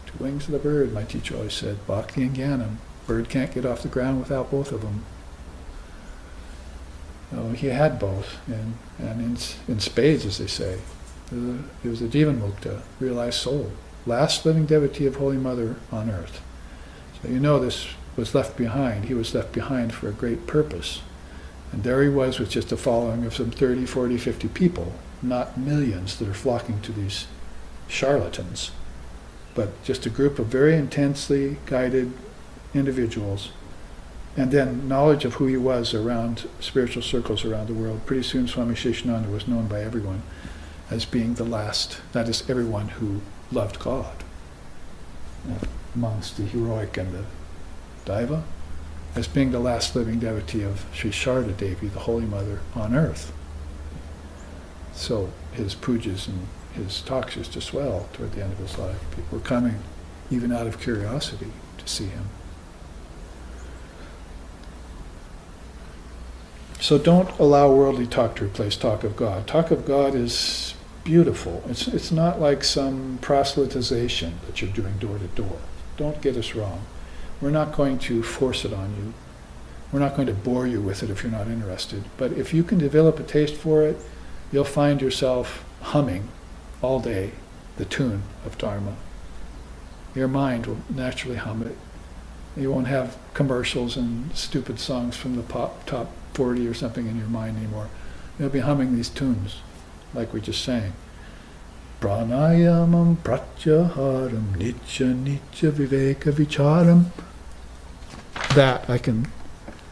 Two wings of the bird, my teacher always said. Bhakti and Jnana. Bird can't get off the ground without both of them. Oh, he had both, and in spades, as they say. He was a Jivanmukta, realized soul, last living devotee of Holy Mother on earth. So you know this was left behind. He was left behind for a great purpose. And there he was with just a following of some 30, 40, 50 people, not millions that are flocking to these charlatans, but just a group of very intensely guided individuals And then knowledge of who he was around spiritual circles around the world. Pretty soon Swami Sheshananda was known by everyone as being the last, that is, everyone who loved God. Amongst the heroic and the Daiva, as being the last living devotee of Sri Sharda Devi, the Holy Mother on earth. So his pujas and his talks used to swell toward the end of his life. People were coming, even out of curiosity, to see him. So don't allow worldly talk to replace talk of God. Talk of God is beautiful. It's not like some proselytization that you're doing door to door. Don't get us wrong. We're not going to force it on you. We're not going to bore you with it if you're not interested. But if you can develop a taste for it, you'll find yourself humming all day the tune of Dharma. Your mind will naturally hum it. You won't have commercials and stupid songs from the top 40 or something in your mind anymore. You'll be humming these tunes, like we just sang. Pranayamam pratyaharam nitya nitya viveka vicharam. That I can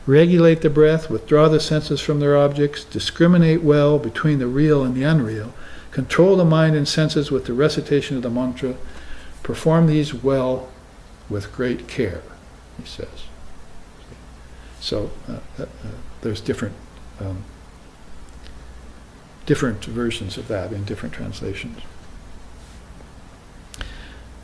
regulate the breath, withdraw the senses from their objects, discriminate well between the real and the unreal, control the mind and senses with the recitation of the mantra, perform these well with great care, he says. So there's different versions of that in different translations.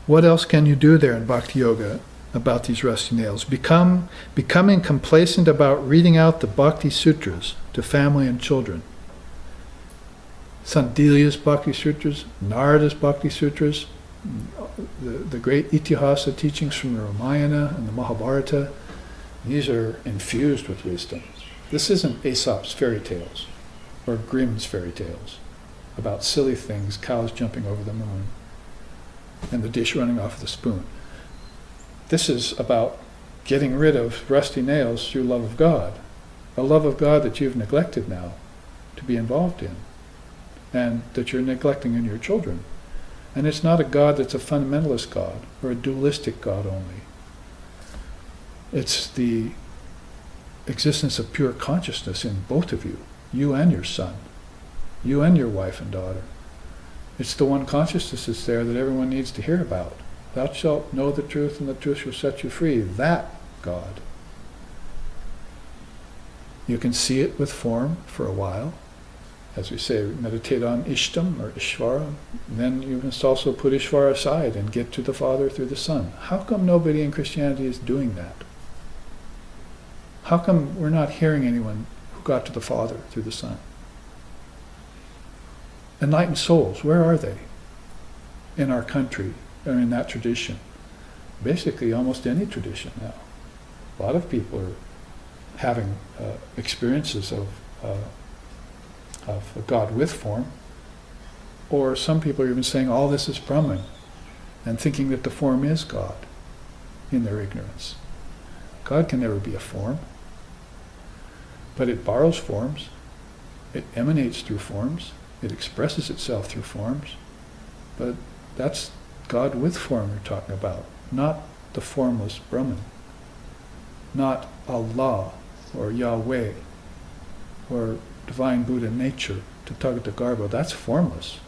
What else can you do there in Bhakti Yoga about these rusty nails? Becoming complacent about reading out the Bhakti Sutras to family and children. Sandilya's Bhakti Sutras, Narada's Bhakti Sutras, the great Itihasa teachings from the Ramayana and the Mahabharata, these are infused with wisdom. This isn't Aesop's fairy tales or Grimm's fairy tales about silly things, cows jumping over the moon and the dish running off the spoon. This is about getting rid of rusty nails through love of God, a love of God that you've neglected now to be involved in, and that you're neglecting in your children. And it's not a God that's a fundamentalist God or a dualistic God only. It's the existence of pure consciousness in both of you, you and your son, you and your wife and daughter. It's the one consciousness that's there that everyone needs to hear about. Thou shalt know the truth, and the truth shall set you free. That God. You can see it with form for a while. As we say, meditate on Ishtam or Ishvara. Then you must also put Ishvara aside and get to the Father through the Son. How come nobody in Christianity is doing that? How come we're not hearing anyone who got to the Father through the Son? Enlightened souls, where are they in our country or in that tradition? Basically almost any tradition now. A lot of people are having experiences of a God with form, or some people are even saying all this is Brahman and thinking that the form is God in their ignorance. God can never be a form, but it borrows forms, it emanates through forms, it expresses itself through forms, but that's God with form we're talking about, not the formless Brahman, not Allah or Yahweh or Divine Buddha nature, Tathagata Garbo. That's formless.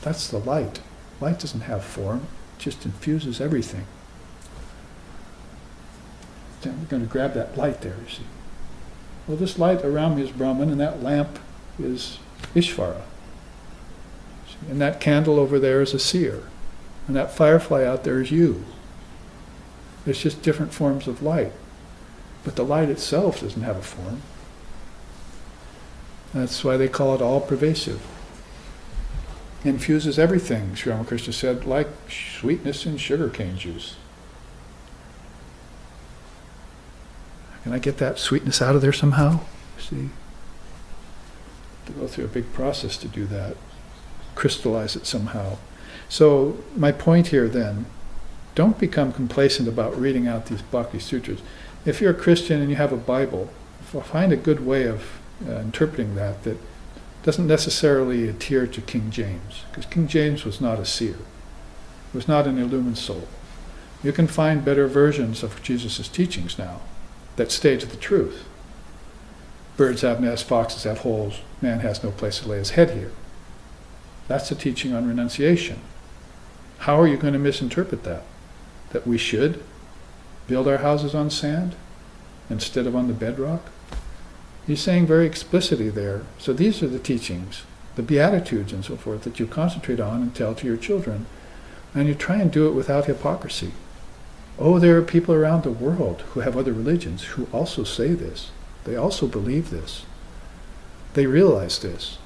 That's the light. Light doesn't have form, it just infuses everything. Then we're going to grab that light there, you see. Well, this light around me is Brahman, and that lamp is Ishvara. And that candle over there is a seer. And that firefly out there is you. It's just different forms of light. But the light itself doesn't have a form. That's why they call it all-pervasive. Infuses everything, Sri Ramakrishna said, like sweetness in sugarcane juice. Can I get that sweetness out of there somehow? See? To go through a big process to do that. Crystallize it somehow. So my point here then, don't become complacent about reading out these Bhakti Sutras. If you're a Christian and you have a Bible, find a good way of interpreting that doesn't necessarily adhere to King James, because King James was not a seer, was not an illumined soul. You can find better versions of Jesus' teachings now that stage of the truth. Birds have nests, foxes have holes, man has no place to lay his head here. That's the teaching on renunciation. How are you going to misinterpret that? That we should build our houses on sand instead of on the bedrock? He's saying very explicitly there, so these are the teachings, the Beatitudes and so forth, that you concentrate on and tell to your children, and you try and do it without hypocrisy. Oh, there are people around the world who have other religions who also say this. They also believe this. They realize this.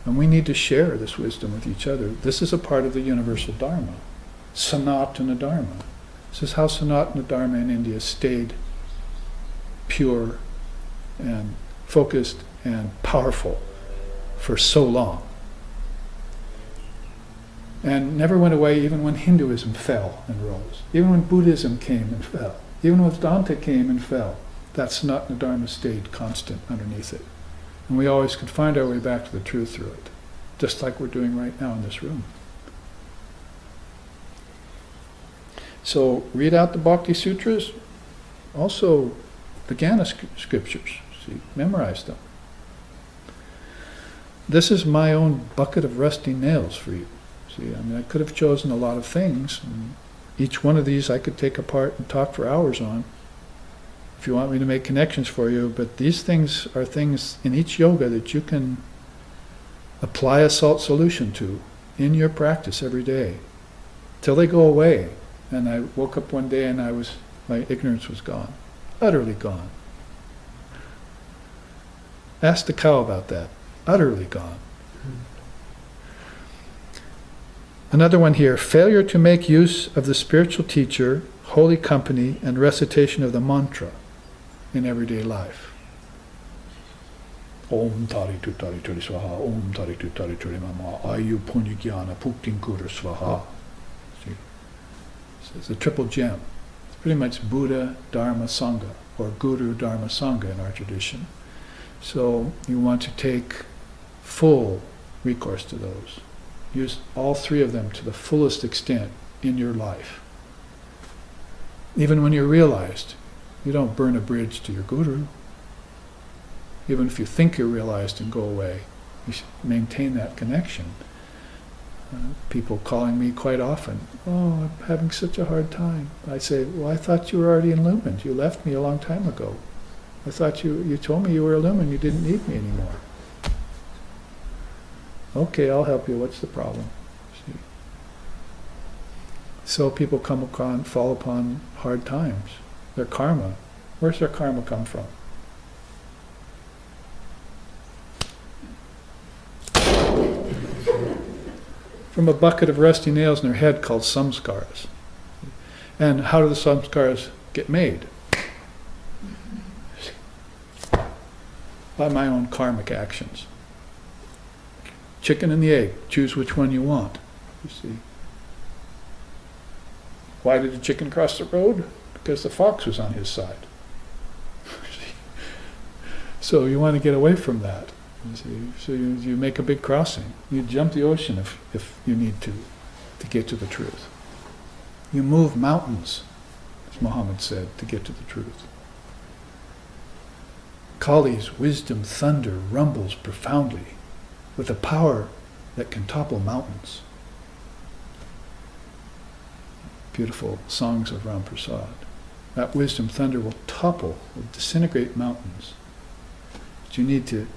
And we need to share this wisdom with each other. This is a part of the universal Dharma. Sanatana Dharma. This is how Sanatana Dharma in India stayed pure and focused and powerful for so long. And never went away even when Hinduism fell and rose. Even when Buddhism came and fell. Even when Vedanta came and fell. That Sanatana Dharma stayed constant underneath it. And we always could find our way back to the truth through it. Just like we're doing right now in this room. So read out the Bhakti Sutras. Also the Jnana scriptures. See, memorize them. This is my own bucket of rusty nails for you. See, I mean, I could have chosen a lot of things. And each one of these I could take apart and talk for hours on. If you want me to make connections for you, but these things are things in each yoga that you can apply a salt solution to in your practice every day, till they go away. And I woke up one day and my ignorance was gone, utterly gone. Ask the cow about that, utterly gone. Another one here, failure to make use of the spiritual teacher, holy company, and recitation of the mantra in everyday life. Om tari tu tari turi swaha, om tari tu tari turi mama, ayu punyigyana puktinkura swaha. See? So it's a triple gem. It's pretty much Buddha, Dharma, Sangha, or Guru, Dharma, Sangha in our tradition. So you want to take full recourse to those. Use all three of them to the fullest extent in your life. Even when you're realized, you don't burn a bridge to your Guru. Even if you think you're realized and go away, you should maintain that connection. People calling me quite often, oh, I'm having such a hard time. I say, well, I thought you were already illumined. You left me a long time ago. I thought you told me you were illumined, you didn't need me anymore. Okay, I'll help you. What's the problem? See? So people fall upon hard times. Their karma. Where's their karma come from? From a bucket of rusty nails in their head called samskaras. And how do the samskaras get made? By my own karmic actions. Chicken and the egg. Choose which one you want. You see. Why did the chicken cross the road? Because the fox was on his side. So you want to get away from that. You see. So you make a big crossing. You jump the ocean if you need to get to the truth. You move mountains, as Muhammad said, to get to the truth. Kali's wisdom thunder rumbles profoundly with a power that can topple mountains. Beautiful songs of Ram Prasad. That wisdom thunder will disintegrate mountains. But you need to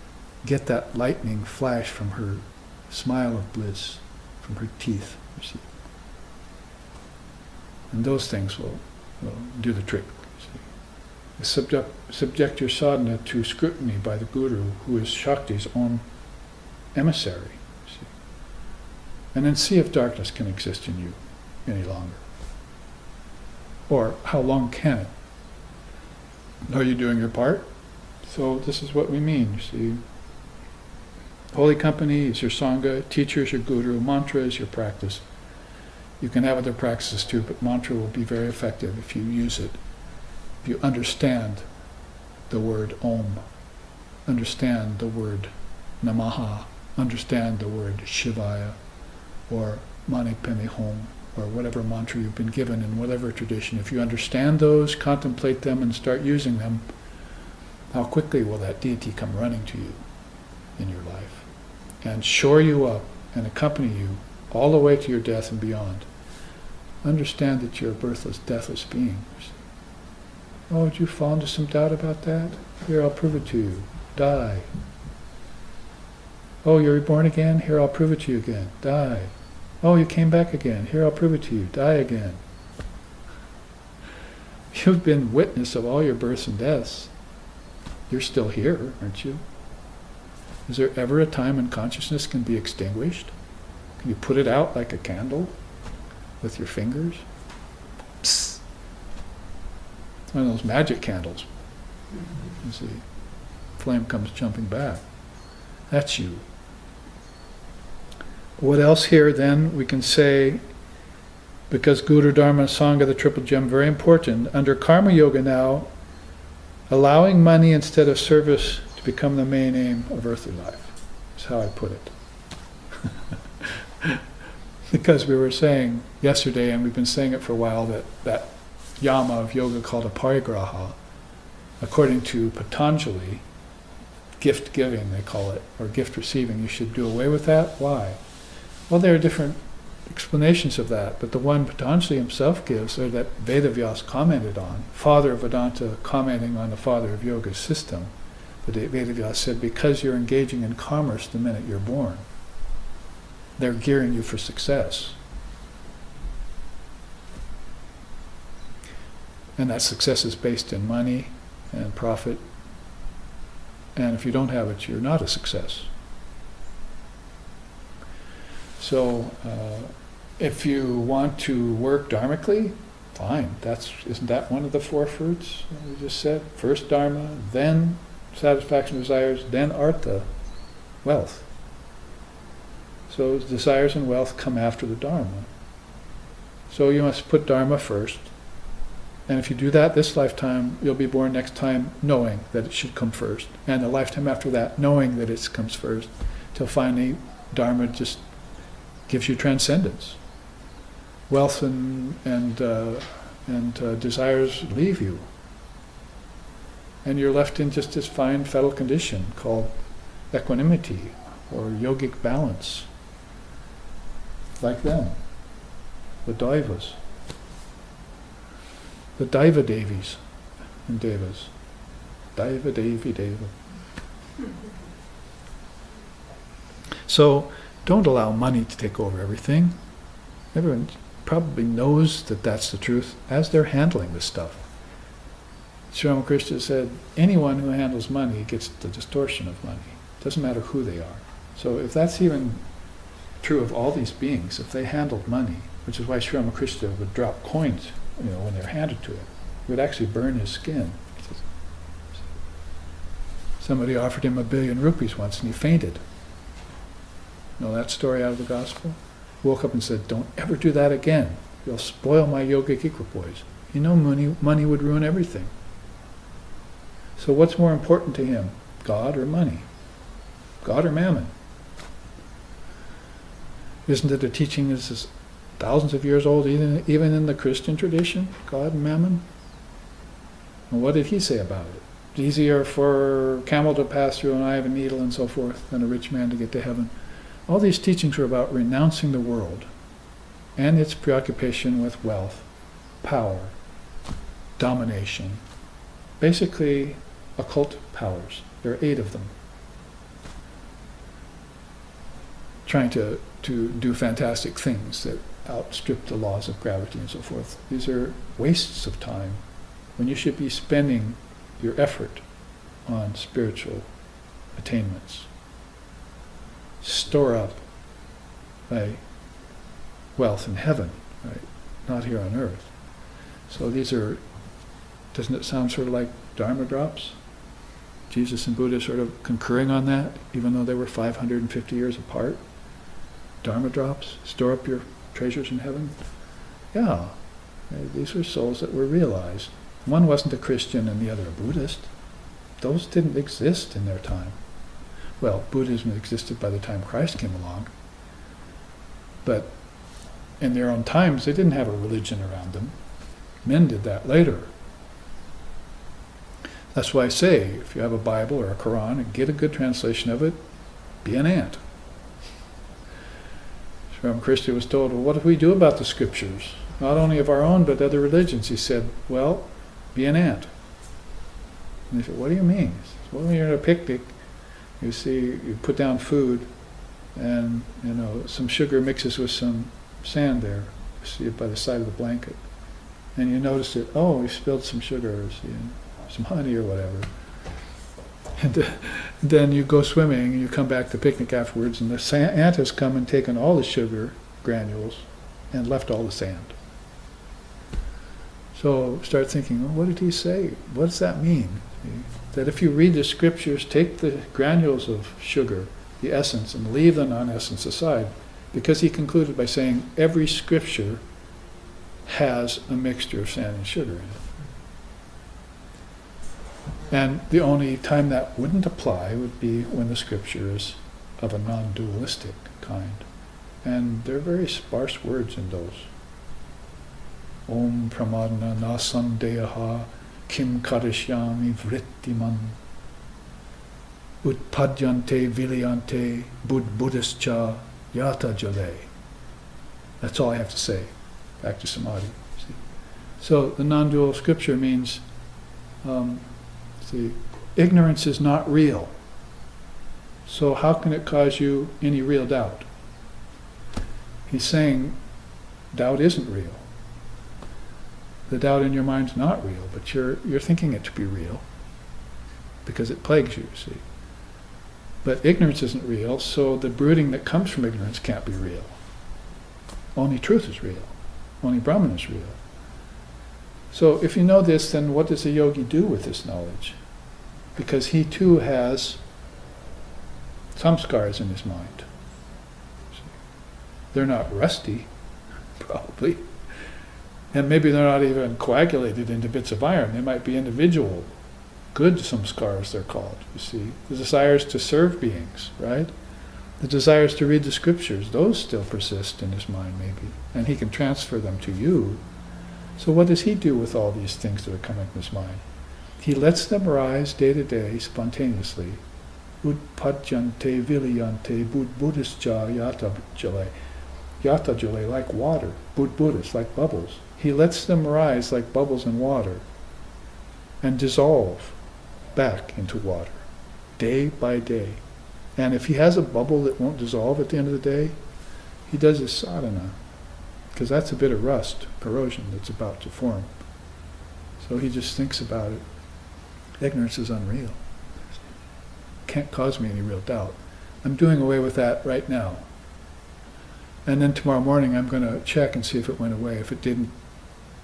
get that lightning flash from her smile of bliss, from her teeth, you see. And those things will do the trick. You see. Subject your sadhana to scrutiny by the Guru, who is Shakti's own emissary. See? And then see if darkness can exist in you any longer. Or how long can it? Are you doing your part? So this is what we mean, you see. Holy company is your Sangha, teacher is your Guru, mantra is your practice. You can have other practices too, but mantra will be very effective if you use it. If you understand the word Om, understand the word Namaha, understand the word Shivaya, or Mani Padme Hum, or whatever mantra you've been given in whatever tradition, if you understand those, contemplate them, and start using them, how quickly will that deity come running to you in your life and shore you up and accompany you all the way to your death and beyond. Understand that you're a birthless, deathless being. Oh, did you fall into some doubt about that? Here, I'll prove it to you. Die. Oh, you're reborn again? Here, I'll prove it to you again. Die. Oh, you came back again. Here, I'll prove it to you. Die again. You've been witness of all your births and deaths. You're still here, aren't you? Is there ever a time when consciousness can be extinguished? Can you put it out like a candle with your fingers? Psst. It's one of those magic candles. You see, flame comes jumping back. That's you. What else here then? We can say, because Guru, Dharma, Sangha, the triple gem, very important. Under Karma Yoga now, allowing money instead of service to become the main aim of earthly life. Is how I put it. Because we were saying yesterday, and we've been saying it for a while, that yama of yoga called a parigraha, according to Patanjali, gift giving they call it, or gift receiving, you should do away with that. Why? Well, there are different explanations of that, but the one Patanjali himself gives, or that Vedavyas commented on, father of Vedanta commenting on the father of yoga's system, the Vedavyas said, because you're engaging in commerce the minute you're born, they're gearing you for success. And that success is based in money and profit, and if you don't have it, you're not a success. So, if you want to work dharmically, fine. Isn't that one of the four fruits we just said? First dharma, then satisfaction of desires, then artha, wealth. So desires and wealth come after the dharma. So you must put dharma first. And if you do that this lifetime, you'll be born next time knowing that it should come first. And the lifetime after that, knowing that it comes first. Till finally, dharma just gives you transcendence. Wealth and desires leave you. And you're left in just this fine fettle condition called equanimity or yogic balance. Like them, the Daivas. The Daiva Devis and Devas. Daiva Devi Deva. So don't allow money to take over everything. Everyone probably knows that that's the truth as they're handling this stuff. Sri Ramakrishna said, anyone who handles money gets the distortion of money. It doesn't matter who they are. So if that's even true of all these beings, if they handled money, which is why Sri Ramakrishna would drop coins, when they're handed to him, it would actually burn his skin. Somebody offered him 1 billion rupees once and he fainted. Know that story out of the gospel? Woke up and said, don't ever do that again. You'll spoil my yogic equipoise. Money would ruin everything. So what's more important to him, God or money? God or mammon? Isn't it a teaching that is thousands of years old, even in the Christian tradition, God and mammon? And what did he say about it? It's easier for a camel to pass through an eye of a needle and so forth than a rich man to get to heaven. All these teachings are about renouncing the world and its preoccupation with wealth, power, domination, basically occult powers. There are 8 of them. Trying to do fantastic things that outstrip the laws of gravity and so forth. These are wastes of time when you should be spending your effort on spiritual attainments. Store up wealth in heaven, right? Not here on earth. So these are, doesn't it sound sort of like Dharma drops? Jesus and Buddha sort of concurring on that, even though they were 550 years apart. Dharma drops, store up your treasures in heaven. Yeah, these were souls that were realized. One wasn't a Christian and the other a Buddhist. Those didn't exist in their time. Well, Buddhism existed by the time Christ came along, but in their own times, they didn't have a religion around them. Men did that later. That's why I say, if you have a Bible or a Quran and get a good translation of it, be an ant. Sri Ramakrishna was told, well, what do we do about the scriptures? Not only of our own, but other religions. He said, well, be an ant. And they said, what do you mean? He said, well, when you're at a picnic, you see, you put down food, and some sugar mixes with some sand there. You see it by the side of the blanket. And you notice it, oh, we spilled some sugar, or some honey or whatever. And then you go swimming and you come back to picnic afterwards, and the ant has come and taken all the sugar granules and left all the sand. So start thinking, well, what did he say? What does that mean? That if you read the scriptures, take the granules of sugar, the essence, and leave the non-essence aside, because he concluded by saying every scripture has a mixture of sand and sugar in it. And the only time that wouldn't apply would be when the scripture is of a non-dualistic kind. And there are very sparse words in those. Om pramadna nasandeha kim karishyami vrittiman utpadyante vilayante buddhischa yata jale. That's all I have to say. Back to samadhi. See? So the non-dual scripture means ignorance is not real. So how can it cause you any real doubt? He's saying doubt isn't real. The doubt in your mind's not real, but you're thinking it to be real because it plagues you, see. But ignorance isn't real, so the brooding that comes from ignorance can't be real. Only truth is real. Only Brahman is real. So if you know this, then what does a yogi do with this knowledge? Because he too has samskars in his mind. They're not rusty, probably. And maybe they're not even coagulated into bits of iron. They might be individual, good samskars they're called, you see. The desires to serve beings, right? The desires to read the scriptures, those still persist in his mind maybe. And he can transfer them to you. So what does he do with all these things that are coming from his mind? He lets them rise day to day, spontaneously. Utpadyante vilayante buddhischa yata jale. Yata jale, like water. Buddhist, like bubbles. He lets them rise like bubbles in water and dissolve back into water, day by day. And if he has a bubble that won't dissolve at the end of the day, he does his sadhana, because that's a bit of rust, corrosion that's about to form. So he just thinks about it. Ignorance is unreal. Can't cause me any real doubt. I'm doing away with that right now. And then tomorrow morning I'm going to check and see if it went away. If it didn't,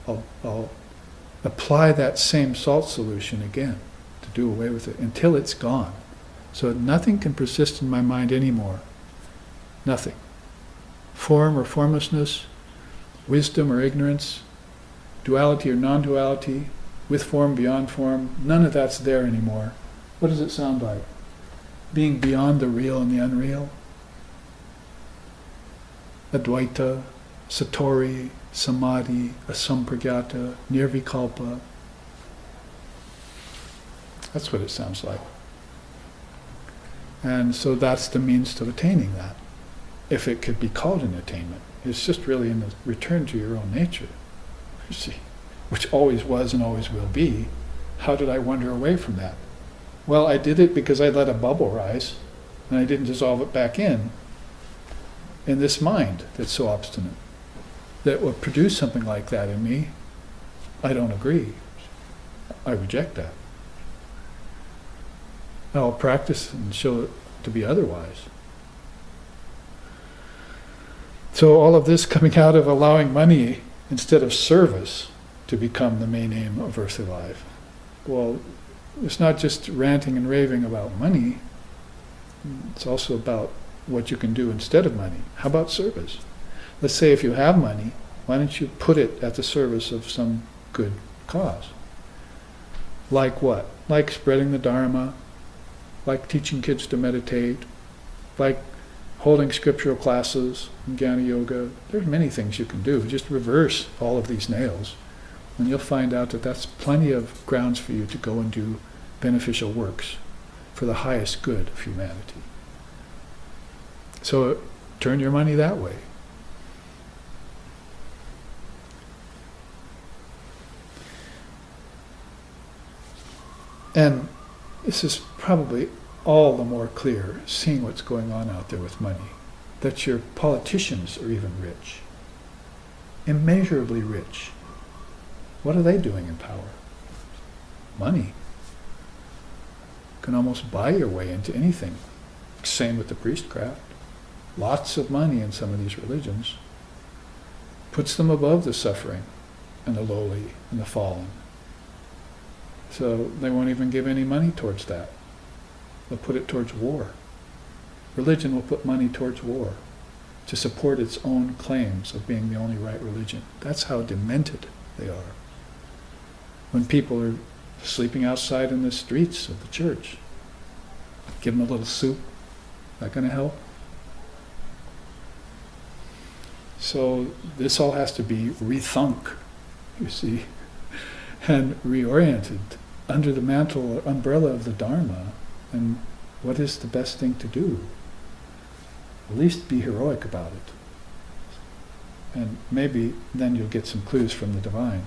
I'll apply that same salt solution again to do away with it until it's gone. So nothing can persist in my mind anymore. Nothing. Form or formlessness, wisdom or ignorance, duality or non-duality, with form, beyond form, none of that's there anymore. What does it sound like? Being beyond the real and the unreal? Advaita, Satori, Samadhi, Asampragyata, Nirvikalpa. That's what it sounds like. And so that's the means to attaining that, if it could be called an attainment. It's just really in the return to your own nature, you see, which always was and always will be. How did I wander away from that? Well, I did it because I let a bubble rise, and I didn't dissolve it back in this mind that's so obstinate, that would produce something like that in me. I don't agree. I reject that. I'll practice and show it to be otherwise. So all of this coming out of allowing money instead of service to become the main aim of earthly life. Well, it's not just ranting and raving about money. It's also about what you can do instead of money. How about service? Let's say if you have money, why don't you put it at the service of some good cause? Like what? Like spreading the Dharma, like teaching kids to meditate, like holding scriptural classes, Jnana Yoga. There's many things you can do. Just reverse all of these nails, and you'll find out that that's plenty of grounds for you to go and do beneficial works for the highest good of humanity. So turn your money that way. And this is probably all the more clear, seeing what's going on out there with money, that your politicians are even rich, immeasurably rich. What are they doing in power? Money. You can almost buy your way into anything. Same with the priestcraft. Lots of money in some of these religions puts them above the suffering and the lowly and the fallen. So they won't even give any money towards that. They'll put it towards war. Religion will put money towards war to support its own claims of being the only right religion. That's how demented they are. When people are sleeping outside in the streets of the church, give them a little soup. That going to help? So this all has to be rethunk, you see, and reoriented under the mantle or umbrella of the Dharma. And what is the best thing to do? At least be heroic about it. And maybe then you'll get some clues from the divine.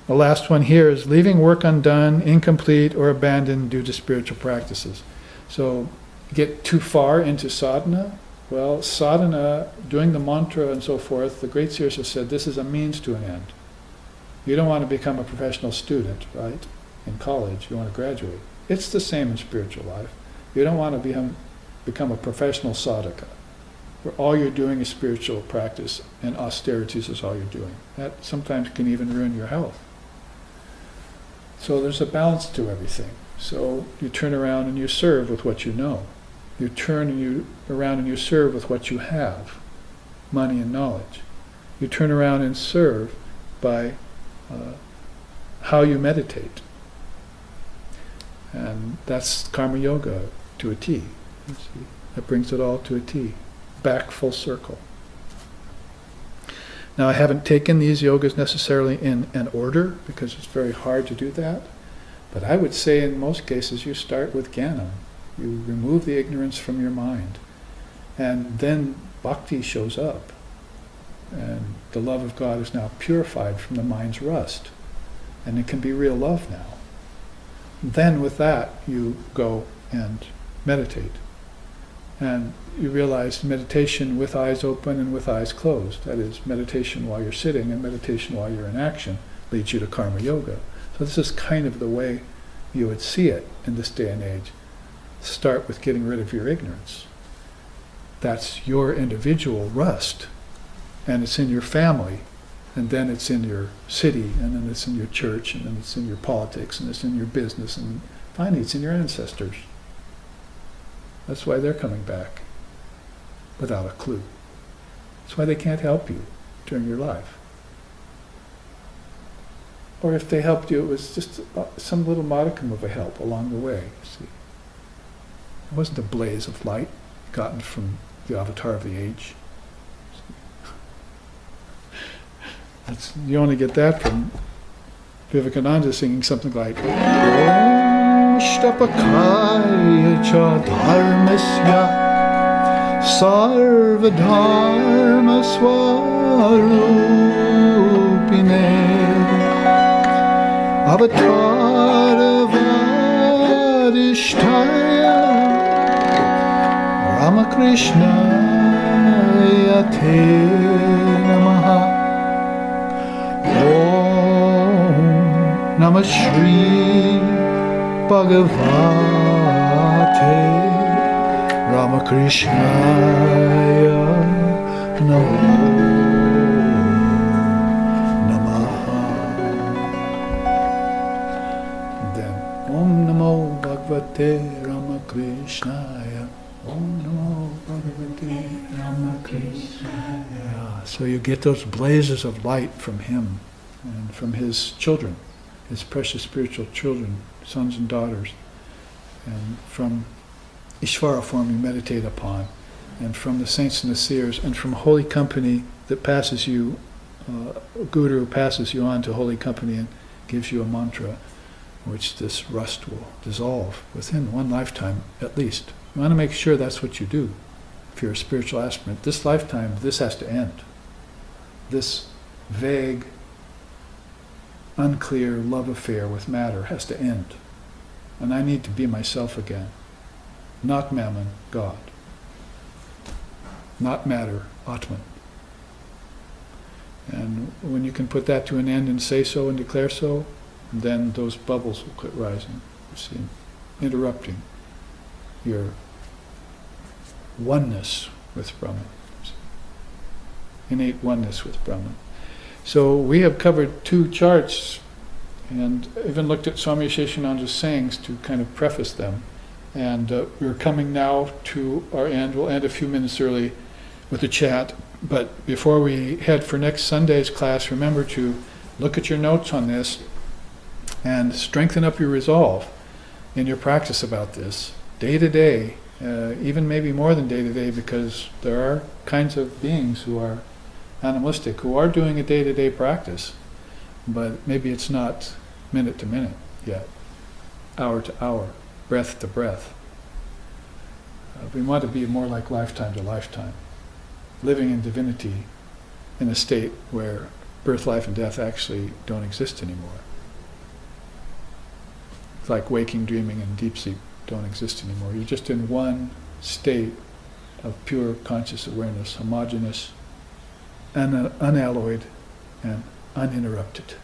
The last one here is leaving work undone, incomplete, or abandoned due to spiritual practices. So get too far into sadhana. Well, sadhana, doing the mantra and so forth, the great seers have said this is a means to an end. You don't want to become a professional student, right? In college, you want to graduate. It's the same in spiritual life. You don't want to become a professional sadhaka, where all you're doing is spiritual practice and austerities is all you're doing. That sometimes can even ruin your health. So there's a balance to everything. So you turn around and you serve with what you know. You turn around and you serve with what you have, money and knowledge. You turn around and serve by how you meditate. And that's karma yoga to a T. You see? That brings it all to a T. Back full circle. Now I haven't taken these yogas necessarily in an order because it's very hard to do that. But I would say in most cases you start with jnana. You remove the ignorance from your mind. And then bhakti shows up. And the love of God is now purified from the mind's rust. And it can be real love now. Then with that you go and meditate. And you realize meditation with eyes open and with eyes closed. That is, meditation while you're sitting and meditation while you're in action leads you to karma yoga. So this is kind of the way you would see it in this day and age. Start with getting rid of your ignorance. That's your individual rust. And it's in your family. And then it's in your city. And then it's in your church. And then it's in your politics. And it's in your business. And finally it's in your ancestors. That's why they're coming back without a clue. That's why they can't help you during your life. Or if they helped you, it was just some little modicum of a help along the way. See, it wasn't a blaze of light gotten from the avatar of the age. You only get that from Vivekananda singing something like Om Shtapakaya Cha Dharmasya Sarva Dharma Swarupine Avatara Vadishtaya Ramakrishna Yate Namaha Om Namah Shri Bhagavate Ramakrishnaya Namo Namaha. Then Om Namo Bhagavate Ramakrishnaya. Om Namo Bhagavate Ramakrishnaya. So you get those blazes of light from him and from his children, his precious spiritual children, sons and daughters, and from Ishvara form you meditate upon, and from the saints and the seers, and from holy company that passes you, Guru passes you on to holy company and gives you a mantra, which this rust will dissolve within one lifetime at least. You want to make sure that's what you do. If you're a spiritual aspirant, this lifetime, this has to end. This vague, unclear love affair with matter has to end. And I need to be myself again. Not mammon, God. Not matter, Atman. And when you can put that to an end and say so and declare so, then those bubbles will quit rising, you see, interrupting your oneness with Brahman, innate oneness with Brahman. So we have covered 2 charts and even looked at Swami Sheshananda's sayings to kind of preface them. And we're coming now to our end. We'll end a few minutes early with a chat. But before we head for next Sunday's class, remember to look at your notes on this and strengthen up your resolve in your practice about this, day to day, even maybe more than day to day, because there are kinds of beings who are animalistic, who are doing a day-to-day practice, but maybe it's not minute to minute yet, hour to hour, breath to breath. We want to be more like lifetime to lifetime, living in divinity in a state where birth, life, and death actually don't exist anymore. It's like waking, dreaming, and deep sleep don't exist anymore. You're just in one state of pure conscious awareness, homogeneous, unalloyed, and uninterrupted.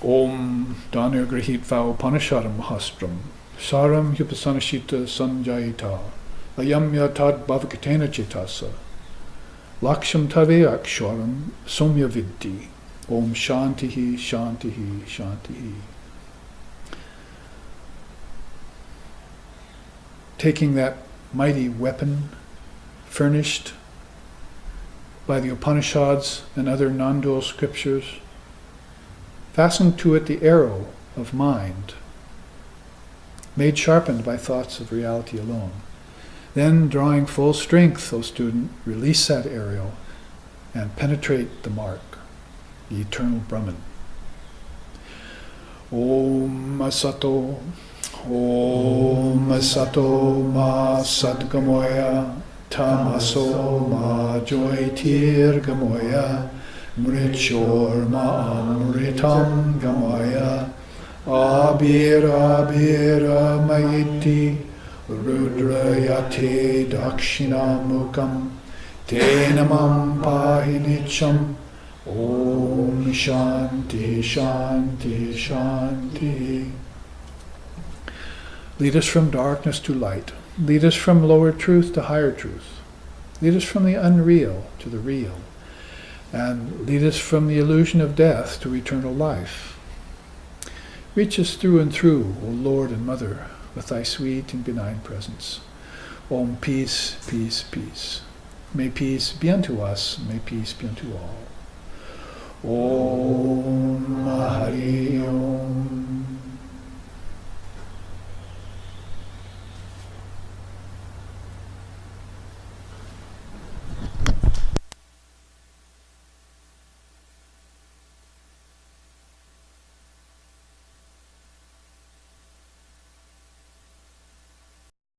Om Dhanirgrahitva Upanishadam Mahastram Saram Yupasanashita Sanjayita Ayam Yatad Bhavakatena Chetasa Laksham Tave Aksharam Somya Viddi Om Shantihi Shantihi Shantihi. Taking that mighty weapon furnished by the Upanishads and other non-dual scriptures, fasten to it the arrow of mind, made sharpened by thoughts of reality alone. Then, drawing full strength, O student, release that arrow and penetrate the mark, the eternal Brahman. Om Asato, Om Asato Ma Sadgamoya, Tamaso Ma Joitir Gamoya, Mritshor Ma'amritam Gamaya, Abira Abira Mayiti, Rudrayate Dakshinamukam, Tenamam Pahinicham, Om Shanti Shanti Shanti. Lead us from darkness to light. Lead us from lower truth to higher truth. Lead us from the unreal to the real. And lead us from the illusion of death to eternal life. Reach us through and through, O Lord and Mother, with thy sweet and benign presence. Om, peace, peace, peace. May peace be unto us, may peace be unto all. Om Hari Om.